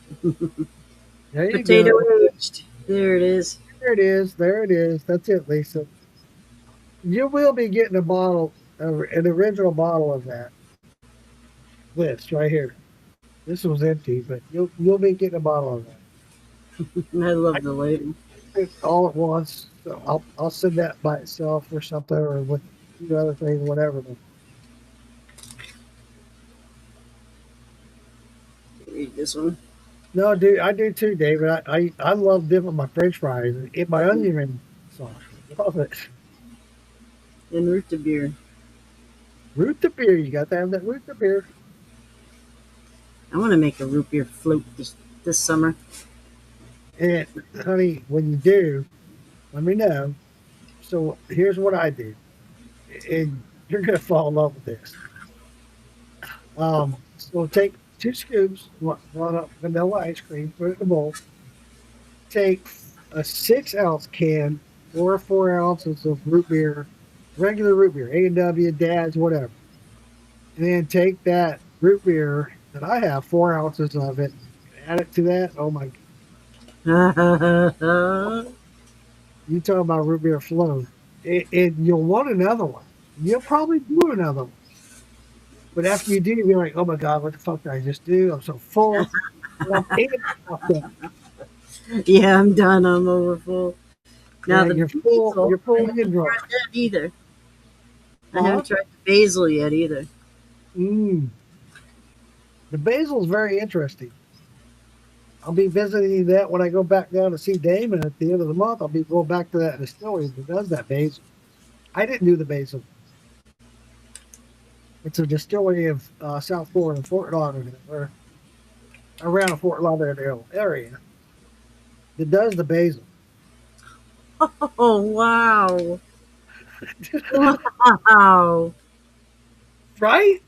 Speaker 2: Potato
Speaker 1: go.
Speaker 2: aged. There it is.
Speaker 1: There it is. There it is. That's it, Lisa. You will be getting a bottle, an original bottle of that. This right here. This was empty, but you'll be getting a bottle of that.
Speaker 2: I love the label.
Speaker 1: All at once. So I'll send that by itself or something, or with two other things, whatever.
Speaker 2: Read this one.
Speaker 1: No, dude, I do too, David. I love dipping my French fries in my onion ring sauce. Love it.
Speaker 2: And root to beer.
Speaker 1: Root to beer. You got to have that root to beer.
Speaker 2: I want to make a root beer float this summer.
Speaker 1: And honey, when you do, let me know. So here's what I do, and you're gonna fall in love with this. So take 2 scoops, run up vanilla ice cream, put it in a bowl. Take a 6-ounce can or 4 ounces of root beer, regular root beer, A&W, Dad's, whatever. And then take that root beer that I have, 4 ounces of it, add it to that. Oh my God. You talk about root beer float. And you'll want another one. You'll probably do another one. But after you do, you'll be like, oh my God, what the fuck did I just do? I'm so full.
Speaker 2: Yeah, I'm done. I'm over full. Now
Speaker 1: Yeah,
Speaker 2: the
Speaker 1: you're full.
Speaker 2: basil,
Speaker 1: You're full
Speaker 2: I
Speaker 1: and
Speaker 2: haven't
Speaker 1: drunk.
Speaker 2: tried that either. I
Speaker 1: Uh-huh.
Speaker 2: haven't tried the basil yet either.
Speaker 1: The basil is very interesting. I'll be visiting that when I go back down to see Damon at the end of the month. I'll be going back to that distillery that does that basil. I didn't do the basil. It's a distillery of South Florida, Fort Lauderdale, or around Fort Lauderdale area that does the basil.
Speaker 2: Oh, wow. Wow.
Speaker 1: Right?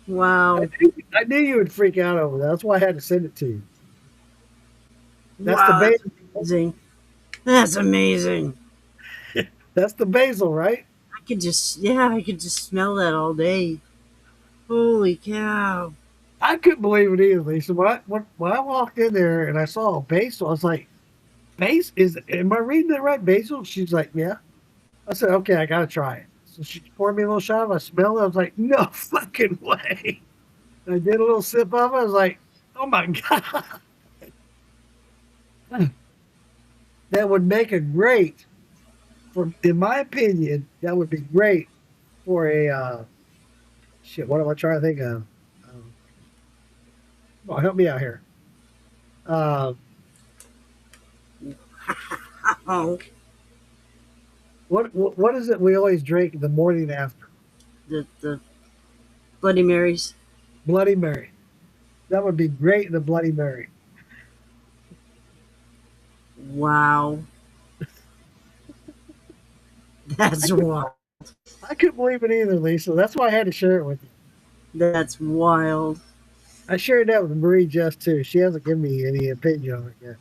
Speaker 2: Wow.
Speaker 1: I knew you would freak out over that. That's why I had to send it to you. That's
Speaker 2: Wow,
Speaker 1: the
Speaker 2: that's
Speaker 1: basil.
Speaker 2: amazing. That's amazing.
Speaker 1: That's the basil, right?
Speaker 2: I could just smell that all day. Holy cow.
Speaker 1: I couldn't believe it either, Lisa. When I walked in there and I saw basil, I was like, am I reading it right? Basil? She's like, yeah. I said, okay, I gotta try it. So she poured me a little shot of it. I smelled it. I was like, no fucking way. And I did a little sip of it. I was like, oh my God. That would make a great, in my opinion, that would be great for a, shit, what am I trying to think of? Oh, help me out here.
Speaker 2: Oh,
Speaker 1: What is it we always drink the morning after?
Speaker 2: the Bloody Marys.
Speaker 1: Bloody Mary. That would be great in the Bloody Mary.
Speaker 2: Wow. That's wild.
Speaker 1: I couldn't believe it either, Lisa. That's why I had to share it with you.
Speaker 2: That's wild.
Speaker 1: I shared that with Marie just too. She hasn't given me any opinion on it yet.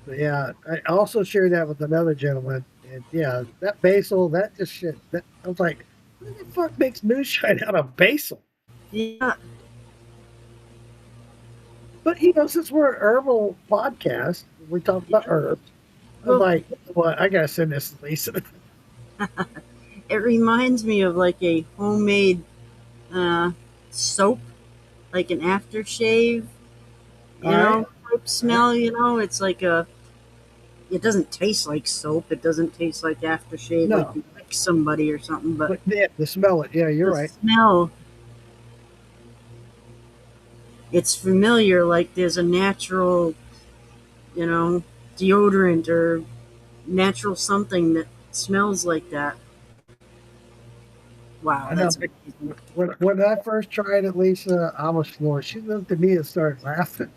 Speaker 1: But yeah, I also shared that with another gentleman. And yeah, that basil, that just shit. I was like, who the fuck makes moonshine out of basil?
Speaker 2: Yeah.
Speaker 1: But since we're an herbal podcast, we talk about herbs. I'm like, what? I gotta send this to Lisa.
Speaker 2: It reminds me of like a homemade soap, like an aftershave, soap smell, it's like it doesn't taste like soap. It doesn't taste like aftershave,
Speaker 1: No.
Speaker 2: like you lick somebody or something, but
Speaker 1: Yeah, to smell it. Yeah, you're
Speaker 2: the
Speaker 1: right.
Speaker 2: smell, it's familiar, like there's a natural, deodorant or natural something that smells like that. Wow,
Speaker 1: I know.
Speaker 2: that's
Speaker 1: When I first tried it, Lisa, I was floored. She looked at me and started laughing.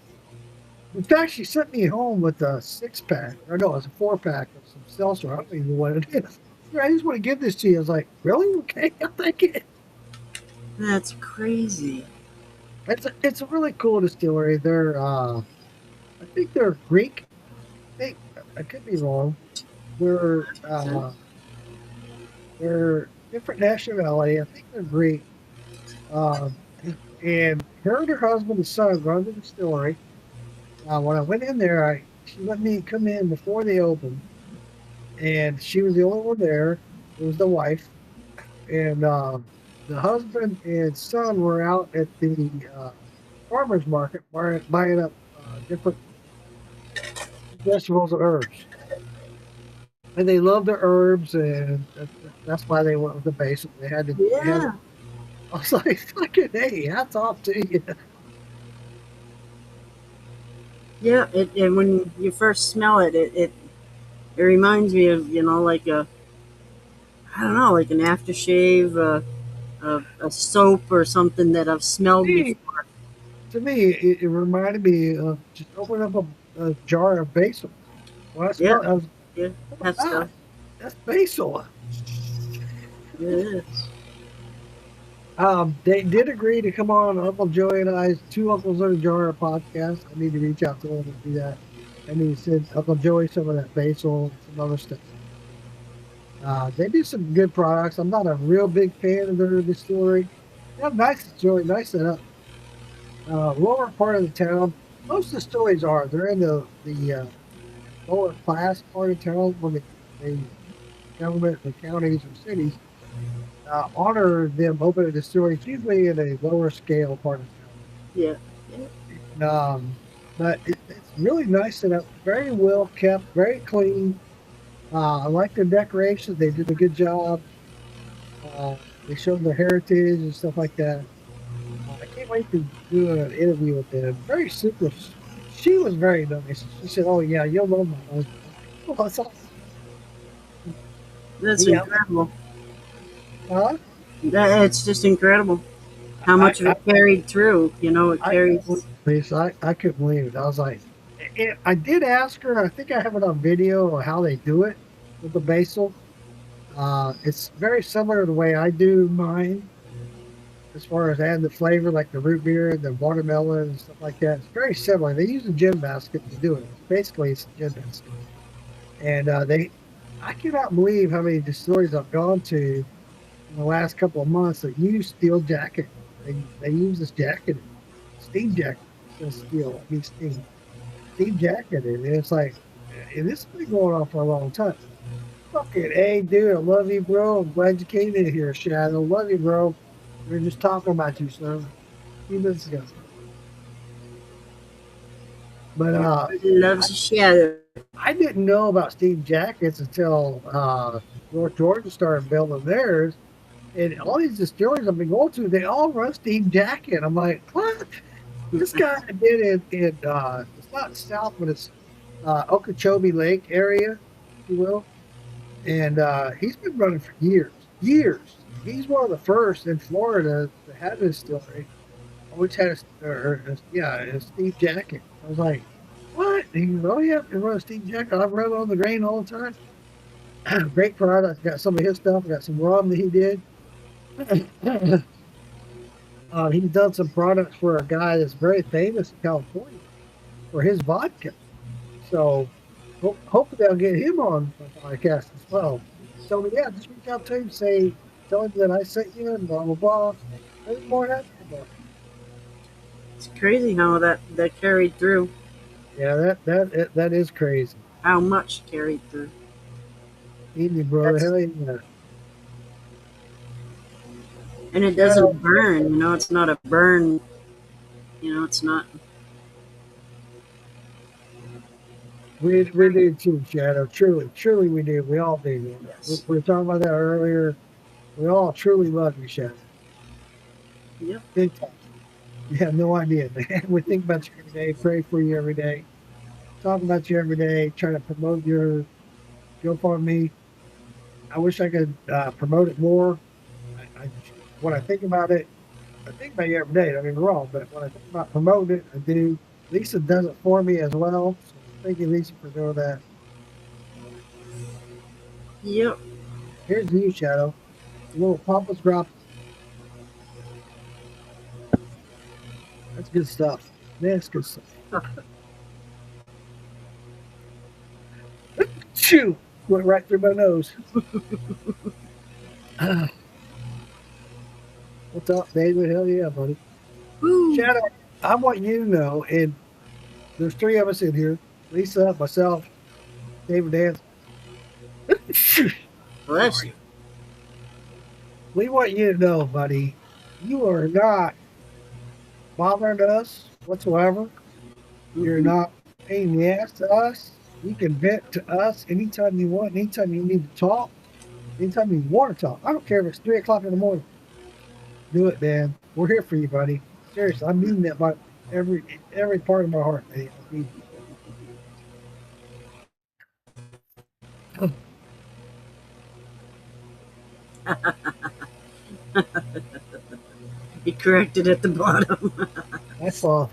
Speaker 1: In fact, she sent me home with a 6-pack, or no, it's a 4-pack of some seltzer. I don't even know what it is. I just want to give this to you. I was like, really? Okay, I'll take it.
Speaker 2: That's crazy.
Speaker 1: It's a really cool distillery. They're, I think they're Greek. I could be wrong. They're different nationality. I think they're Greek. And her and her husband and son run the distillery. When I went in there, she let me come in before they opened, and she was the only one there. It was the wife, and the husband and son were out at the farmer's market buying up different vegetables and herbs. And they love the herbs, and that's why they went with the basil. They had to.
Speaker 2: Yeah.
Speaker 1: I was like, fucking hey, hats off to you.
Speaker 2: Yeah, and when you first smell it, it reminds me of, like I don't know, like an aftershave, a soap or something that I've smelled before.
Speaker 1: To me, it reminded me of just opening up a jar of basil. Well, I smelled, I was,
Speaker 2: Yeah, that's stuff.
Speaker 1: that's basil.
Speaker 2: It is.
Speaker 1: They did agree to come on Uncle Joey and I's Two Uncles in a Jar podcast. I need to reach out to them and do that. And he said Uncle Joey some of that basil and some other stuff. They do some good products. I'm not a real big fan of their distillery. They have nice distillery, nice setup. Lower part of the town. Most distilleries are. They're in the lower class part of town when the government, the counties or cities honor them opening a distillery. It's usually in a lower scale part of town.
Speaker 2: Yeah.
Speaker 1: But it's really nice setup. Very well kept, very clean. I like the decorations. They did a good job. They showed their heritage and stuff like that. I can't wait to do an interview with them. Very super. She was very nice. She said, "Oh yeah, you'll love my husband." Oh, that's awesome.
Speaker 2: That's
Speaker 1: Yeah.
Speaker 2: incredible.
Speaker 1: Huh?
Speaker 2: It's just incredible how much of it carried through. It carries.
Speaker 1: I couldn't believe it. I was like, I did ask her. I think I have it on video of how they do it with the basil. It's very similar to the way I do mine, as far as adding the flavor, like the root beer and the watermelon and stuff like that. It's very similar. They use a gin basket to do it. Basically, it's a gin basket. And I cannot believe how many distilleries I've gone to in the last couple of months that use steel jacket. They use this jacket, steam jacket, steel, steam jacket, and it's like, and this has been going on for a long time. Fucking hey, dude, I love you, bro. I'm glad you came in here, Shadow. Love you, bro. We were just talking about you, sir. A few minutes ago. But
Speaker 2: Loves a shadow.
Speaker 1: I didn't know about steam jackets until North Georgia started building theirs. And all these distilleries I've been going to, they all run steam jacket. I'm like, what? This guy did it in it's not south, but it's Okeechobee Lake area, if you will. And he's been running for years. He's one of the first in Florida to have a distillery. Always had a steam jacket. I was like, what? And he goes, oh yeah, I run a steam jacket. I run on the grain all the time. Great product. Got some of his stuff. Got some rum that he did. He's done some products for a guy that's very famous in California for his vodka. So hopefully they'll get him on the podcast as well. So yeah, just reach out to him, tell him that I sent you and blah blah blah. There's more happy about it.
Speaker 2: It's crazy how that carried through.
Speaker 1: Yeah, that is crazy.
Speaker 2: How much carried through.
Speaker 1: Evening, brother. Hell yeah.
Speaker 2: And it doesn't burn, it's not a burn, it's not.
Speaker 1: We do too, Shadow. Truly we do. We all do.
Speaker 2: Yes.
Speaker 1: We were talking about that earlier. We all truly love you, Shadow.
Speaker 2: Yep.
Speaker 1: Big time. You have no idea, man. We think about you every day, pray for you every day, talk about you every day, try to promote your GoFundMe. I wish I could promote it more. When I think about it, I think about you every day. Don't get me wrong, but when I think about promoting it, I do. Lisa does it for me as well. So thank you, Lisa, for doing that.
Speaker 2: Yep.
Speaker 1: Here's to you, Shadow. A little Papa's drop. That's good stuff. That's good stuff. Shoo! Went right through my nose. What's up, David? Hell yeah, buddy.
Speaker 2: Woo.
Speaker 1: Shadow, I want you to know, and there's three of us in here. Lisa, myself, David Dance.
Speaker 2: Bless you.
Speaker 1: We want you to know, buddy, you are not bothering us whatsoever. You're not a pain in the ass to us. You can vent to us anytime you want, anytime you need to talk, anytime you want to talk. I don't care if it's 3 o'clock in the morning. Do it, man. We're here for you, buddy. Seriously, I mean that by every part of my heart, man. I mean,
Speaker 2: He corrected at the bottom.
Speaker 1: that's all.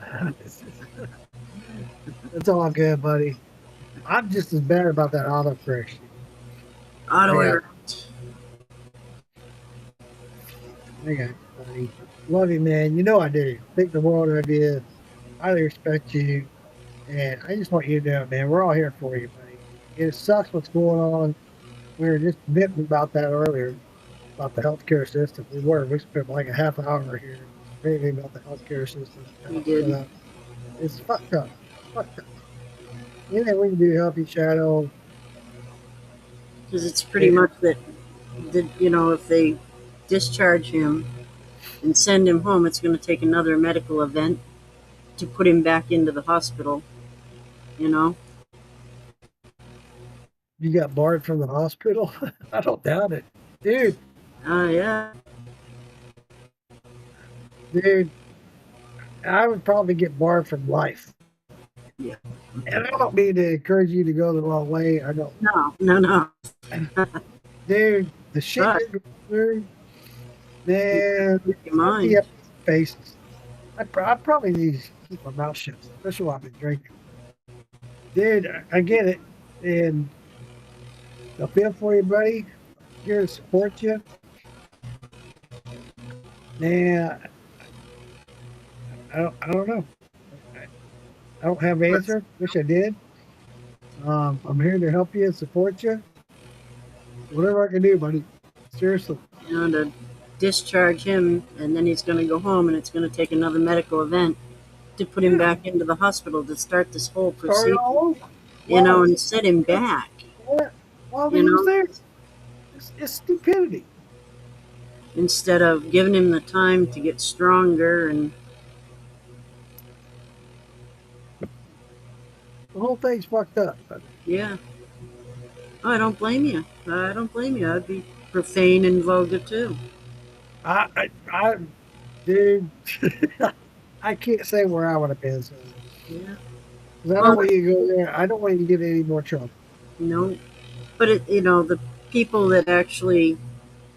Speaker 1: That's all good, buddy. I'm just as bad about that auto correction.
Speaker 2: Auto error.
Speaker 1: Okay, buddy. Love you, man. You know I do. Think the world of you. Highly respect you. And I just want you to know, man, we're all here for you, buddy. It sucks what's going on. We were just venting about that earlier, about the healthcare system. We spent like a half hour here venting about the healthcare system.
Speaker 2: We did.
Speaker 1: It's fucked up. Fucked up. Anything we can do to help you, Shadow.
Speaker 2: Because it's pretty much that, you know, if they discharge him and send him home, it's going to take another medical event to put him back into the hospital, you know?
Speaker 1: You got barred from the hospital? I don't doubt it. Dude.
Speaker 2: Yeah.
Speaker 1: Dude, I would probably get barred from life.
Speaker 2: Yeah.
Speaker 1: And I don't mean to encourage you to go the wrong way. I don't.
Speaker 2: No.
Speaker 1: Dude, the shit you're going through, man, the faces. I probably need to keep my mouth shut, especially while I've been drinking. Dude, I get it. And I feel for you, buddy. I'm here to support you. Man, I don't know. I don't have an answer. Wish I did. I'm here to help you and support you. Whatever I can do, buddy. Seriously.
Speaker 2: You know, to discharge him, and then he's going to go home, and it's going to take another medical event to put him back into the hospital to start this whole procedure. You know, and set him back.
Speaker 1: While he was there. It's stupidity.
Speaker 2: Instead of giving him the time to get stronger and
Speaker 1: the whole thing's fucked up.
Speaker 2: Yeah. Oh, I don't blame you. I'd be profane and vulgar too.
Speaker 1: Dude, I can't say where I would have been. So.
Speaker 2: Yeah.
Speaker 1: 'Cause I don't want you to go there. I don't want you to get any more trouble.
Speaker 2: No. But you know, the people that actually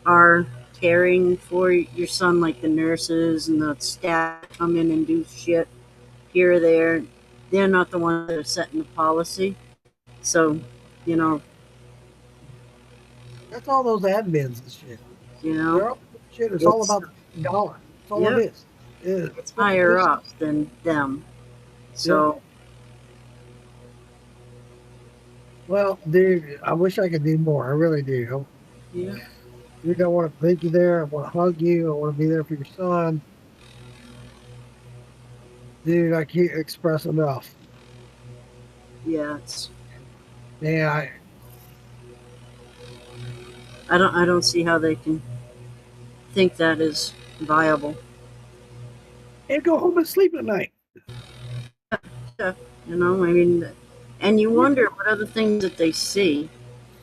Speaker 2: are caring for your son, like the nurses and the staff come in and do shit here or there, they're not the ones that are setting the policy. So, you know.
Speaker 1: That's all those admins and shit.
Speaker 2: You know.
Speaker 1: It's all about the dollar. That's all it is.
Speaker 2: It's higher up than them. So.
Speaker 1: Yeah. Well, dude, I wish I could do more. I really do.
Speaker 2: Yeah.
Speaker 1: Dude, I want to thank you there. I want to hug you. I want to be there for your son. Dude, I can't express enough.
Speaker 2: Yeah, it's.
Speaker 1: Yeah,
Speaker 2: I don't see how they can think that is viable.
Speaker 1: And go home and sleep at night.
Speaker 2: Yeah, you know, I mean, and you wonder what other things that they see.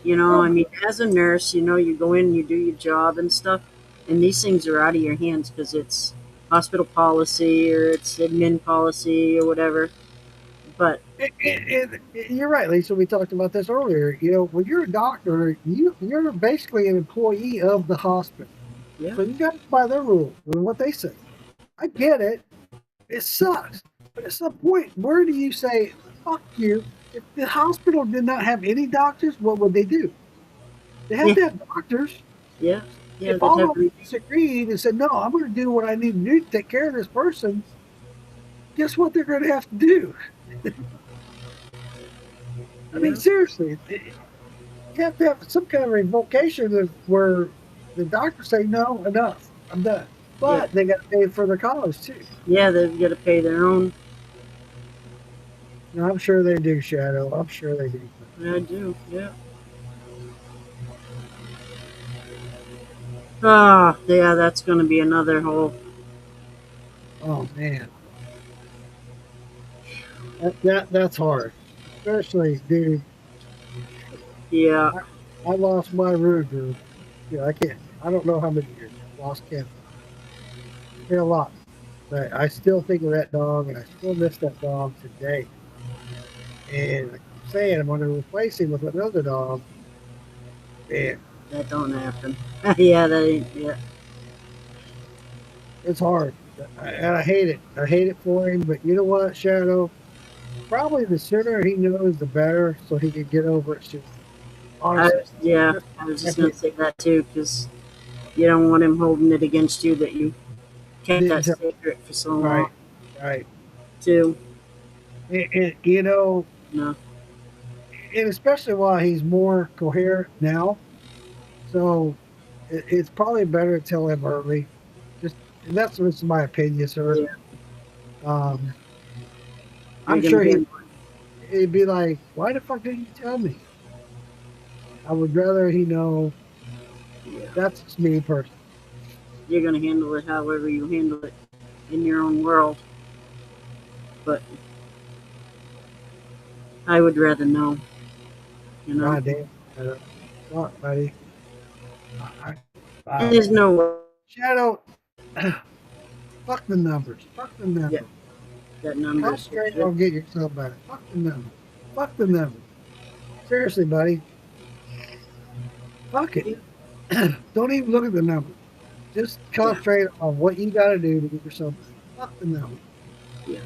Speaker 2: You know, I mean, as a nurse, you know, you go in and you do your job and stuff, and these things are out of your hands because it's hospital policy or it's admin policy or whatever. But
Speaker 1: and you're right, Lisa. We talked about this earlier. You know, when you're a doctor, you're basically an employee of the hospital.
Speaker 2: Yeah.
Speaker 1: So you got to by their rules and what they say. I get it. It sucks. But at some point, where do you say, fuck you? If the hospital did not have any doctors, what would they do? They have to have doctors.
Speaker 2: Yeah. Yeah.
Speaker 1: If all of them disagreed and said, no, I'm going to do what I need to do to take care of this person, guess what they're going to have to do? I mean, seriously, you have to have some kind of revocation where the doctors say, no, enough, I'm done. But they got to pay for their college, too.
Speaker 2: Yeah, they've got to pay their own.
Speaker 1: No, I'm sure they do, Shadow. I'm sure they do.
Speaker 2: I do, yeah. Ah, yeah, that's going to be another whole.
Speaker 1: Oh man, that's hard, especially dude.
Speaker 2: Yeah.
Speaker 1: I lost my Ruger. Yeah, I can't. I don't know how many years. I lost count. It's been a lot, but I still think of that dog, and I still miss that dog today. And I keep saying I'm going to replace him with another dog. Man,
Speaker 2: That don't happen. Yeah, that ain't. Yeah.
Speaker 1: it's hard, and I hate it. I hate it for him. But you know what, Shadow? Probably the sooner he knows, the better, so he can get over it soon. Honestly,
Speaker 2: I was just going to say that too, because you don't want him holding it against you that you kept that secret for so long.
Speaker 1: Right.
Speaker 2: Too.
Speaker 1: And you know,
Speaker 2: No.
Speaker 1: and especially while he's more coherent now, so it's probably better to tell him early. And that's just my opinion, sir.
Speaker 2: Yeah.
Speaker 1: I'm sure he'd be like, "Why the fuck didn't you tell me?" I would rather he know. That's just me personally.
Speaker 2: You're going to handle it however you handle it in your own world. But I would rather know. You know?
Speaker 1: God damn. What, buddy?
Speaker 2: There's no way.
Speaker 1: Shadow. Fuck the numbers. Fuck the numbers.
Speaker 2: Yeah. That number.
Speaker 1: Concentrate on get yourself better. Fuck the numbers. Fuck the numbers. Seriously, buddy. Fuck it. Don't even look at the numbers. Just concentrate on what you got to do to get yourself better. Fuck the numbers.
Speaker 2: Yeah.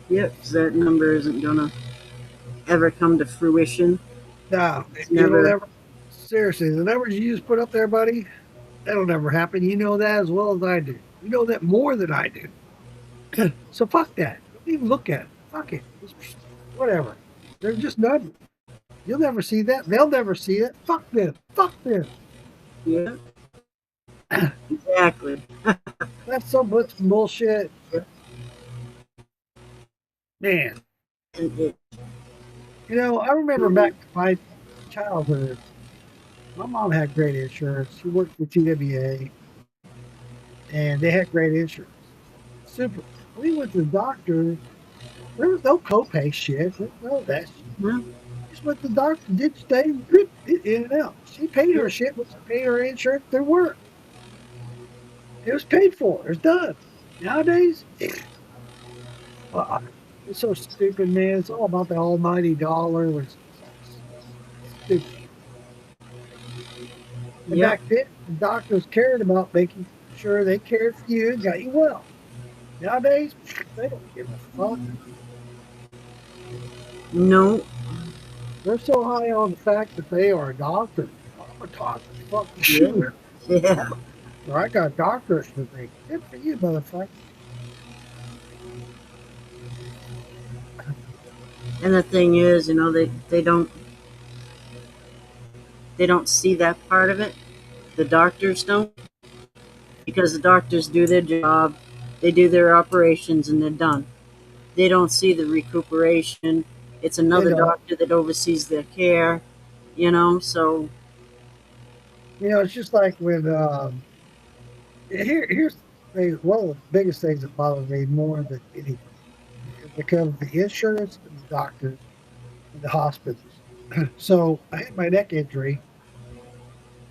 Speaker 2: Yep, because that number isn't going to ever come to fruition.
Speaker 1: No.
Speaker 2: Never.
Speaker 1: Never. Seriously, the numbers you just put up there, buddy, that'll never happen. You know that as well as I do. You know that more than I do. So fuck that. Don't even look at it. Fuck it. Whatever. They're just numbers. You'll never see that. They'll never see it. Fuck them. Fuck them.
Speaker 2: Yeah. Exactly.
Speaker 1: That's so much bullshit. Man. You know, I remember back to my childhood. My mom had great insurance. She worked for TWA. And they had great insurance. Super. We went to the doctor. There was no copay shit. There was no that shit. Just went to the doctor, did stay, in and out. She paid her shit, but she paid her insurance through work. It was paid for. It was done. Nowadays, it's so stupid, man. It's all about the almighty dollar. It's stupid. And back then, the doctors cared about making sure they cared for you and got you well. Nowadays, they don't give a fuck.
Speaker 2: No.
Speaker 1: They're so high on the fact that they are a doctor. I'm a doctor. Fuck you.
Speaker 2: Yeah.
Speaker 1: Or I got a doctorate degree. Good for you, motherfucker.
Speaker 2: And the thing is, you know, they don't see that part of it. The doctors don't. Because the doctors do their job, they do their operations, and they're done. They don't see the recuperation. It's another doctor that oversees their care, you know, so.
Speaker 1: You know, it's just like when, here's one of the biggest things that bothers me more than anything. It becomes the insurance and the doctors and the hospitals. So I had my neck injury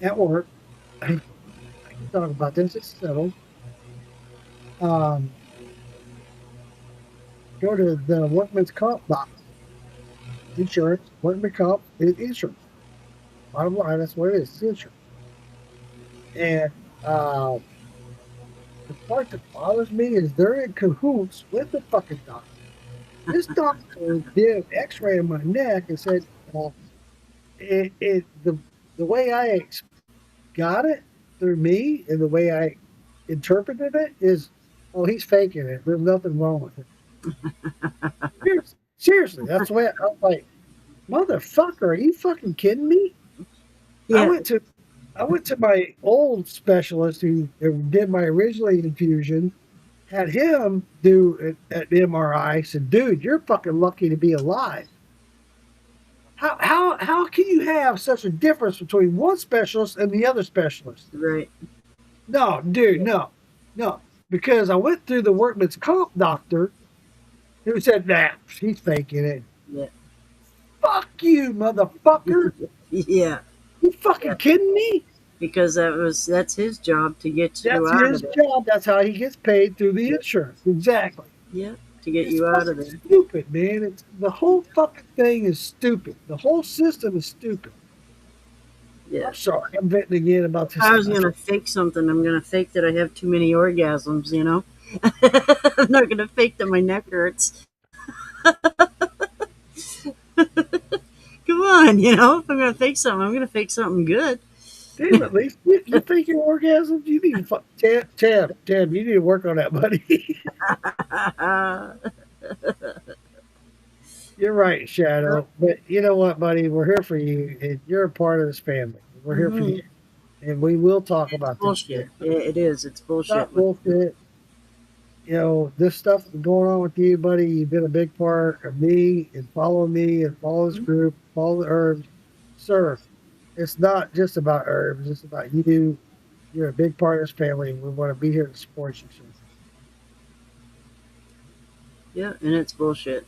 Speaker 1: at work. I can talk about this. It's settled. Go to the workman's comp box. Insurance, workman's comp, insurance. Bottom line, that's what it is. It's insurance. And the part that bothers me is they're in cahoots with the fucking doctor. This doctor did an X-ray of my neck and said, the way I got it through me and the way I interpreted it is, oh, he's faking it. There's nothing wrong with it. Seriously, that's the way I'm like, motherfucker, are you fucking kidding me? Yeah. I went to my old specialist who did my original infusion, had him do an MRI, said, dude, you're fucking lucky to be alive. How can you have such a difference between one specialist and the other specialist?
Speaker 2: Right.
Speaker 1: No, dude, no. Because I went through the workman's comp doctor who said, nah, he's faking it.
Speaker 2: Yeah.
Speaker 1: Fuck you, motherfucker.
Speaker 2: Yeah.
Speaker 1: You fucking kidding me?
Speaker 2: Because that's his job to get you
Speaker 1: That's
Speaker 2: out
Speaker 1: his
Speaker 2: of it.
Speaker 1: job. That's how he gets paid through the insurance. Exactly.
Speaker 2: Yeah. To get
Speaker 1: It's
Speaker 2: you out of
Speaker 1: fucking
Speaker 2: there.
Speaker 1: stupid, man. The whole fucking thing is stupid. The whole system is stupid.
Speaker 2: Yeah.
Speaker 1: I'm sorry. I'm venting again about this.
Speaker 2: If I was gonna fake something, I'm gonna fake that I have too many orgasms, you know? I'm not gonna fake that my neck hurts. Come on, you know, if I'm gonna fake something, I'm gonna fake something good.
Speaker 1: Damn, at least you fake your orgasms. You need to Tab, you need to work on that, buddy. You're right, Shadow. But you know what, buddy? We're here for you, and you're a part of this family. We're here for you, and we will talk about this
Speaker 2: Bullshit. Yeah, it is. It's bullshit.
Speaker 1: Not bullshit. You know, this stuff going on with you, buddy. You've been a big part of me and follow this group, follow the herbs. Sir, it's not just about herbs. It's about you. You're a big part of this family, and we want to be here to support you, sir.
Speaker 2: Yeah, and it's bullshit.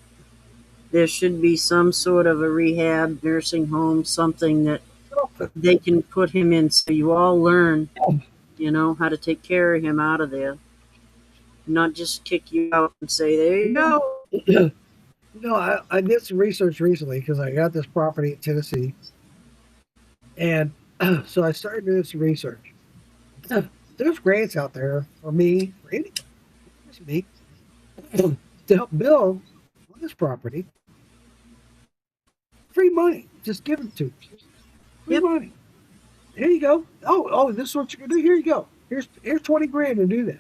Speaker 2: There should be some sort of a rehab, nursing home, something that they can put him in so you all learn, you know, how to take care of him out of there. Not just kick you out and say, there you go.
Speaker 1: You know, I did some research recently because I got this property in Tennessee. And so I started doing some research. There's grants out there for me, for anybody, to help build on this property. Free money. Just give it to you. Free money. Here you go. Oh, this is what you're gonna do. Here you go. Here's 20 grand to do that.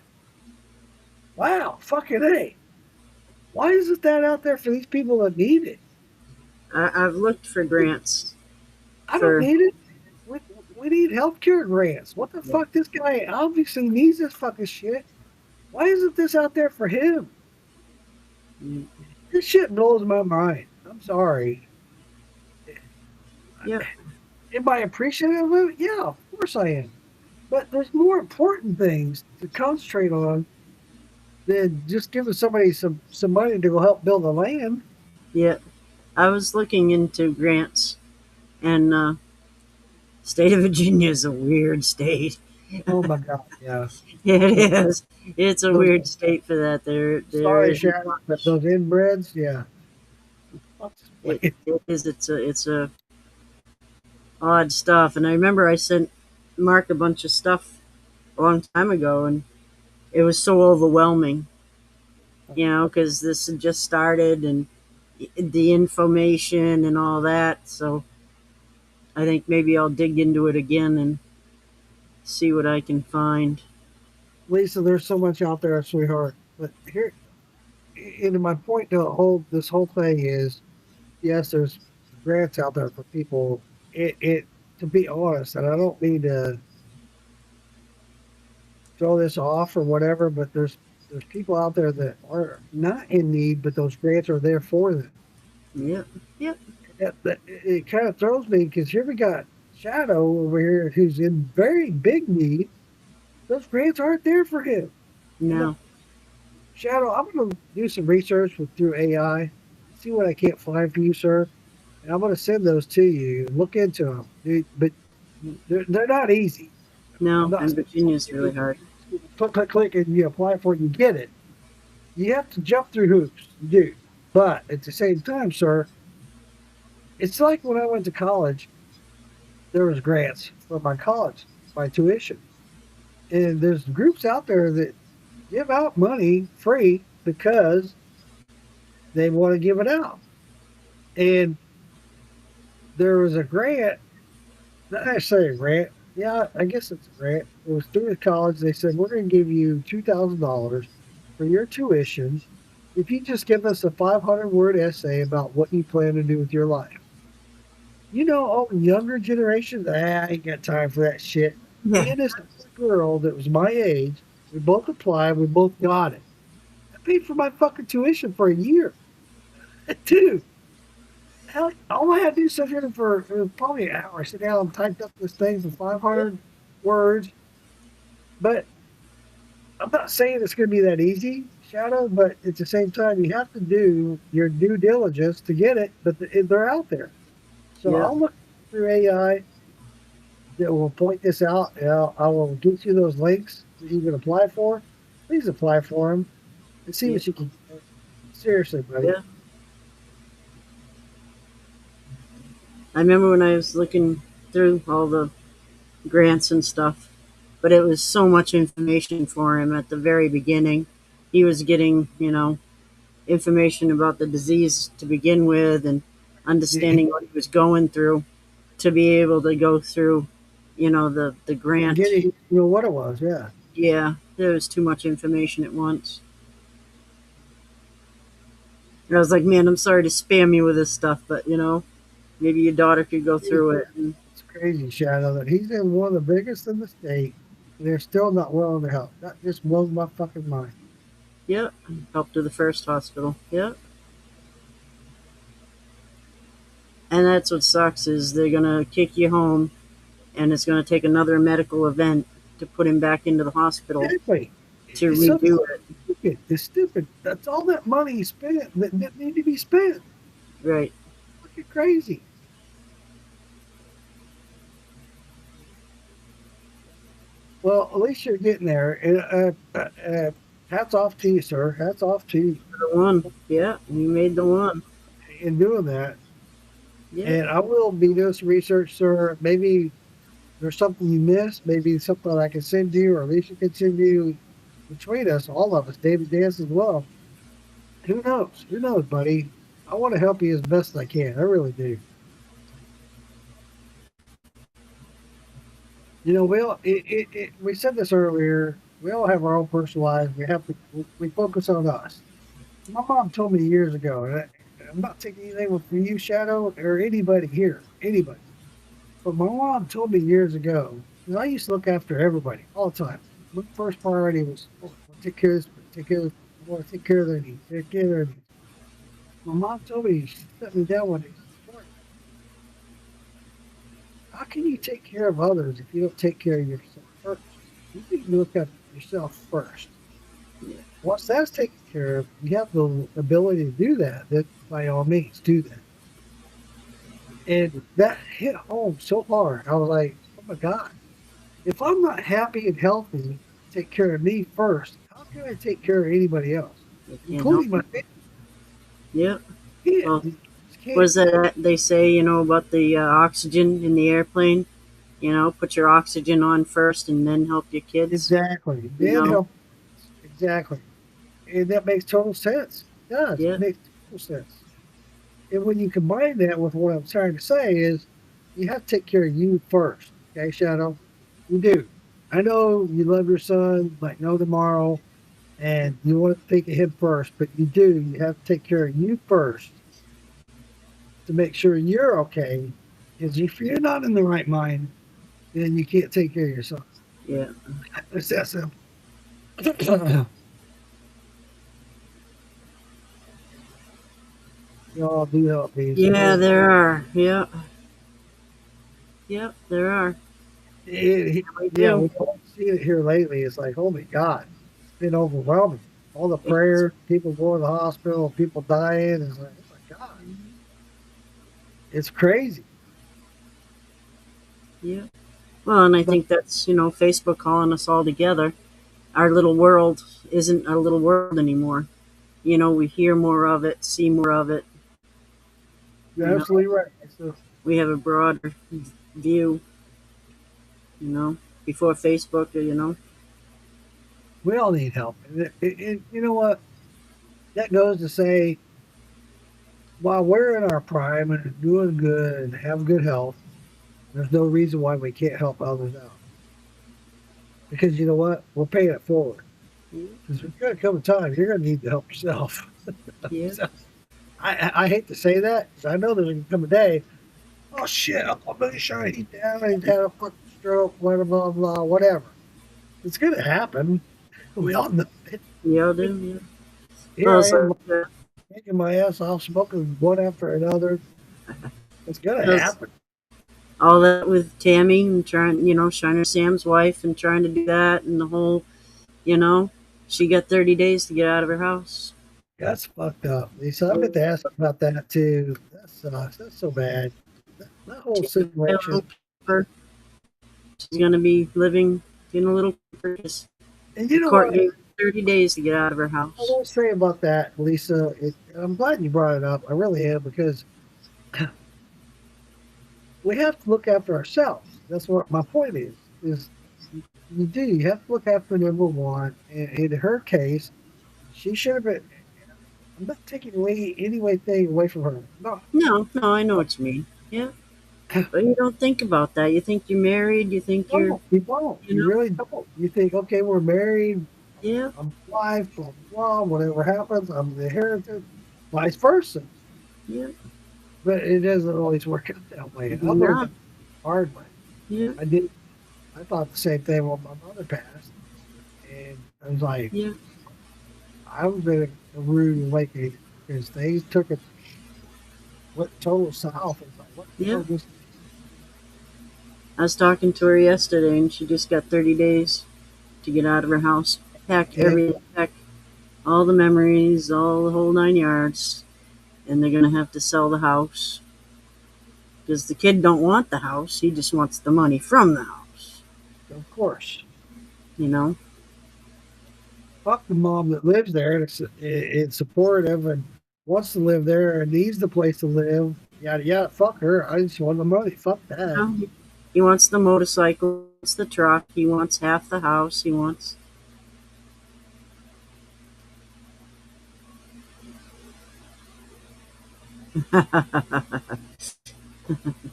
Speaker 1: Wow, fucking A. Why isn't that out there for these people that need it?
Speaker 2: I've looked for grants.
Speaker 1: I don't need it. We need healthcare grants. What the fuck? This guy obviously needs this fucking shit. Why isn't this out there for him? This shit blows my mind. I'm sorry.
Speaker 2: Yeah.
Speaker 1: Am I appreciative of it? Yeah, of course I am. But there's more important things to concentrate on than just giving somebody some money to go help build the land.
Speaker 2: Yeah. I was looking into grants, and state of Virginia is a weird state.
Speaker 1: Oh my God, yeah.
Speaker 2: It is. It's a weird state for that.
Speaker 1: Sorry, Sharon, but those inbreds, yeah.
Speaker 2: It is. It's a odd stuff. And I remember I sent Mark a bunch of stuff a long time ago, and it was so overwhelming, you know, because this had just started and the information and all that. So I think maybe I'll dig into it again and see what I can find.
Speaker 1: Lisa, there's so much out there, sweetheart. But here, and my point to this whole thing is, yes, there's grants out there for people. To be honest, and I don't mean to throw this off or whatever, but there's people out there that are not in need, but those grants are there for them.
Speaker 2: Yep.
Speaker 1: It kind of throws me because here we got Shadow over here who's in very big need. Those grants aren't there for him.
Speaker 2: No.
Speaker 1: Shadow, I'm going to do some research through AI, see what I can't find for you, sir. And I'm going to send those to you. Look into them. Dude, but they're not easy.
Speaker 2: No, and Virginia's really hard.
Speaker 1: Click, and you apply for it, you get it. You have to jump through hoops, dude. But at the same time, sir, it's like when I went to college, there was grants for my college, my tuition. And there's groups out there that give out money free because they want to give it out. And there was a grant, not necessarily a grant, yeah, I guess it's a grant. It was through the college. They said, we're going to give you $2,000 for your tuition if you just give us a 500-word essay about what you plan to do with your life. You know, all the younger generations, I ain't got time for that shit.
Speaker 2: Yeah.
Speaker 1: Me and this girl that was my age, we both applied, we both got it. I paid for my fucking tuition for a year. Dude, hell, all I had to do is sit here for probably an hour. I sit down and typed up this thing for 500 words. But I'm not saying it's going to be that easy, Shadow, but at the same time, you have to do your due diligence to get it, but they're out there. So
Speaker 2: Yeah.
Speaker 1: I'll look through AI that will point this out, and I will get you those links that you can apply for. Please apply for them and see what you can do. Seriously, buddy.
Speaker 2: Yeah. I remember when I was looking through all the grants and stuff, but it was so much information for him at the very beginning. He was getting, information about the disease to begin with and understanding what he was going through to be able to go through, the grant.
Speaker 1: Getting, what it was, yeah.
Speaker 2: Yeah, there was too much information at once. And I was like, man, I'm sorry to spam you with this stuff, but, maybe your daughter could go through it. And,
Speaker 1: It's crazy, Shadow, that he's in one of the biggest in the state, and they're still not willing to help. That just blows my fucking mind.
Speaker 2: yeah, helped to the first hospital. Yeah. And that's what sucks is they're going to kick you home, and it's going to take another medical event to put him back into the hospital
Speaker 1: Exactly.
Speaker 2: to
Speaker 1: It's so
Speaker 2: redo it.
Speaker 1: stupid. It's stupid. That's all that money he spent that didn't need to be spent.
Speaker 2: Right.
Speaker 1: Fucking crazy. Well, at least you're getting there. Hats off to you, sir. Hats off to you
Speaker 2: The one. Yeah, you made the one.
Speaker 1: in doing that.
Speaker 2: Yeah.
Speaker 1: And I will be doing some research, sir. Maybe there's something you missed. Maybe something I can send you, or Alicia can send you between us, all of us, David Dance as well. Who knows? Who knows, buddy? I want to help you as best I can. I really do. We said this earlier. We all have our own personal lives. We focus on us. My mom told me years ago, and I'm not taking anything from you, Shadow, or anybody here, anybody. But my mom told me years ago, because I used to look after everybody all the time. My first priority was take care of this, take care of this, I want to take care of their needs, take care of their needs. My mom told me, she set me down one day. How can you take care of others if you don't take care of yourself first? You need to look after yourself first. Once that's taken care of, you have the ability to do that, then by all means, do that. And that hit home so hard. I was like, oh my God, if I'm not happy and healthy, take care of me first, how can I take care of anybody else, including my family?
Speaker 2: Yep.
Speaker 1: Yeah.
Speaker 2: Well, was that they say, about the oxygen in the airplane? Put your oxygen on first and then help your kids.
Speaker 1: Exactly. Then help. Exactly. And that makes total sense. It does.
Speaker 2: Yeah.
Speaker 1: It makes total sense. And when you combine that with what I'm trying to say is you have to take care of you first. Okay, Shadow? You do. I know you love your son like no tomorrow and you want to think of him first, but you do. You have to take care of you first to make sure you're okay. Because if you're not in the right mind, then you can't take care of yourself.
Speaker 2: Yeah.
Speaker 1: It's that simple. Y'all do help me.
Speaker 2: Yeah, there are. Yep. Yep, there are.
Speaker 1: We don't see it here lately. It's like, oh my God, it's been overwhelming. All the prayers, people going to the hospital, people dying. It's like, oh my God, it's crazy.
Speaker 2: Yeah. Well, and I think that's, Facebook calling us all together. Our little world isn't a little world anymore. We hear more of it, see more of it.
Speaker 1: You're absolutely right. So,
Speaker 2: we have a broader view, before Facebook,
Speaker 1: we all need help. And you know what? That goes to say, while we're in our prime and doing good and have good health, there's no reason why we can't help others out. Because you know what? We're paying it forward. Because there's going to come a time you're going to need to help yourself.
Speaker 2: Yeah.
Speaker 1: So, I hate to say that, because I know there's going to come a day, oh shit, I'm really sure he's down, he's had a fucking stroke, blah, blah, blah, whatever. It's going to happen. We all know it.
Speaker 2: Yeah, do.
Speaker 1: Here I am, taking my ass off, smoking one after another, It's gonna
Speaker 2: Those-
Speaker 1: happen.
Speaker 2: All that with Tammy and trying, Shiner Sam's wife and trying to do that and the whole, she got 30 days to get out of her house.
Speaker 1: That's fucked up, Lisa. I meant to ask about that too. That sucks. That's so bad. That whole situation.
Speaker 2: She's going to be living in a little purchase.
Speaker 1: And you know
Speaker 2: Court
Speaker 1: what?
Speaker 2: gave her 30 days to get out of her house.
Speaker 1: I want to say about that, Lisa. I'm glad you brought it up. I really am, because we have to look after ourselves. That's what my point is. You do. You have to look after number one. And in her case, she should have been. I'm not taking anything away from her. No.
Speaker 2: No, I know what you mean. Yeah. But you don't think about that. You think you're married. You think you're.
Speaker 1: No, you don't. You really don't. You think, okay, we're married.
Speaker 2: Yeah.
Speaker 1: I'm alive, blah, blah, blah. Whatever happens, I'm the inherited. Vice versa.
Speaker 2: Yeah.
Speaker 1: But it doesn't always work out that way. I
Speaker 2: No.
Speaker 1: learned the hard way.
Speaker 2: Yeah.
Speaker 1: I thought the same thing when my mother passed. And I was like,
Speaker 2: Yeah.
Speaker 1: I was in a rude awakening because things took it, went total south. It's like, what the
Speaker 2: Yeah.
Speaker 1: hell was
Speaker 2: I was talking to her yesterday, and she just got 30 days to get out of her house. Pack everything, pack all the memories, all the whole 9 yards, and they're gonna have to sell the house because the kid don't want the house; he just wants the money from the house.
Speaker 1: Of course. Fuck the mom that lives there and it's supportive and wants to live there and needs the place to live. Yada yada. Fuck her. I just want the money. Fuck that.
Speaker 2: No, he wants the motorcycle, he wants the truck, he wants half the house, he wants.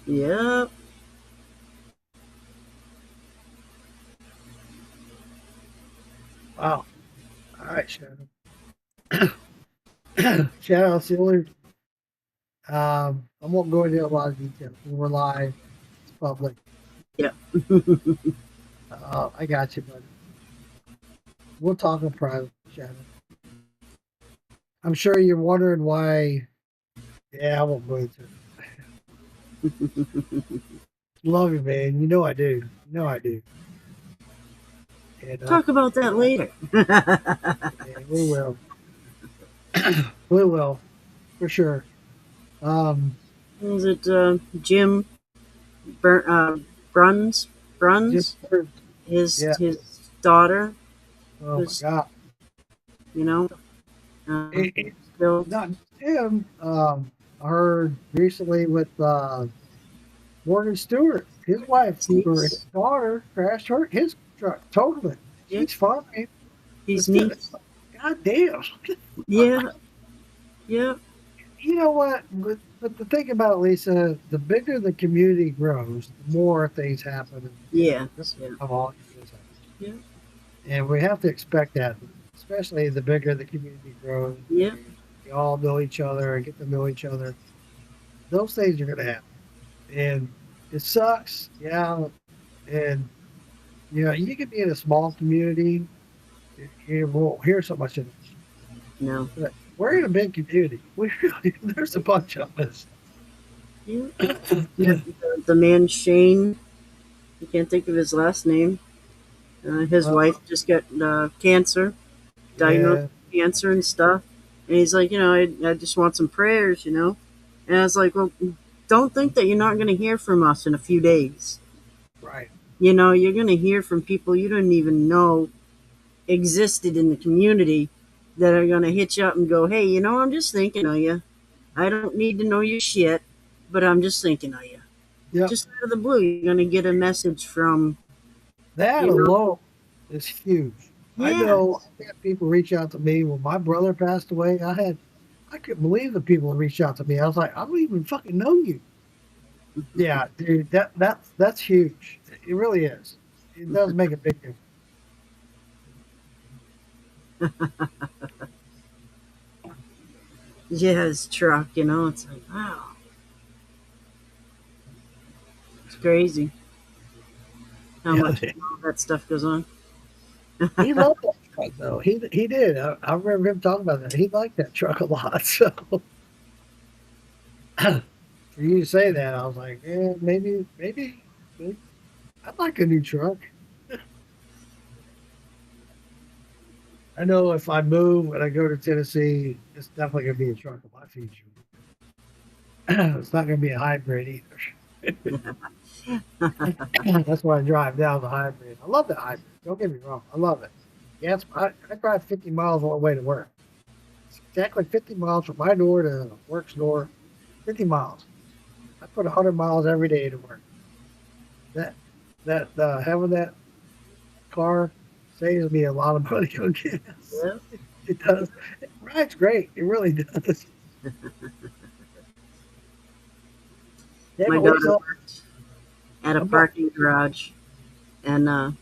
Speaker 2: Yep.
Speaker 1: Wow. All right, Shadow. Shadow, it's the only. I won't go into a lot of detail. We're live. It's public.
Speaker 2: Yep.
Speaker 1: I got you, buddy. We'll talk in private, Shadow. I'm sure you're wondering why. Yeah, I won't go into it. Love you, man. You know I do. You know I do. And,
Speaker 2: Talk about that later.
Speaker 1: yeah, we will. We will, for sure.
Speaker 2: Was it Jim Bruns? His daughter.
Speaker 1: Oh
Speaker 2: was,
Speaker 1: my God! It's
Speaker 2: still
Speaker 1: not him. I heard recently with Morgan Stewart, his wife or his daughter crashed his truck totally. She's fine.
Speaker 2: He's neat.
Speaker 1: God damn.
Speaker 2: Yeah. Yeah.
Speaker 1: You know what? But the thing about Lisa, the bigger the community grows, the more things happen.
Speaker 2: Yeah.
Speaker 1: Yeah. And we have to expect that, especially the bigger the community grows.
Speaker 2: Yeah.
Speaker 1: We all know each other and get to know each other. Those things are going to happen. And it sucks. Yeah. And, you can be in a small community. You won't hear so much of it.
Speaker 2: No.
Speaker 1: But we're in a big community. There's a bunch of us.
Speaker 2: Yeah. The man Shane, I can't think of his last name. His wife just got cancer, diagnosed with cancer and stuff. And he's like, I just want some prayers, And I was like, well, don't think that you're not going to hear from us in a few days.
Speaker 1: Right.
Speaker 2: You're going to hear from people you don't even know existed in the community that are going to hit you up and go, hey, I'm just thinking of you. I don't need to know your shit, but I'm just thinking of you.
Speaker 1: Yep.
Speaker 2: Just out of the blue, you're going to get a message from...
Speaker 1: That alone is huge.
Speaker 2: Yeah.
Speaker 1: I know I had people reach out to me when my brother passed away. I couldn't believe the people that reached out to me. I was like, I don't even fucking know you. Yeah, dude, that's huge. It really is. It does make a big difference.
Speaker 2: Yeah, his truck, it's like, wow. It's crazy how much all that stuff goes on.
Speaker 1: He loved that truck, though. He did. I remember him talking about that. He liked that truck a lot. So, for you to say that, I was like, yeah, maybe. I'd like a new truck. I know if I move and I go to Tennessee, it's definitely going to be a truck of my future. It's not going to be a hybrid either. That's why I drive down the hybrid. I love the hybrid. Don't get me wrong. I love it. Yes, I drive 50 miles on the way to work. It's exactly 50 miles from my door to work's door. 50 miles. I put 100 miles every day to work. Having that car saves me a lot of money on gas.
Speaker 2: Yeah.
Speaker 1: It does. It rides great. It really does.
Speaker 2: My daughter worked at a parking garage, and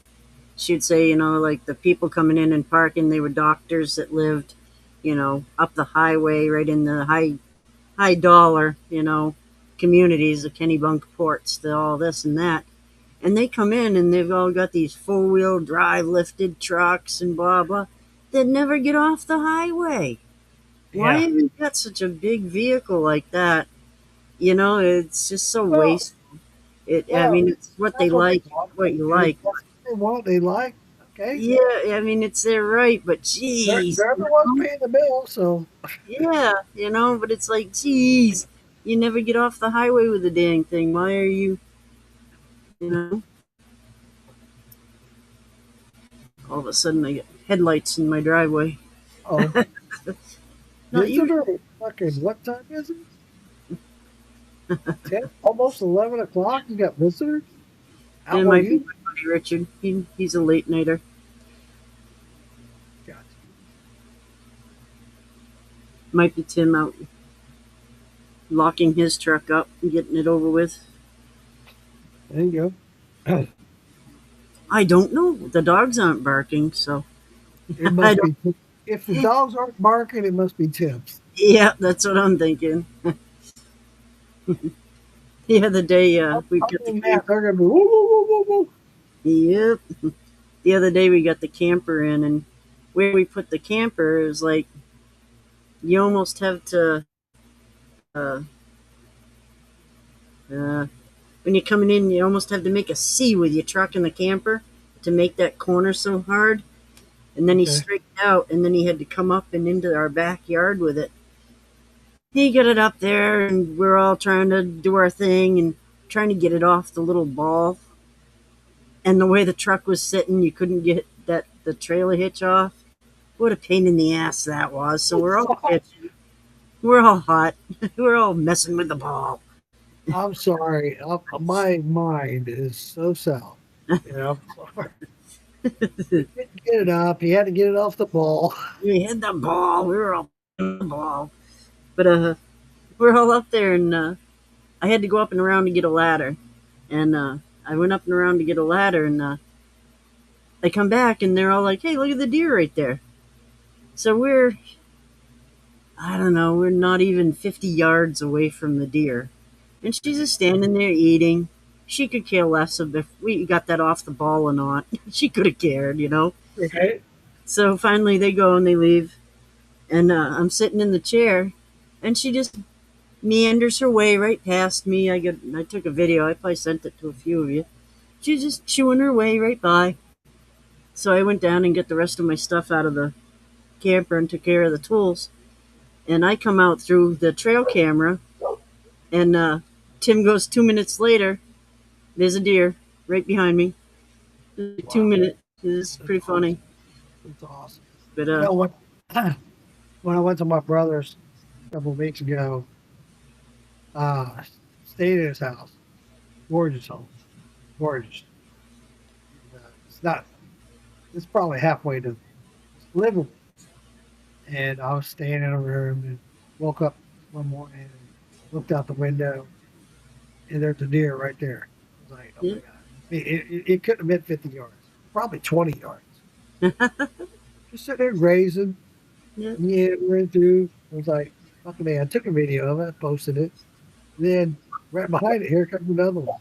Speaker 2: she'd say, like the people coming in and parking, they were doctors that lived, up the highway, right in the high dollar, communities, the Kennebunkports, all this and that. And they come in and they've all got these 4-wheel drive lifted trucks and blah, blah, that never get off the highway. Why have you got such a big vehicle like that? It's just so wasteful. It's what they like, what you like.
Speaker 1: They want, they like. Okay.
Speaker 2: Yeah, it's their right, but geez.
Speaker 1: They're the ones paying the bill, so.
Speaker 2: Yeah, but it's like, geez, you never get off the highway with the dang thing. Why are you, all of a sudden I get headlights in my driveway.
Speaker 1: Oh.
Speaker 2: Not you.
Speaker 1: Fucking, what time is it? 10, almost 11 o'clock. You got visitors?
Speaker 2: And my buddy Richard, he's a late nighter.
Speaker 1: Gotcha.
Speaker 2: Might be Tim out locking his truck up and getting it over with.
Speaker 1: There you go.
Speaker 2: I don't know. The dogs aren't barking, so.
Speaker 1: It must be, if the dogs aren't barking, it must be Tim's.
Speaker 2: Yeah, that's what I'm thinking. The other day, we got the camper.
Speaker 1: They're gonna be woo, woo, woo, woo.
Speaker 2: Yep. The other day we got the camper in, and where we put the camper is like you almost have to. When you're coming in, you almost have to make a C with your truck and the camper to make that corner so hard. And then he straightened out, and then he had to come up and into our backyard with it. He got it up there, and we're all trying to do our thing and trying to get it off the little ball. And the way the truck was sitting, you couldn't get the trailer hitch off. What a pain in the ass that was. So we're all pitching. We're all hot. We're all messing with the ball.
Speaker 1: I'm sorry. My mind is so south. I'm sorry. He couldn't get it up. He had to get it off the ball.
Speaker 2: We had the ball. We were all on the ball. But we're all up there, and I had to go up and around to get a ladder. And I went up and around to get a ladder, and I come back, and they're all like, hey, look at the deer right there. So we're not even 50 yards away from the deer. And she's just standing there eating. She could care less if we got that off the ball or not. She could have cared,
Speaker 1: Okay.
Speaker 2: So finally they go and they leave. And I'm sitting in the chair, and she just meanders her way right past me. I took a video. I probably sent it to a few of you. She's just chewing her way right by. So I went down and get the rest of my stuff out of the camper and took care of the tools. And I come out through the trail camera, and Tim goes 2 minutes later. There's a deer right behind me. 2 minutes. It's pretty funny.
Speaker 1: It's awesome.
Speaker 2: But
Speaker 1: when I went to my brother's a couple of weeks ago, stayed at his house. Gorgeous home. Gorgeous. It's probably halfway to living. And I was staying in a room and woke up one morning and looked out the window, and there's a deer right there. I was like, oh my God. It couldn't have been 50 yards. Probably 20 yards. Just sitting there grazing. Yeah, ran through. I was like, fucking man, I took a video of it, posted it. Then right behind it, here comes another one.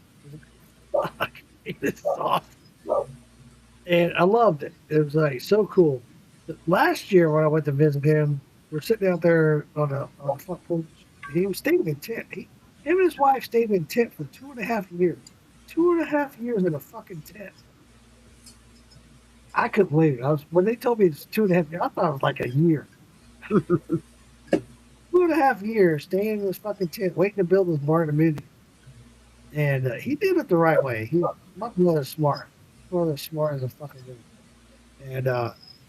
Speaker 1: Fuck, it's awesome. And I loved it. It was like so cool. Last year when I went to visit him, we're sitting out there on a front porch. He was staying in a tent. He Him and his wife stayed in a tent for 2.5 years. 2.5 years in a fucking tent. I couldn't believe it. When they told me it's 2.5 years, I thought it was like a year. 2.5 years staying in this fucking tent, waiting to build this barn community. And he did it the right way. My brother's smart. My brother's smart as a fucking dude. And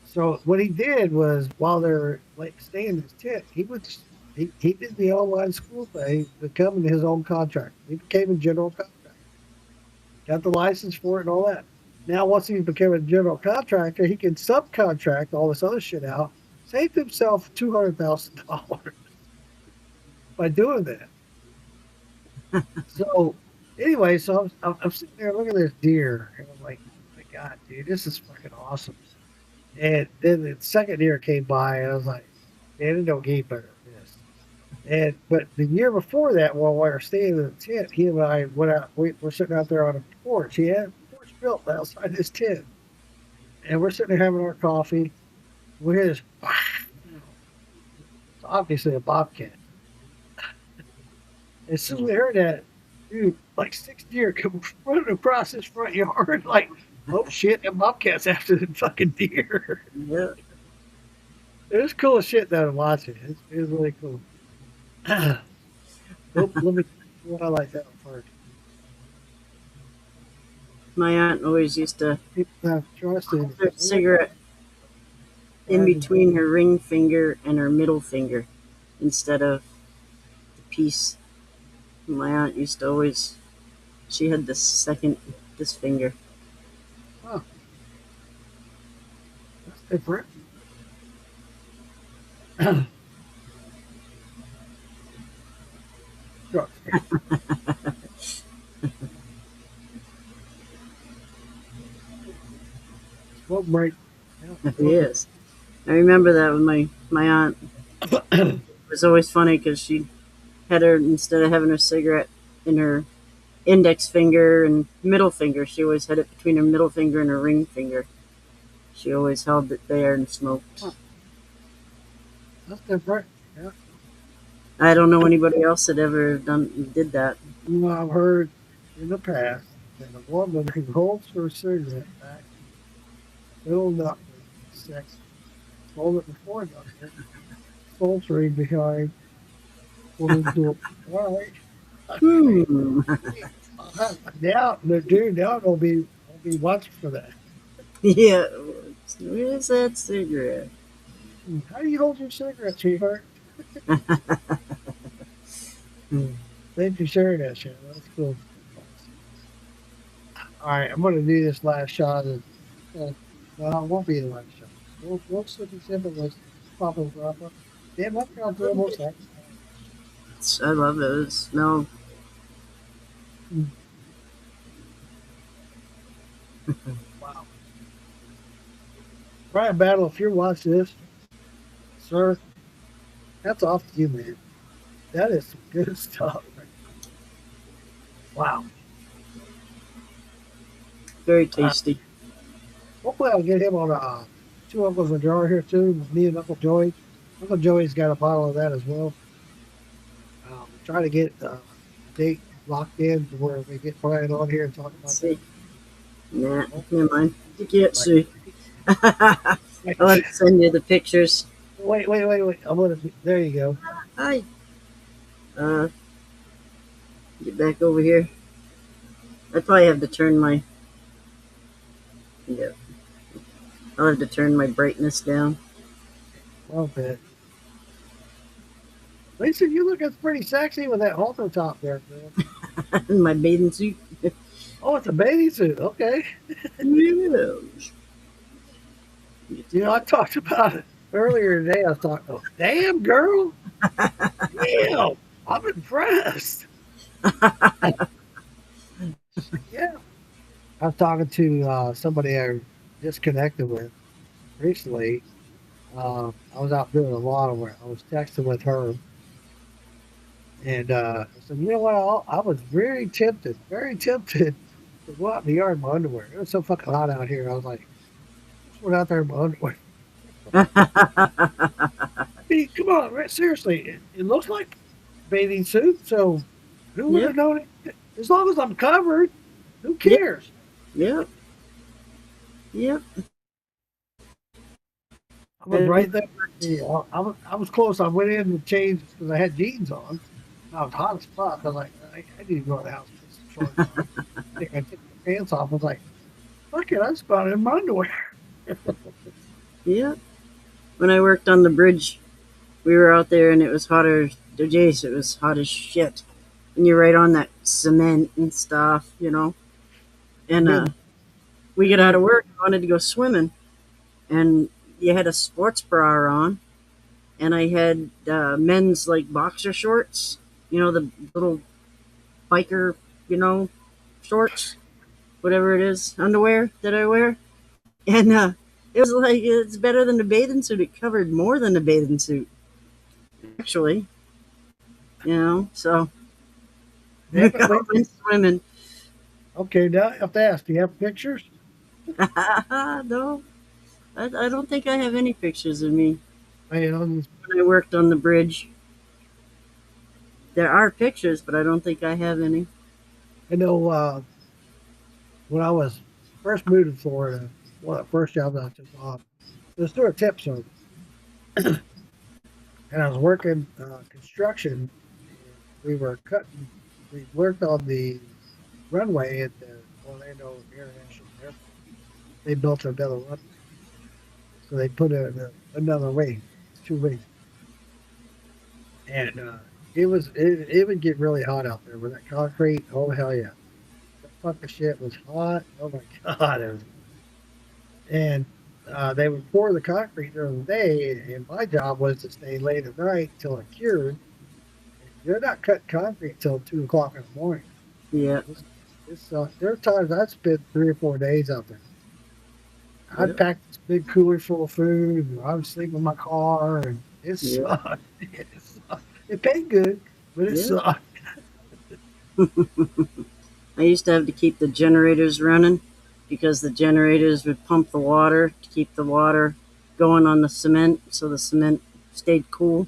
Speaker 1: so what he did was, while they're like staying in his tent, he did the online school thing, becoming his own contractor. He became a general contractor. Got the license for it and all that. Now, once he became a general contractor, he can subcontract all this other shit out, saved himself $200,000 by doing that. So, anyway, I'm sitting there looking at this deer, and I'm like, oh my God, dude, this is fucking awesome. And then the second deer came by, and I was like, man, it don't get better than this. But the year before that, while we were staying in the tent, he and I went out. We're sitting out there on a porch. He had a porch built outside his tent, and we're sitting there having our coffee. We hear this. It's obviously a bobcat. As soon as we heard that, dude, like 6 deer come running across his front yard, like, oh shit, that bobcat's after the fucking deer.
Speaker 2: Yeah.
Speaker 1: It was cool as shit though to watch it. It was really cool. Let me highlight that one first.
Speaker 2: My aunt always used to
Speaker 1: People have trusted.
Speaker 2: hold her cigarette in between her ring finger and her middle finger instead of the piece. My aunt used to always, she had this finger.
Speaker 1: Oh. That's different. Sure. Smoke break.
Speaker 2: Yes. I remember that with my aunt. It was always funny because she had her, instead of having her cigarette in her index finger and middle finger, she always had it between her middle finger and her ring finger. She always held it there and smoked.
Speaker 1: Huh. That's different. Yeah.
Speaker 2: I don't know anybody else that ever did that.
Speaker 1: You know, I've heard in the past that a woman who holds her cigarette back, little knuckle, sex, hold it before knuckle, sultry behind, will do it. All right. Now, dude, I'll be watching for that.
Speaker 2: Yeah. Where's that cigarette?
Speaker 1: How do you hold your cigarette, sweetheart? Thank you for sharing that shit. That's cool. All right, I'm going to do this last shot. Well, it won't be the last shot. We'll slip and simple was pop and drop up. Damn, I've gone through almost that.
Speaker 2: I love it. It smells.
Speaker 1: Wow. Brian Battle, if you're watching this, sir, that's off to you, man. That is some good stuff. Wow.
Speaker 2: Very tasty.
Speaker 1: Hopefully I'll get him on Two Uncles and a Jar here too, me and Uncle Joey. Uncle Joey's got a bottle of that as well. Trying to get a date locked in to where we get Brian on here and talk about that.
Speaker 2: Nah, never mind. You can't see. I'll have to send you the pictures.
Speaker 1: Wait. There you go.
Speaker 2: Hi. Get back over here. I probably have to turn my. Yeah. I'll have to turn my brightness down.
Speaker 1: A little bit. Lisa, you looking pretty sexy with that halter top there, man.
Speaker 2: In my bathing suit.
Speaker 1: Oh, it's a bathing suit. Okay.
Speaker 2: Yes.
Speaker 1: You know, I talked about it earlier today. I was talking, oh, damn, girl. Damn, I'm impressed. Yeah. I was talking to somebody I just connected with recently. I was out doing a lawn where I was texting with her. And I said, you know what? I was very tempted to go out in the yard in my underwear. It was so fucking hot out here. I was like, just went out there in my underwear. I mean, come on, seriously. It looks like a bathing suit. So Who would have
Speaker 2: Yep.
Speaker 1: known it? As long as I'm covered, who cares?
Speaker 2: Yep. Yep.
Speaker 1: I was right there. Yeah, I was close. I went in and changed because I had jeans on. I was hot as fuck. I was like, I need to go to the house. Put some shorts on. I think I took my pants off. I was like, fuck it, I just got in my underwear.
Speaker 2: Yep. When I worked on the bridge, we were out there and it was hotter. Jace, it was hot as shit. And you're right on that cement and stuff, you know. And we get out of work, I wanted to go swimming. And you had a sports bra on. And I had men's like boxer shorts, you know, the little biker, you know, shorts, whatever it is, underwear that I wear. And it was like, it's better than the bathing suit. It covered more than the bathing suit, actually. You know, so
Speaker 1: Yeah,
Speaker 2: we
Speaker 1: but
Speaker 2: went swimming.
Speaker 1: okay, now I have to ask, do you have pictures?
Speaker 2: No, I don't think I have any pictures of me
Speaker 1: Man,
Speaker 2: when I worked on the bridge. There are pictures, but I don't think I have any.
Speaker 1: I know when I was first moved to Florida, one of the first jobs I took off, it was through a tip service. And I was working construction. We worked on the runway at the Orlando International Airport. They built another runway. So they put in another wing, 2 wings. And it would get really hot out there with that concrete. Oh, hell yeah. That fucking shit was hot. Oh my God. And they would pour the concrete during the day, and my job was to stay late at night till it cured. They're not cutting concrete till 2 o'clock in the morning.
Speaker 2: Yeah.
Speaker 1: There are times I'd spend 3 or 4 days out there. I'd
Speaker 2: Yep.
Speaker 1: pack this big cooler full of food, and I would sleep in my car, and it
Speaker 2: Yeah.
Speaker 1: sucked. It sucked. It paid good, but it
Speaker 2: Yeah.
Speaker 1: sucked.
Speaker 2: I used to have to keep the generators running because the generators would pump the water to keep the water going on the cement so the cement stayed cool.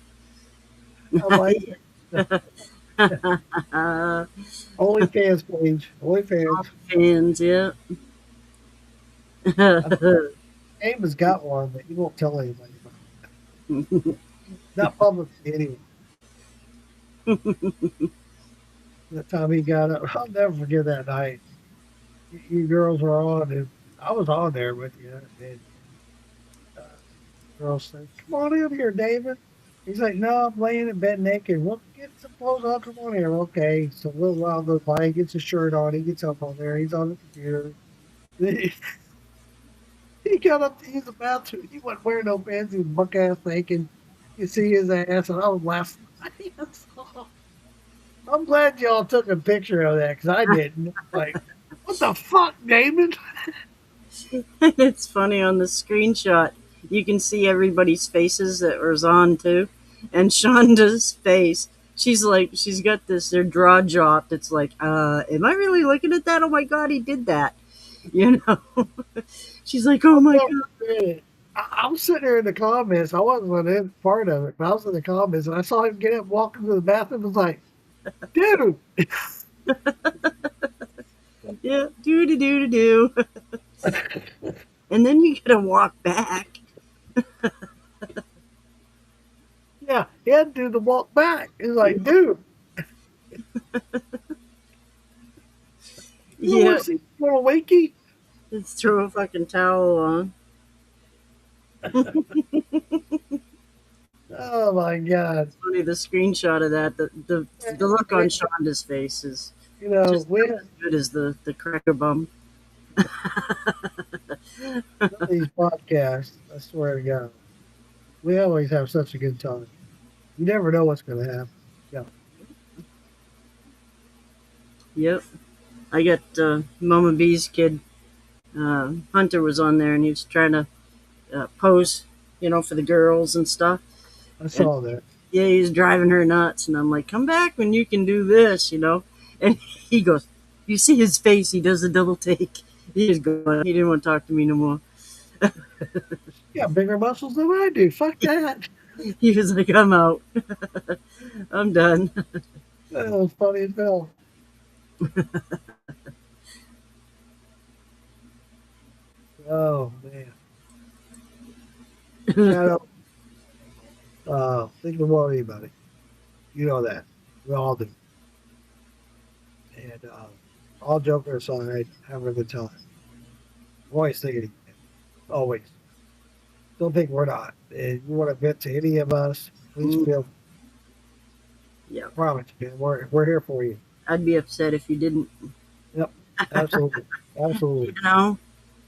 Speaker 1: I like it. OnlyFans page. OnlyFans.
Speaker 2: Fans, yeah.
Speaker 1: Aim has got one, but he won't tell anybody about it. Not publicly anyway. The time he got up, I'll never forget that night. You girls were on, and I was on there with you. And girls said, "Come on in here, David." He's like, "No, I'm laying in bed naked. We'll get some clothes on. Come on here." Okay, so a little while goes by. He gets his shirt on. He gets up on there. He's on the computer. Then he got up to use the bathroom. He wasn't wearing no pants. He was buck ass naked. You see his ass, and I was laughing. I'm glad y'all took a picture of that because I didn't. Like, what the fuck, Damon?
Speaker 2: It's funny on the screenshot. You can see everybody's faces that was on too. And Shonda's face, she's got this, her jaw dropped. It's like, am I really looking at that? Oh my God, he did that. You know? She's like, oh my God.
Speaker 1: I was sitting there in the comments. I wasn't in part of it, but I was in the comments and I saw him get up, walk into the bathroom. I was like, dude.
Speaker 2: Yeah, do. And then you gotta walk back.
Speaker 1: Yeah, he had to do the walk back. He's like, dude. You
Speaker 2: Yeah.
Speaker 1: want to see little Winky?
Speaker 2: Let's throw a fucking towel on.
Speaker 1: Oh my God.
Speaker 2: It's funny, the screenshot of that, the look on Shonda's face is
Speaker 1: You know,
Speaker 2: just
Speaker 1: we
Speaker 2: as good as the cracker bum.
Speaker 1: these podcasts, I swear to God, we always have such a good time. You never know what's going to happen. Yeah.
Speaker 2: Yep. I got Mama B's kid. Hunter was on there and he was trying to pose, for the girls and stuff.
Speaker 1: I saw that.
Speaker 2: Yeah, he's driving her nuts. And I'm like, come back when you can do this, And he goes, you see his face, he does a double take. He was going, he didn't want to talk to me no more.
Speaker 1: You got bigger muscles than I do. Fuck that.
Speaker 2: He was like, I'm out. I'm done.
Speaker 1: That was funny as hell. Oh man. Shadow. Think about anybody. You know that. We all do. And all joking aside, having a good time. Always thinking, always. Don't think we're not. And you want to vent to any of us, please feel.
Speaker 2: Yeah.
Speaker 1: I promise you, man. We're here for you.
Speaker 2: I'd be upset if you didn't.
Speaker 1: Yep. Absolutely. Absolutely.
Speaker 2: You know,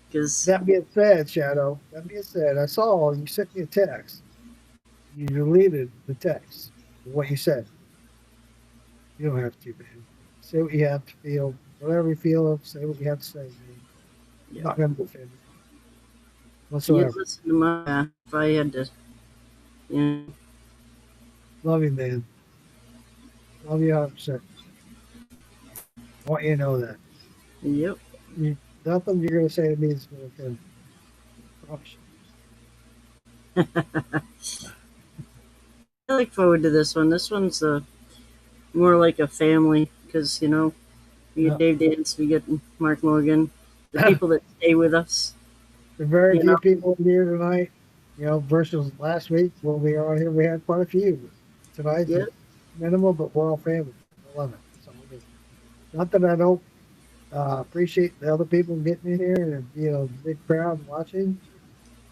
Speaker 2: because
Speaker 1: That being said, Shadow, that being said, I saw you sent me a text. You deleted the text, what you said. You don't have to, man. Say what you have to feel. Whatever you feel, say what you have to say, man. I'm not going to defend you.
Speaker 2: you
Speaker 1: Whatsoever.
Speaker 2: listen to my. If I had to, you know,
Speaker 1: Love you, man. Love you 100%. I want you to know that.
Speaker 2: yep.
Speaker 1: Nothing you're going to say to me is going to offend me. Promise.
Speaker 2: I look forward to this one. This one's more like a family because, you know, we get Dave Dance, we get Mark Morgan, the people that stay with us.
Speaker 1: There's very
Speaker 2: You
Speaker 1: few
Speaker 2: know?
Speaker 1: people here tonight, you know, versus last week when we were on here, we had quite a few. Tonight's
Speaker 2: Yep.
Speaker 1: minimal, but we're all family. I love it. So not that I don't appreciate the other people getting in here and, you know, big crowd watching.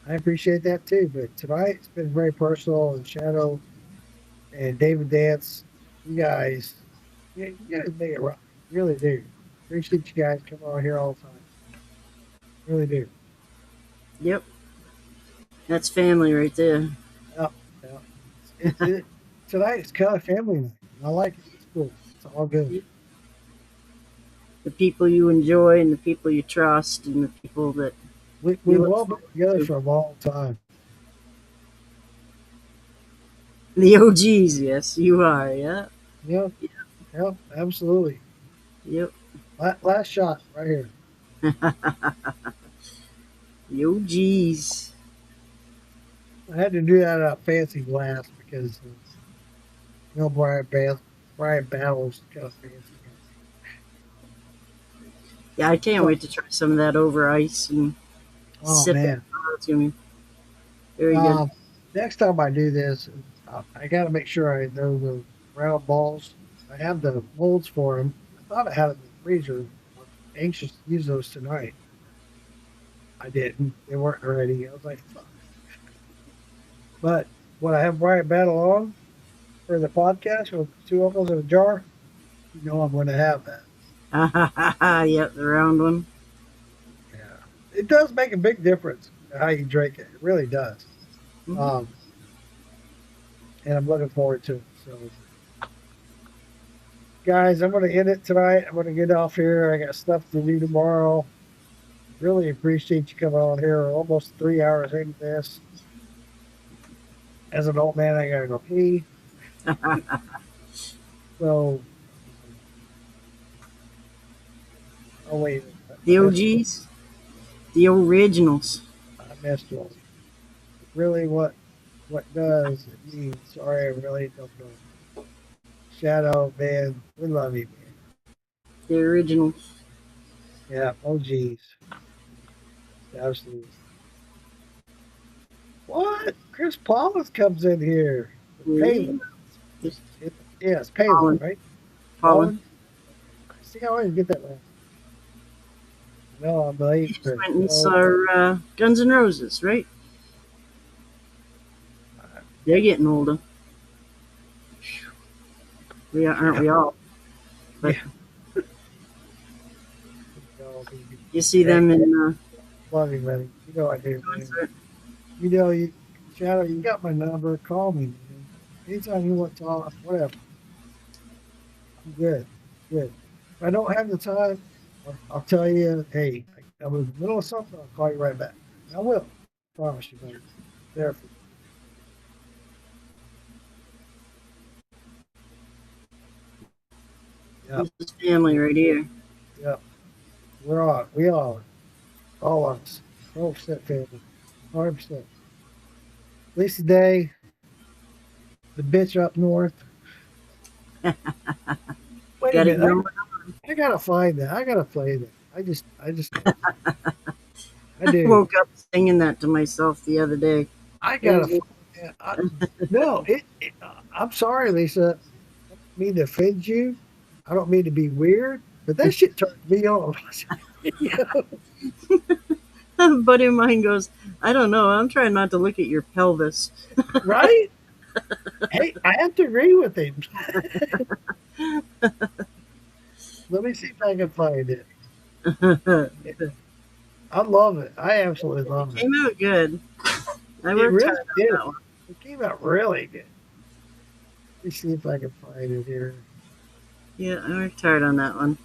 Speaker 1: I appreciate that too. But tonight it's been very personal, and Shadow and David Dance, you guys make it rough. Really do. Appreciate you guys coming on here all the time. Really do.
Speaker 2: Yep. That's family right there.
Speaker 1: Yep. Tonight it's kind of family night. I like it. It's cool. It's all good.
Speaker 2: The people you enjoy and the people you trust and the people that
Speaker 1: We've all been together for a long time.
Speaker 2: the OGs, yes, you are, yeah.
Speaker 1: Yep. Yep. Absolutely.
Speaker 2: Yep.
Speaker 1: Last shot right here.
Speaker 2: The OGs.
Speaker 1: I had to do that at a fancy glass because you know Brian Battles kind of fancy.
Speaker 2: Yeah, I can't wait to try some of that over ice and
Speaker 1: Oh
Speaker 2: sip
Speaker 1: man.
Speaker 2: it. Oh, it's gonna be very good.
Speaker 1: Next time I do this, I got to make sure I know the round balls. I have the molds for them. I thought I had them in the freezer. I'm anxious to use those tonight. I didn't. They weren't ready. I was like, fuck. But when I have Brian Battle on for the podcast with 2 of those in a jar, you know I'm going to have that.
Speaker 2: Yep, the round one.
Speaker 1: It does make a big difference in how you drink it. It really does.
Speaker 2: Mhm.
Speaker 1: And I'm looking forward to it. So, guys, I'm going to end it tonight. I'm going to get off here. I got stuff to do tomorrow. Really appreciate you coming on here. We're almost 3 hours into this. As an old man, I got to go pee. So, oh, wait.
Speaker 2: The OGs, the originals.
Speaker 1: I missed one. Really, what does it mean? Sorry, I really don't know. Shadow, man, we love you, man.
Speaker 2: The originals.
Speaker 1: Yeah, OGs. Absolutely. What? Chris Paulus comes in here.
Speaker 2: Really?
Speaker 1: Palin. Yes, Palin, right?
Speaker 2: Pollen.
Speaker 1: See how I didn't get that right. No, I'm late.
Speaker 2: Just went and saw Guns N' Roses, right? They're getting older. We are, aren't we all? But you see them in
Speaker 1: Love you, buddy. You know I do, man.
Speaker 2: concert.
Speaker 1: You know, Shadow, you got my number. Call me, man. Anytime you want to talk, whatever. I'm good. Good. If I don't have the time, I'll tell you, hey, I was in the middle of something, I'll call you right back. I will. Promise you, buddy. There for you. Yep.
Speaker 2: This is family right here.
Speaker 1: Yep. We all of us. 12% family. 100%. At least today, the bitch up north, Wait a
Speaker 2: Gotta
Speaker 1: minute.
Speaker 2: go.
Speaker 1: I gotta find that. I gotta play that. I do.
Speaker 2: Woke up singing that to myself the other day.
Speaker 1: I gotta find that. No, I'm sorry, Lisa. I don't mean to offend you. I don't mean to be weird, but that shit turned me on.
Speaker 2: A buddy of mine goes, I don't know. I'm trying not to look at your pelvis.
Speaker 1: Right? Hey, I have to agree with him. Let me see if I can find it. I love it. I absolutely love it.
Speaker 2: Came out good. I
Speaker 1: It
Speaker 2: worked
Speaker 1: really
Speaker 2: hard on
Speaker 1: did.
Speaker 2: that one.
Speaker 1: It came out really good. Let me see if I can find it here.
Speaker 2: Yeah, I worked hard on that one.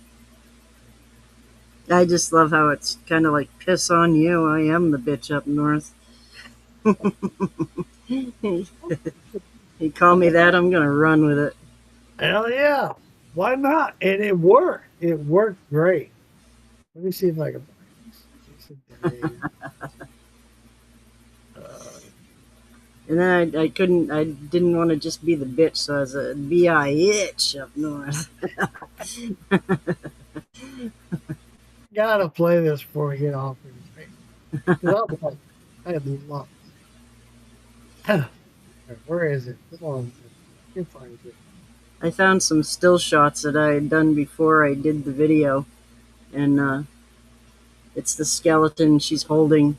Speaker 2: I just love how it's kind of like piss on you. I am the bitch up north. You call me that, I'm gonna run with it.
Speaker 1: Hell yeah. Why not? And it worked. It worked great. Let me see if I can find this.
Speaker 2: And then I didn't want to just be the bitch, so I was a B-I-itch up north.
Speaker 1: Gotta play this before we get off here. I had a lot. Where is it? Come on. You can find it.
Speaker 2: I found some still shots that I had done before I did the video, and it's the skeleton. She's holding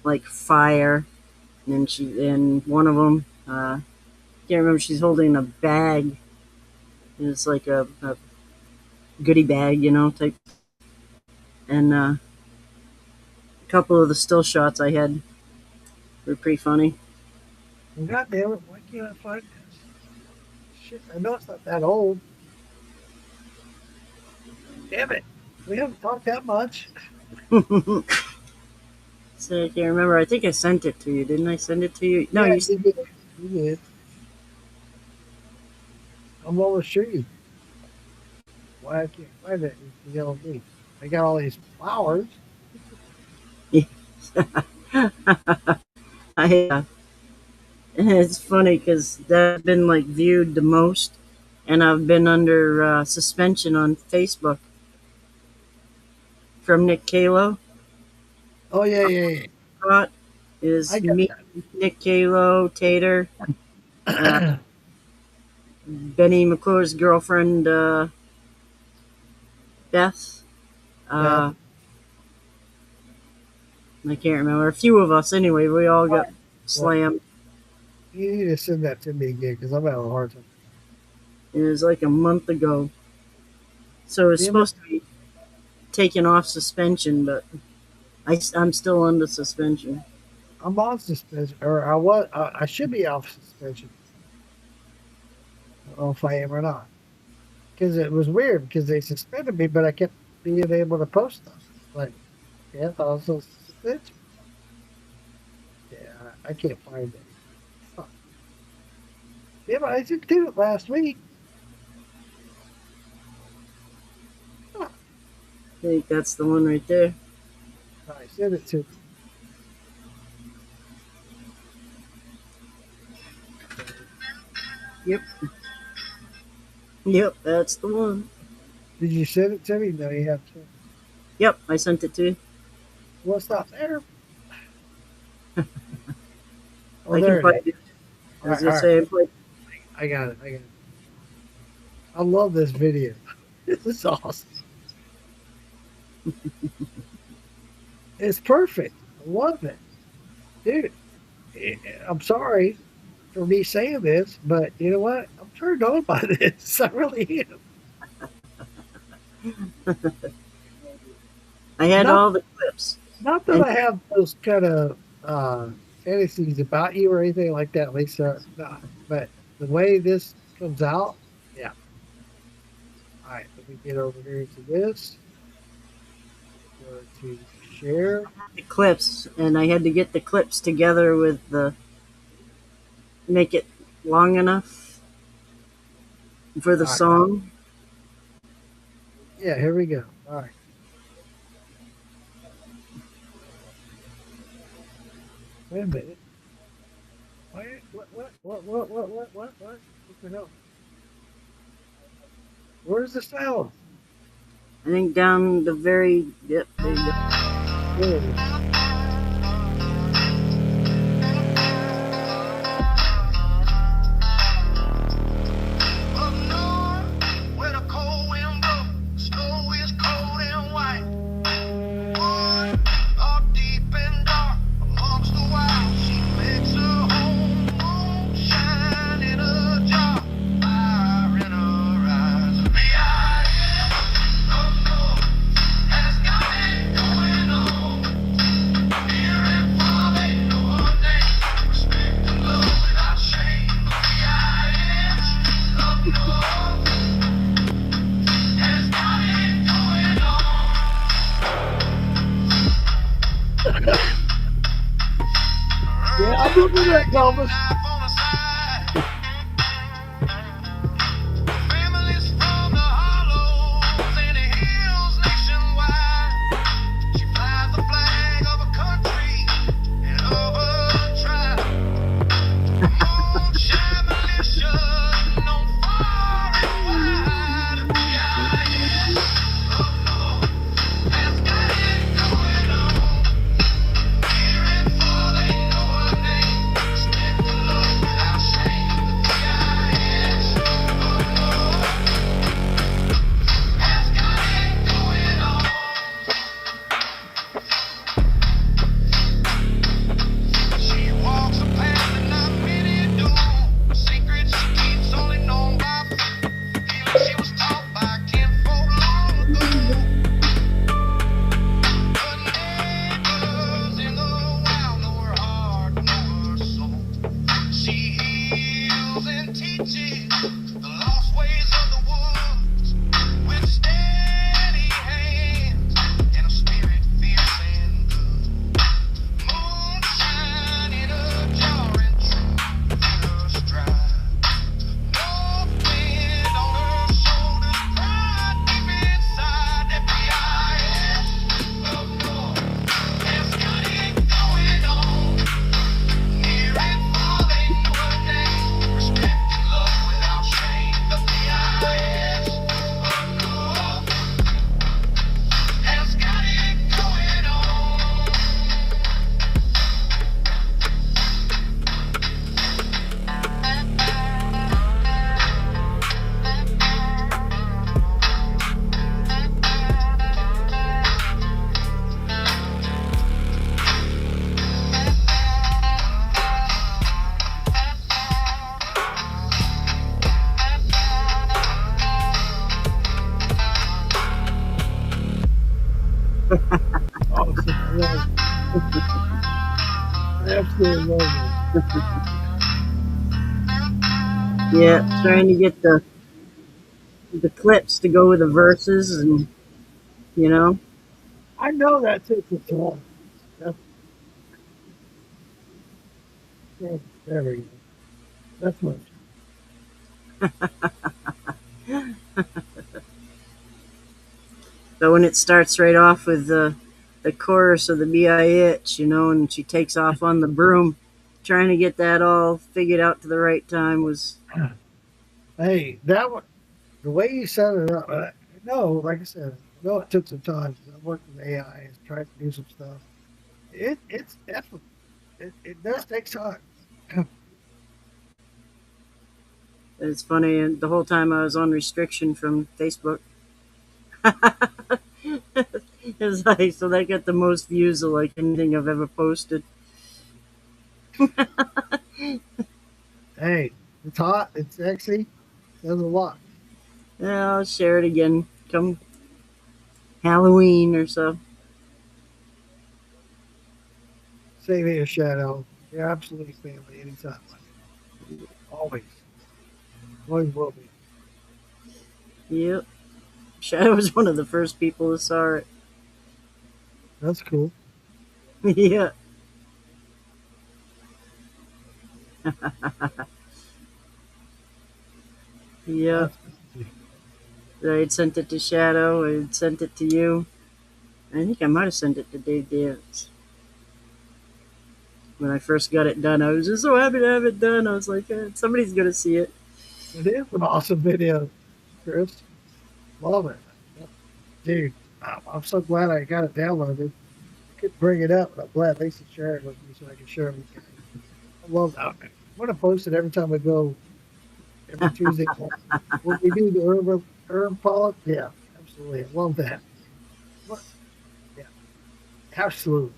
Speaker 2: like fire, and one of them, can't remember. She's holding a bag. It's like a goodie bag, type. And a couple of the still shots I had were pretty funny.
Speaker 1: God damn it! Why can't I find this? Shit, I know it's not that old. Damn it! We haven't talked that much.
Speaker 2: So I can't remember. I think I sent it to you. Didn't I send it to you? No,
Speaker 1: Yeah,
Speaker 2: you
Speaker 1: you did. You did. I'm almost sure you. Why I can't find it? You yell at me. I got all these flowers.
Speaker 2: It's funny because that's been like viewed the most, and I've been under suspension on Facebook from Nick Calo.
Speaker 1: Oh yeah.
Speaker 2: Scott is me, Nick Calo, Tater, Benny McClure's girlfriend, Beth. I can't remember. A few of us, anyway. We all got slammed.
Speaker 1: You need to send that to me again because I'm having a hard time.
Speaker 2: It was like a month ago. So it's supposed to be taken off suspension, but I'm still under suspension.
Speaker 1: I'm on suspension, or I should be off suspension. I don't know if I am or not. Because it was weird because they suspended me, but I kept being able to post stuff. Like, yeah, I was on suspension. Yeah, I can't find it. Huh. Yeah, but I just did it last week.
Speaker 2: I think that's the one right there.
Speaker 1: I sent it to.
Speaker 2: Yep, that's the one.
Speaker 1: Did you send it to me? No, you have to.
Speaker 2: Yep, I sent it to you.
Speaker 1: Well, it's not there.
Speaker 2: I
Speaker 1: there
Speaker 2: can
Speaker 1: it
Speaker 2: find
Speaker 1: is.
Speaker 2: it. I was just saying,
Speaker 1: I got it. I love this video. This is awesome. It's perfect. I love it. Dude, I'm sorry for me saying this, but you know what? I'm turned on by this. I really am.
Speaker 2: I had all the clips.
Speaker 1: Not that I have those kind of fantasies about you or anything like that, Lisa. No, but the way this comes out, yeah. All right, let me get over here to this. Go to share.
Speaker 2: The clips, and I had to get the clips together with make it long enough for the song.
Speaker 1: Yeah, here we go. All right. Wait a minute. Wait, what the hell? Where's the sound?
Speaker 2: I think down the very, yep, there you go.
Speaker 1: There it is. Yeah, I remember that, Thomas. Absolutely love it.
Speaker 2: Yeah, trying to get the clips to go with the verses, and you know.
Speaker 1: I know that takes a time. There we go. That's much.
Speaker 2: So when it starts right off with the chorus of the B.I.H., you know, and she takes off on the broom, trying to get that all figured out to the right time was.
Speaker 1: Hey, that one, the way you set it up, no, like I said, I know it took some time. I worked with AI and tried to do some stuff. It's effort. It does take time.
Speaker 2: It's funny, and the whole time I was on restriction from Facebook. It's like, so that got the most views of like anything I've ever posted.
Speaker 1: Hey, it's hot, it's sexy, there's a lot.
Speaker 2: Yeah, I'll share it again come Halloween or so.
Speaker 1: Same here, Shadow. You're absolutely family anytime. Always. Always will be.
Speaker 2: Yep. Shadow was one of the first people who saw it.
Speaker 1: That's cool.
Speaker 2: Yeah. Yeah. I had sent it to Shadow. I had sent it to you. I think I might have sent it to Dave Davis. When I first got it done, I was just so happy to have it done. I was like, somebody's going to see it.
Speaker 1: It is an awesome video, Chris. Love it. Dude, I'm so glad I got it downloaded. I could bring it up, but I'm glad Lisa shared it with me so I can share it with you guys. I love that. I'm going to post it every time I go, every Tuesday. When we do the herb pollen, yeah, absolutely. I love that. What? Yeah, absolutely.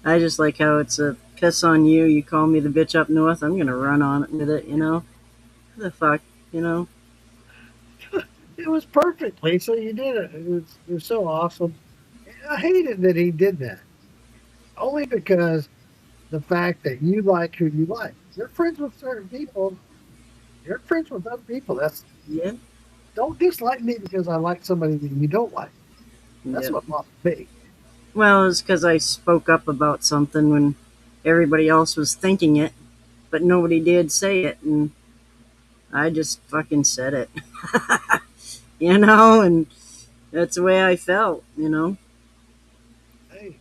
Speaker 2: I just like how it's a piss on you. You call me the bitch up north. I'm gonna run on it with it. You know, the fuck. You know.
Speaker 1: It was perfect, Lisa. You did it. It was so awesome. I hated that he did that. Only because the fact that you like who you like. You're friends with certain people. You're friends with other people. That's
Speaker 2: Yeah.
Speaker 1: Don't dislike me because I like somebody that you don't like. That's
Speaker 2: Yep.
Speaker 1: what bothers me.
Speaker 2: Well, it's because I spoke up about something when everybody else was thinking it, but nobody did say it, and I just fucking said it. You know, and that's the way I felt. You know.
Speaker 1: Hey,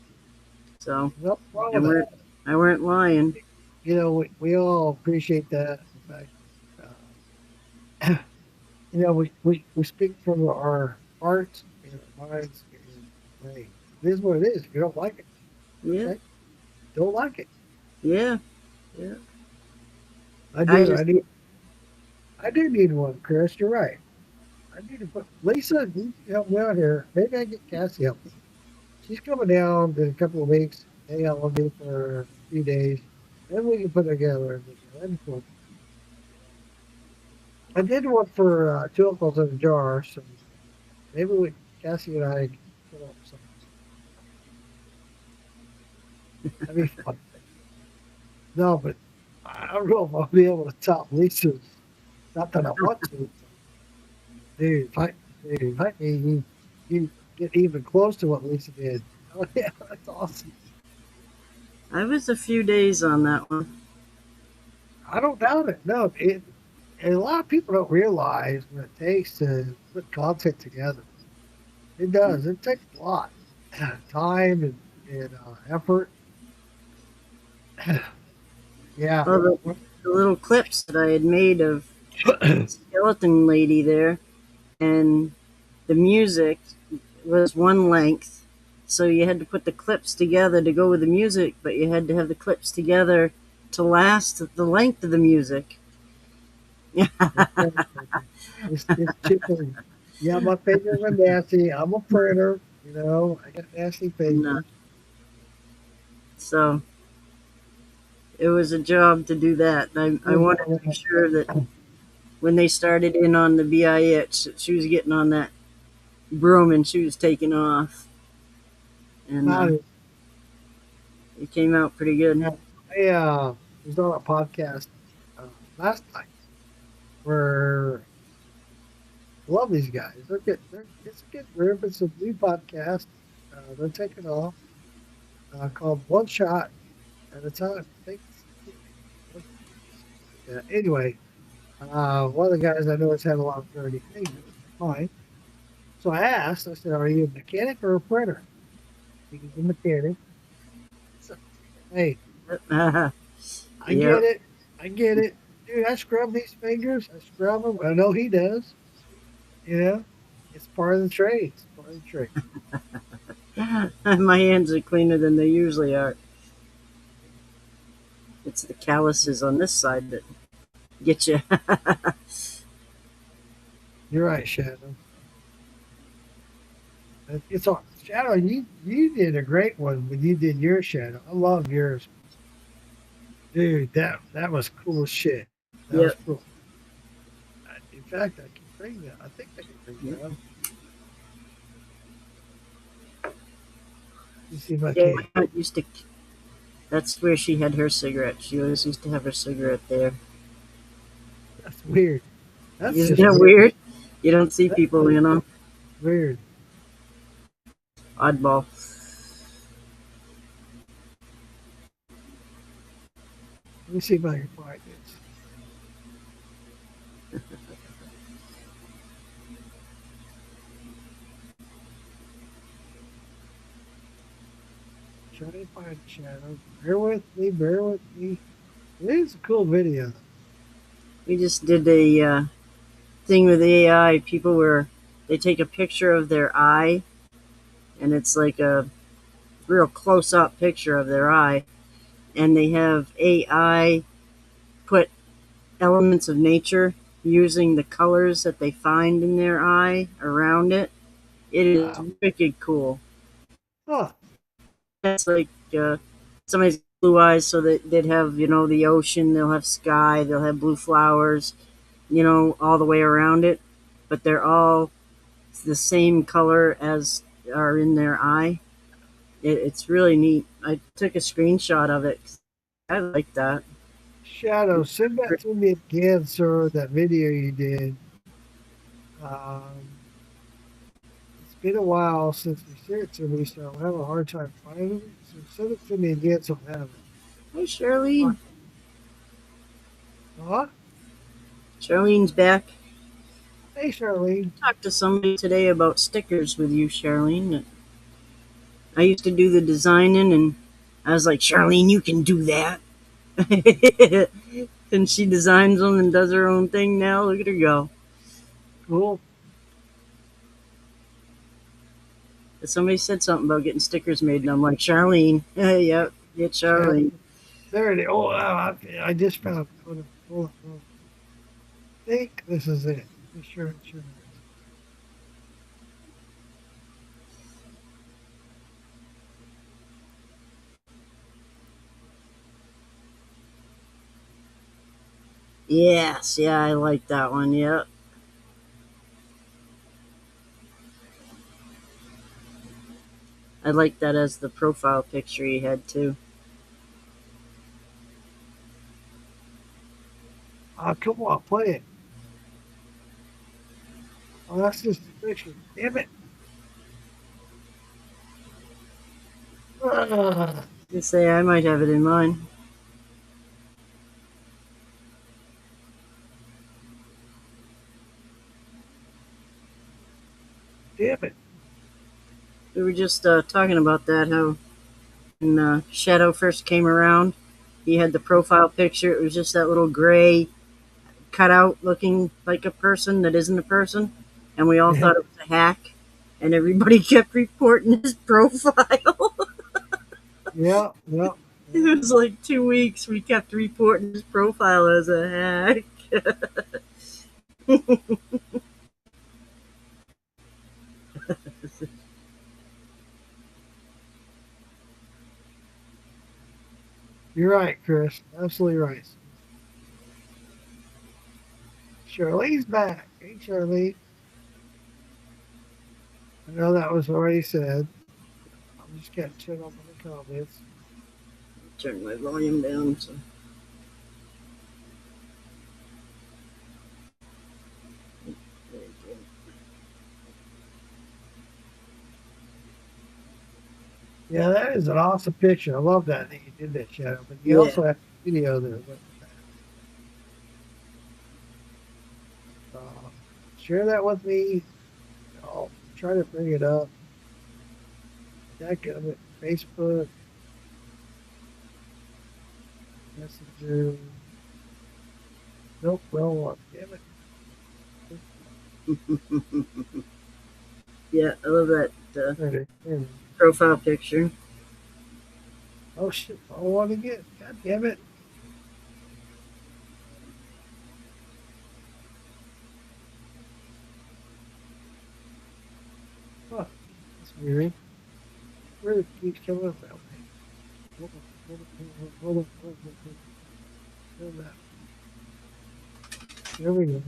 Speaker 2: So
Speaker 1: no
Speaker 2: I
Speaker 1: problem with
Speaker 2: weren't,
Speaker 1: that.
Speaker 2: I weren't lying.
Speaker 1: You know, we all appreciate that. In fact, you know, we speak from our hearts and our minds. And, hey, it is what it is. If you don't like it,
Speaker 2: Yeah.
Speaker 1: okay? Don't like it.
Speaker 2: Yeah. Yeah.
Speaker 1: I
Speaker 2: I
Speaker 1: do.
Speaker 2: just
Speaker 1: I do need one, Chris. You're right. I need to put Lisa. You help me out here. Maybe I get Cassie help me. She's coming down in a couple of weeks. Hang out with me for a few days. Then we can put it together. That'd be cool. I did one for two uncles in a jar, so maybe Cassie and I can put up something. That'd be fun. No, but I don't know if I'll be able to top Lisa's. Not that I want to. Dude, if you get even close to what Lisa did. Oh yeah, that's awesome.
Speaker 2: I was a few days on that one.
Speaker 1: I don't doubt it. No, and a lot of people don't realize what it takes to put content together. It does. It takes a lot, time and effort. Yeah.
Speaker 2: Oh, the little clips that I had made of the skeleton lady there, and the music was one length, so you had to put the clips together to go with the music, but you had to have the clips together to last the length of the music.
Speaker 1: It's chicken. Yeah, my fingers are nasty. I'm a printer. You know, I got nasty fingers.
Speaker 2: So it was a job to do that. I wanted to be sure that when they started in on the BIH, that she was getting on that broom and she was taking off. And it came out pretty good.
Speaker 1: I was on a podcast last night where I love these guys. They're good. It's a good group. It's a new podcast. They're taking off. Called One Shot at a Time. I think. Anyway, one of the guys I know has had a lot of dirty things. Fine. So I asked. I said, "Are you a mechanic or a printer?" He's a mechanic. So, hey, I get it. I get it. Dude, I scrub these fingers. I scrub them. I know he does. You know, it's part of the trade. It's part of the trade.
Speaker 2: My hands are cleaner than they usually are. It's the calluses on this side that get you.
Speaker 1: You're right, Shadow. It's all Shadow. You did a great one when you did your Shadow. I love yours, dude. That was cool as shit. That was cool. In fact, I can bring that. I think I can bring that up. You see if I
Speaker 2: Yeah,
Speaker 1: can.
Speaker 2: used to. That's where she had her cigarette. She always used to have her cigarette there.
Speaker 1: That's weird. That's
Speaker 2: Isn't
Speaker 1: just
Speaker 2: that weird? You don't see people, you know.
Speaker 1: Weird.
Speaker 2: Oddball.
Speaker 1: Let me see if I can find this. Try to find Shadow. Bear with me. Bear with me. It is a cool video.
Speaker 2: We just did a thing with AI. People were they take a picture of their eye, and it's like a real close-up picture of their eye, and they have AI put elements of nature using the colors that they find in their eye around it. It is wicked cool.
Speaker 1: Huh.
Speaker 2: It's like somebody's blue eyes, so that they'd have, the ocean, they'll have sky, they'll have blue flowers, all the way around it, but they're all the same color as are in their eye. It's really neat. I took a screenshot of it. I like that.
Speaker 1: Shadow, send that to me again, sir, that video you did. It's been a while since we sent it to me, so I'm having a hard time finding it. So send it to me again so I have it.
Speaker 2: Hey, Charlene.
Speaker 1: Huh?
Speaker 2: Charlene's back.
Speaker 1: Hey, Charlene.
Speaker 2: I talked to somebody today about stickers with you, Charlene. I used to do the designing, and I was like, Charlene, you can do that. And she designs them and does her own thing now. Look at her go.
Speaker 1: Cool.
Speaker 2: But somebody said something about getting stickers made, and I'm like, Charlene. Yep, get Charlene.
Speaker 1: There it is. Oh, wow. I just found it. Hold on. I think this is it. Sure.
Speaker 2: Yes, yeah, I like that one. Yep. I like that as the profile picture he had too.
Speaker 1: Come on, play it. Oh, that's just a picture. Damn it.
Speaker 2: You say I might have it in mine.
Speaker 1: Damn it.
Speaker 2: We were just talking about that, how when Shadow first came around, he had the profile picture. It was just that little gray cutout looking like a person that isn't a person. And we all thought it was a hack. And everybody kept reporting his profile.
Speaker 1: Yeah.
Speaker 2: It was like 2 weeks we kept reporting his profile as a hack.
Speaker 1: You're right, Chris. Absolutely right. Charlene's back. Hey, Charlene. I know that was already said. I'm just catching up on the comments.
Speaker 2: Turn my volume down. So.
Speaker 1: Yeah, that is an awesome picture. I love that you did that, Shadow. But you also have video there. Share that with me. I'll try to bring it up. Heck of it. Facebook. Messenger. Nope, wrong one. Damn it.
Speaker 2: Yeah, I love that profile picture.
Speaker 1: Oh shit, I want to get. God damn it. Huh, that's weird. Where it keeps coming up that way? Hold on. Hold that. There we go.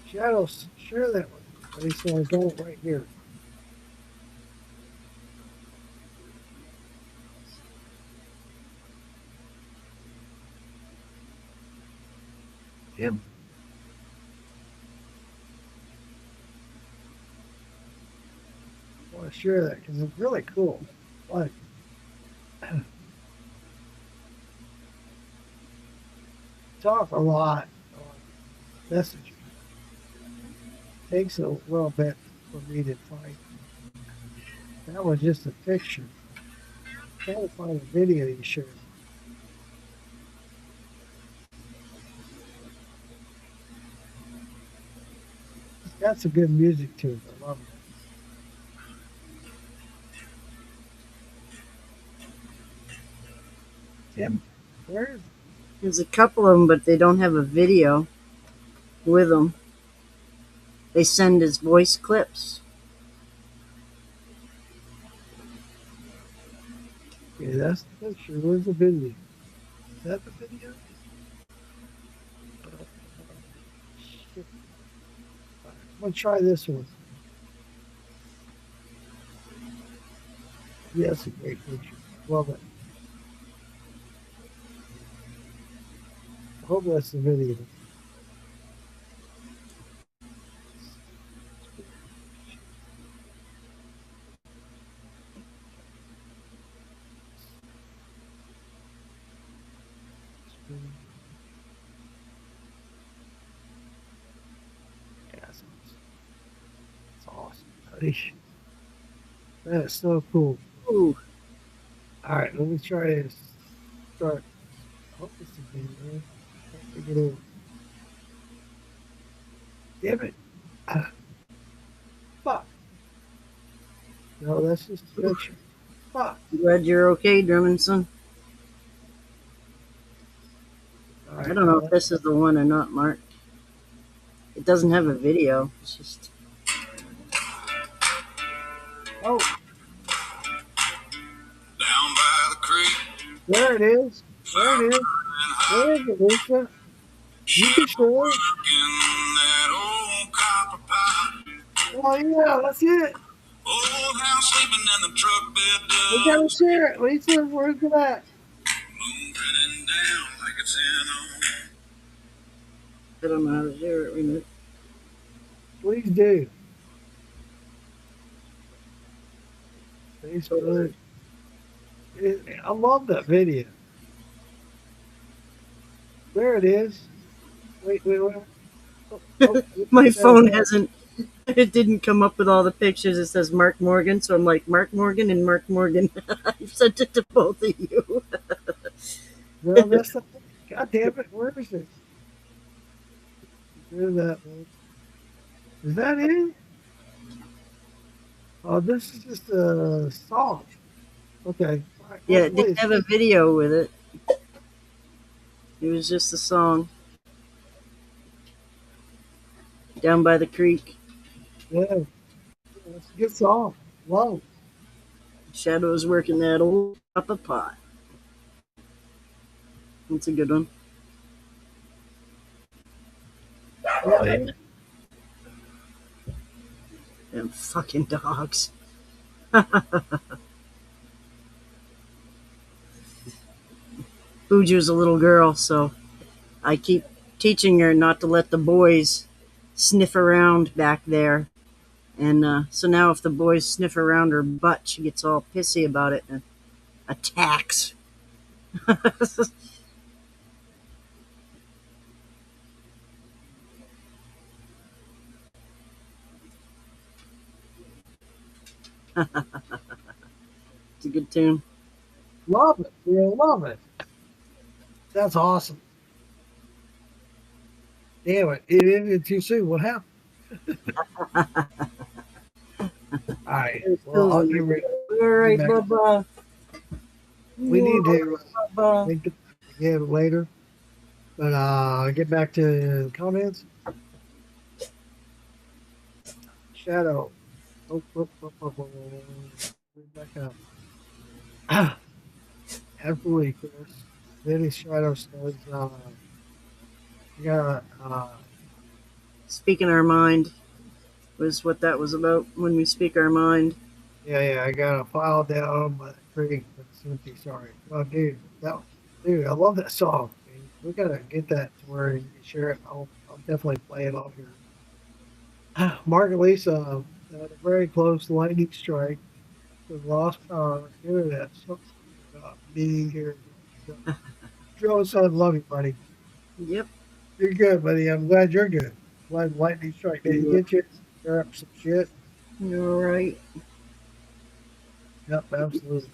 Speaker 1: Shadows, share that one. At least I got it right here. Jim. I want to share that because it's really cool. Like, talk a lot on messaging. Takes a little bit for me to find. That was just a picture. Trying to find a video you shared. That's a good music tune. I love it. Tim, where is
Speaker 2: There's a couple of them, but they don't have a video with them. They send as voice clips.
Speaker 1: Okay, that's the picture. Where's the video? Is that the video? Shit. I'm gonna try this one. Yeah, that's a great picture. Love it. I hope that's the video. That's awesome, buddy. That is so cool.
Speaker 2: Ooh.
Speaker 1: All right, let me try this. Start. I hope it's the video. Can't figure it out. Damn it. Fuck. No, that's just a picture. Fuck.
Speaker 2: Glad you're okay, Drummondson.
Speaker 1: All
Speaker 2: I
Speaker 1: right,
Speaker 2: don't know if this is the one or not, Mark. It doesn't have a video. It's just.
Speaker 1: Oh,
Speaker 6: Down by the creek,
Speaker 1: there it is. There it is. There it is, Lisa. You can show it.
Speaker 6: in that old copper pot.
Speaker 1: Oh, yeah, let's hear it.
Speaker 6: Old house sleeping in the truck bed,
Speaker 1: We gotta share it. Lisa, where's it at?
Speaker 6: moon grinning down like it's in on.
Speaker 2: I don't know how to share it. Remove.
Speaker 1: Please do. Facebook. I love that video. There it is. Wait. Oh,
Speaker 2: My phone hasn't. It didn't come up with all the pictures. It says Mark Morgan, so I'm like Mark Morgan and Mark Morgan. I've sent it to both of you.
Speaker 1: No, that's not. God damn it! Where is it? Where's that one? Is that it? Oh, this is just a song. Okay. All right,
Speaker 2: Yeah,
Speaker 1: let's
Speaker 2: it
Speaker 1: play
Speaker 2: didn't
Speaker 1: it.
Speaker 2: have a video with it. It was just a song. Down by the creek.
Speaker 1: Yeah. It's a good song. Wow.
Speaker 2: Shadow's working that old copper pot. That's a good one.
Speaker 1: Yeah.
Speaker 2: Them fucking dogs. Buju's a little girl, so I keep teaching her not to let the boys sniff around back there. And so now if the boys sniff around her butt, she gets all pissy about it and attacks. It's a good tune.
Speaker 1: Love it. Yeah, love it. That's awesome. Damn it. It ended too soon. What happened? All right. Well, I'll get ready.
Speaker 2: All right,
Speaker 1: back.
Speaker 2: Bubba.
Speaker 1: We need to
Speaker 2: Bubba.
Speaker 1: think again later. But get back to the comments. Shadow. Oh. Back up. Absolutely, Chris. Then his shadow says, you gotta,
Speaker 2: Speaking our mind was what that was about when we speak our mind.
Speaker 1: yeah, I got a file down by the creek. Cynthia, sorry. Oh, dude, I love that song. Man. We gotta get that to where you can share it. I'll definitely play it on here. Mark and Lisa had a very close lightning strike. We lost power. Internet. Something about being here. Joe, son, love you, buddy.
Speaker 2: Yep.
Speaker 1: You're good, buddy. I'm glad you're good. Glad lightning strike didn't get you. Stir up some shit.
Speaker 2: You're all right.
Speaker 1: Yep, absolutely.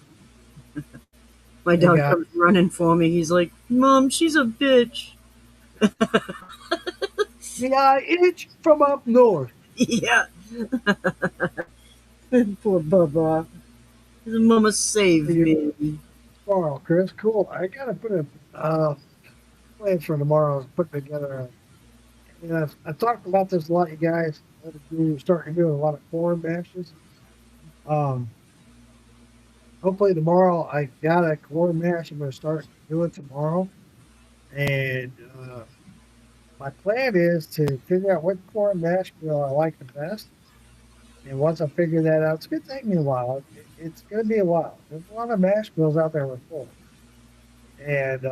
Speaker 2: My dog
Speaker 1: got-
Speaker 2: comes running for me. He's like, Mom, she's a bitch.
Speaker 1: The eye itch from up north.
Speaker 2: Yeah. Poor Bubba. His mama saved me.
Speaker 1: Tomorrow, Chris. Cool. I gotta put a plan for tomorrow. Put together. I talked about this a lot, you guys. Starting doing a lot of corn mashes. Um, hopefully tomorrow I got a corn mash. I'm gonna start doing tomorrow, and my plan is to figure out what corn mash bill I like the best. And once I figure that out, it's gonna take me a while. It's gonna be a while. There's a lot of mash bills out there with corn, and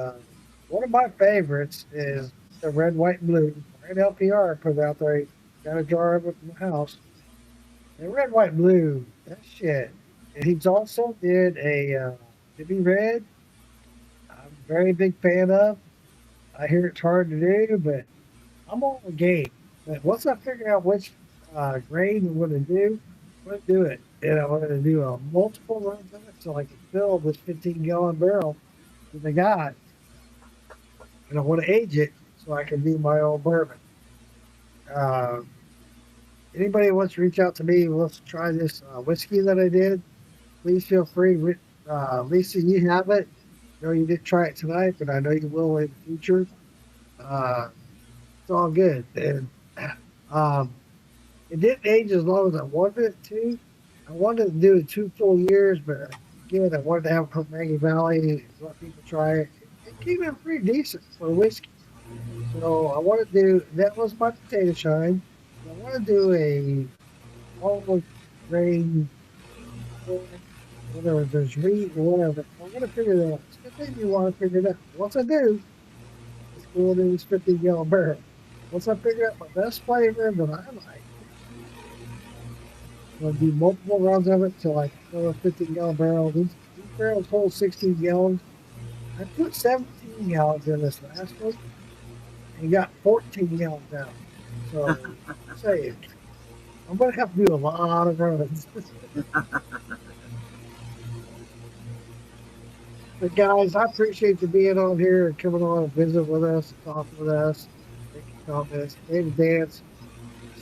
Speaker 1: one of my favorites is the red, white, and blue. Red LPR put it out there. Got a jar of it in the house. And red, white, and blue, that shit. And he's also did a Dippy Red. I'm a very big fan of. I hear it's hard to do, but I'm on the game. But once I figure out which grade I'm going to do, I'm going to do it. And I'm going to do multiple runs of it so I can fill this 15-gallon barrel that I got. And I want to age it so I can do my own bourbon. Anybody wants to reach out to me, wants to try this whiskey that I did, please feel free. Lisa, you have it. I know you didn't try it tonight, but I know you will in the future. It's all good. And it didn't age as long as I wanted it to. I wanted to do it 2 full years, but again, I wanted to have it from Maggie Valley, let people try it. It came out pretty decent for whiskey. So I want to do, that was my potato shine. I want to do a almost grain, whatever, there's wheat or whatever. I'm going to figure that out. It's going to take me a while to figure it out. Once I do, it's going in this 50-gallon barrel. Once I figure out my best flavor that I like, I'm going to do multiple runs of it till I can fill a 50-gallon barrel. These barrels hold 16 gallons. I put 17 gallons in this last one and got 14 gallons out. So, say it. I'm going to have to do a lot of runs. But guys, I appreciate you being on here and coming on and visit with us, and talk with us, making comments. David Dance,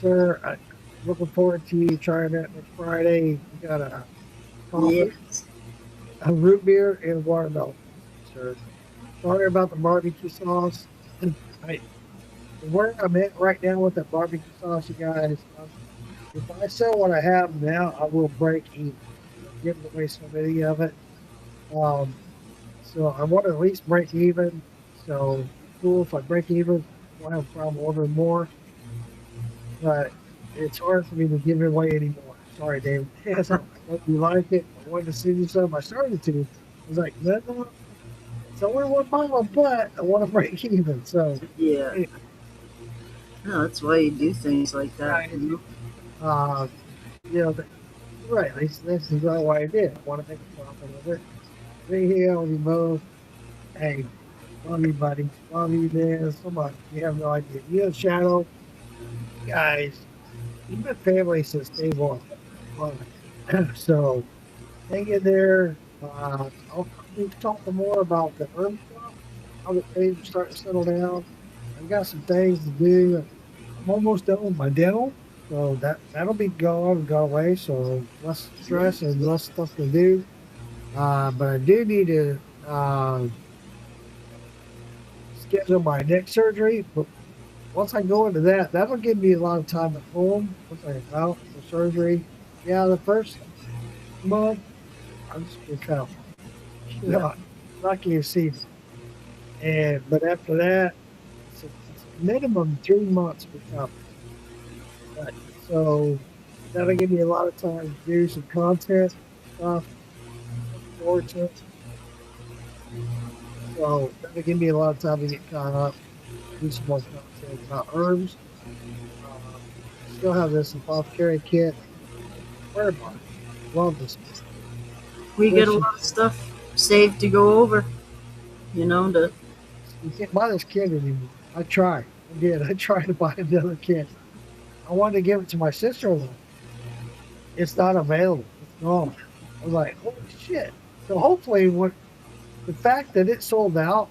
Speaker 1: sir, I'm looking forward to you trying that next Friday. You got a coffee, a root beer, and watermelon, sir. Sorry about the barbecue sauce. Where I'm at right now with the barbecue sauce, you guys, if I sell what I have now, I will break even. I'm giving away so many of it. So I want to at least break even. So cool if I break even, I won't have a problem ordering more. But it's hard for me to give it away anymore. Sorry, David. Yes, I hope you like it. I wanted to send you some. I started to. I was like, no, it's only one bottle, but I want to break even. So
Speaker 2: Yeah.
Speaker 1: anyway.
Speaker 2: No, that's why you do things like that.
Speaker 1: Right.
Speaker 2: You
Speaker 1: Right, that's exactly why I did. I want to make a profit of it. Right here, we both. Hey, love you, buddy. Love you, man, so much. You have no idea. You and Shadow, guys, you've been family since day one. So, hang in there. I'll be talking more about the herb stuff, how the things are starting to settle down. I've got some things to do. I'm almost done with my dental, so that'll be gone away. So less stress and less stuff to do. But I do need to schedule my neck surgery. But once I go into that, that'll give me a lot of time at home. Once I'm out for surgery, yeah, the first month I'm just gonna kind of lucky to see me. But after that, it's minimum 3 months recovery. Right. So that'll give me a lot of time to do some content stuff. Forward to it. So that'll give me a lot of time to get caught up, do some more content about herbs. Still have this apothecary kit. Where am I? Love this.
Speaker 2: We get a lot of stuff saved to go over. You can't
Speaker 1: buy this kit anymore. I tried. I did. I tried to buy another kit. I wanted to give it to my sister-in-law. It's not available. It's gone. I was like, holy shit. So hopefully, the fact that it sold out,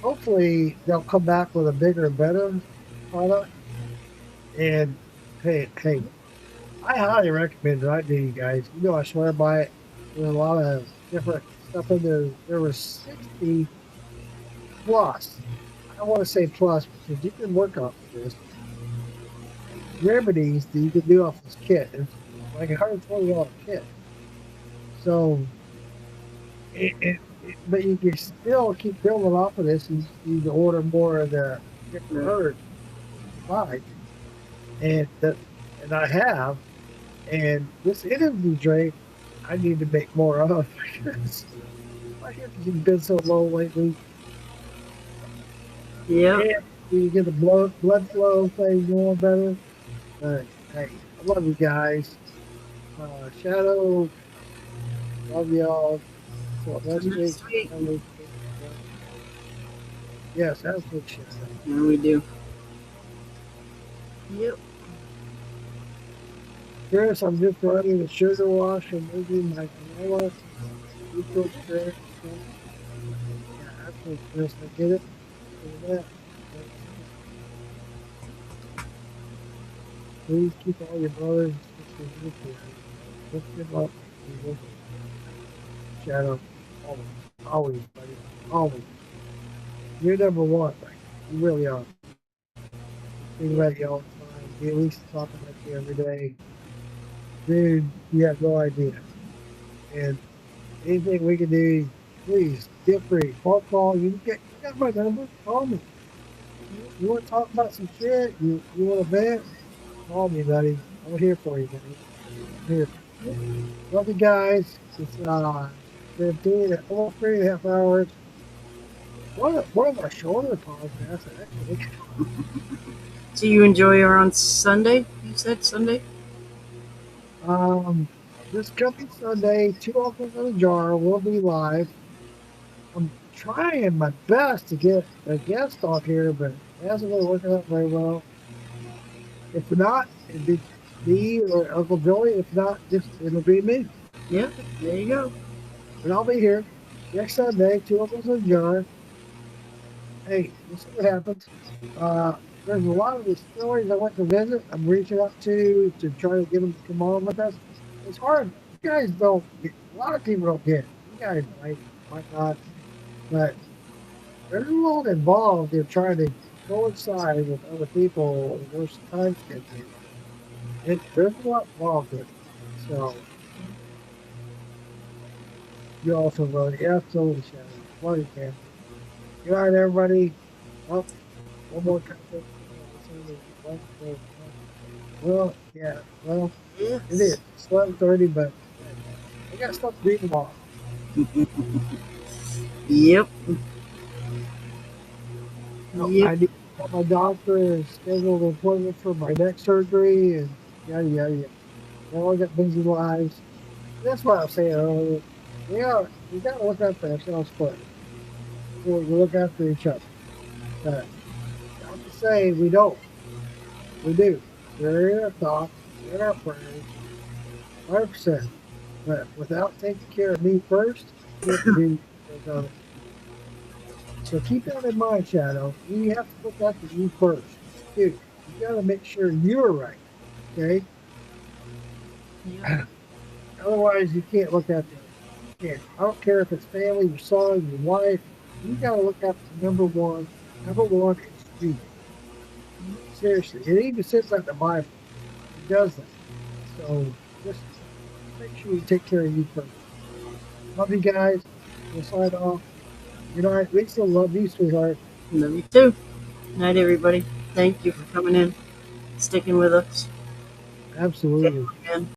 Speaker 1: hopefully they'll come back with a bigger and better product. And Hey, I highly recommend what I do, you guys. You know, I swear by it. There's a lot of different stuff in there. There was 60 plus. I want to say plus because you can work off of this. Remedies that you can do off this kit. It's like a $120 kit. So, but you can still keep building off of this. You need to order more of the different herbs. Right. And I have. And this energy drink, I need to make more of because my energy's been so low lately.
Speaker 2: Yeah.
Speaker 1: And you get the blood flow thing going better. But hey, I love you guys. Shadow, love y'all. So next week. Yes, that's good shit.
Speaker 2: Yeah, we do. Yep.
Speaker 1: Chris, I'm just running the sugar wash and moving my vanilla. You feel Chris? Yeah, that's what Chris. I get it. That. Please keep all your brothers and sisters with you. Lift them up. And lift them. Shadow, always, buddy, always. You're number one, buddy. You really are. Think about you all the time. Be at least talking about you every day. Dude, you have no idea. And anything we can do, please feel free. Call. You got my number. Call me. You want to talk about some shit? You want to vent? Call me, buddy. I'm here for you, buddy. I'm here. Love you guys. It's almost 3.5 hours. One of our shorter podcasts, actually.
Speaker 2: So you enjoy her on Sunday? You said Sunday?
Speaker 1: This coming Sunday, 2 Uncles in a Jar will be live. I'm trying my best to get a guest on here, but it hasn't really worked out very well. If not, it'd be me or Uncle Joey. If not, it'll be me.
Speaker 2: Yep, there you go.
Speaker 1: And I'll be here next Sunday, 2 Uncles in a Jar. Hey, we'll see what happens. There's a lot of distilleries I went to visit. I'm reaching out to try to get them to come on with us. It's hard. You guys don't get, a lot of people don't get it. You guys might not. But there's a lot involved in trying to coincide with other people and there's time schedule. There's a lot involved in it. So, you also love it. Absolutely, Shannon. Love you, man. Good night, everybody. Oh, one more time. Well, yeah, well, it is. It's 11:30, but I got stuff to do tomorrow.
Speaker 2: Yep.
Speaker 1: I need my doctor and scheduled an appointment for my neck surgery and yada yada yada. They all got busy lives. That's what I was saying earlier. We gotta look after ourselves first before we look after each other. Not to say we don't. We do. We're in our thoughts, in our prayers, 100%. But without taking care of me first, you have to do those others. So keep that in mind, Shadow. You have to look after you first. Dude, you gotta make sure you're right. Okay? Otherwise, you can't look after you can't. I don't care if it's family, your son, your wife. You gotta look after number one. Number one is you. Seriously, it even says like the Bible. It does that. So just make sure you take care of you first. Love you guys. We'll sign off. Good night. Lisa, love you, sweetheart.
Speaker 2: Love you too. Night, everybody. Thank you for coming in, sticking with us.
Speaker 1: Absolutely.
Speaker 2: Again.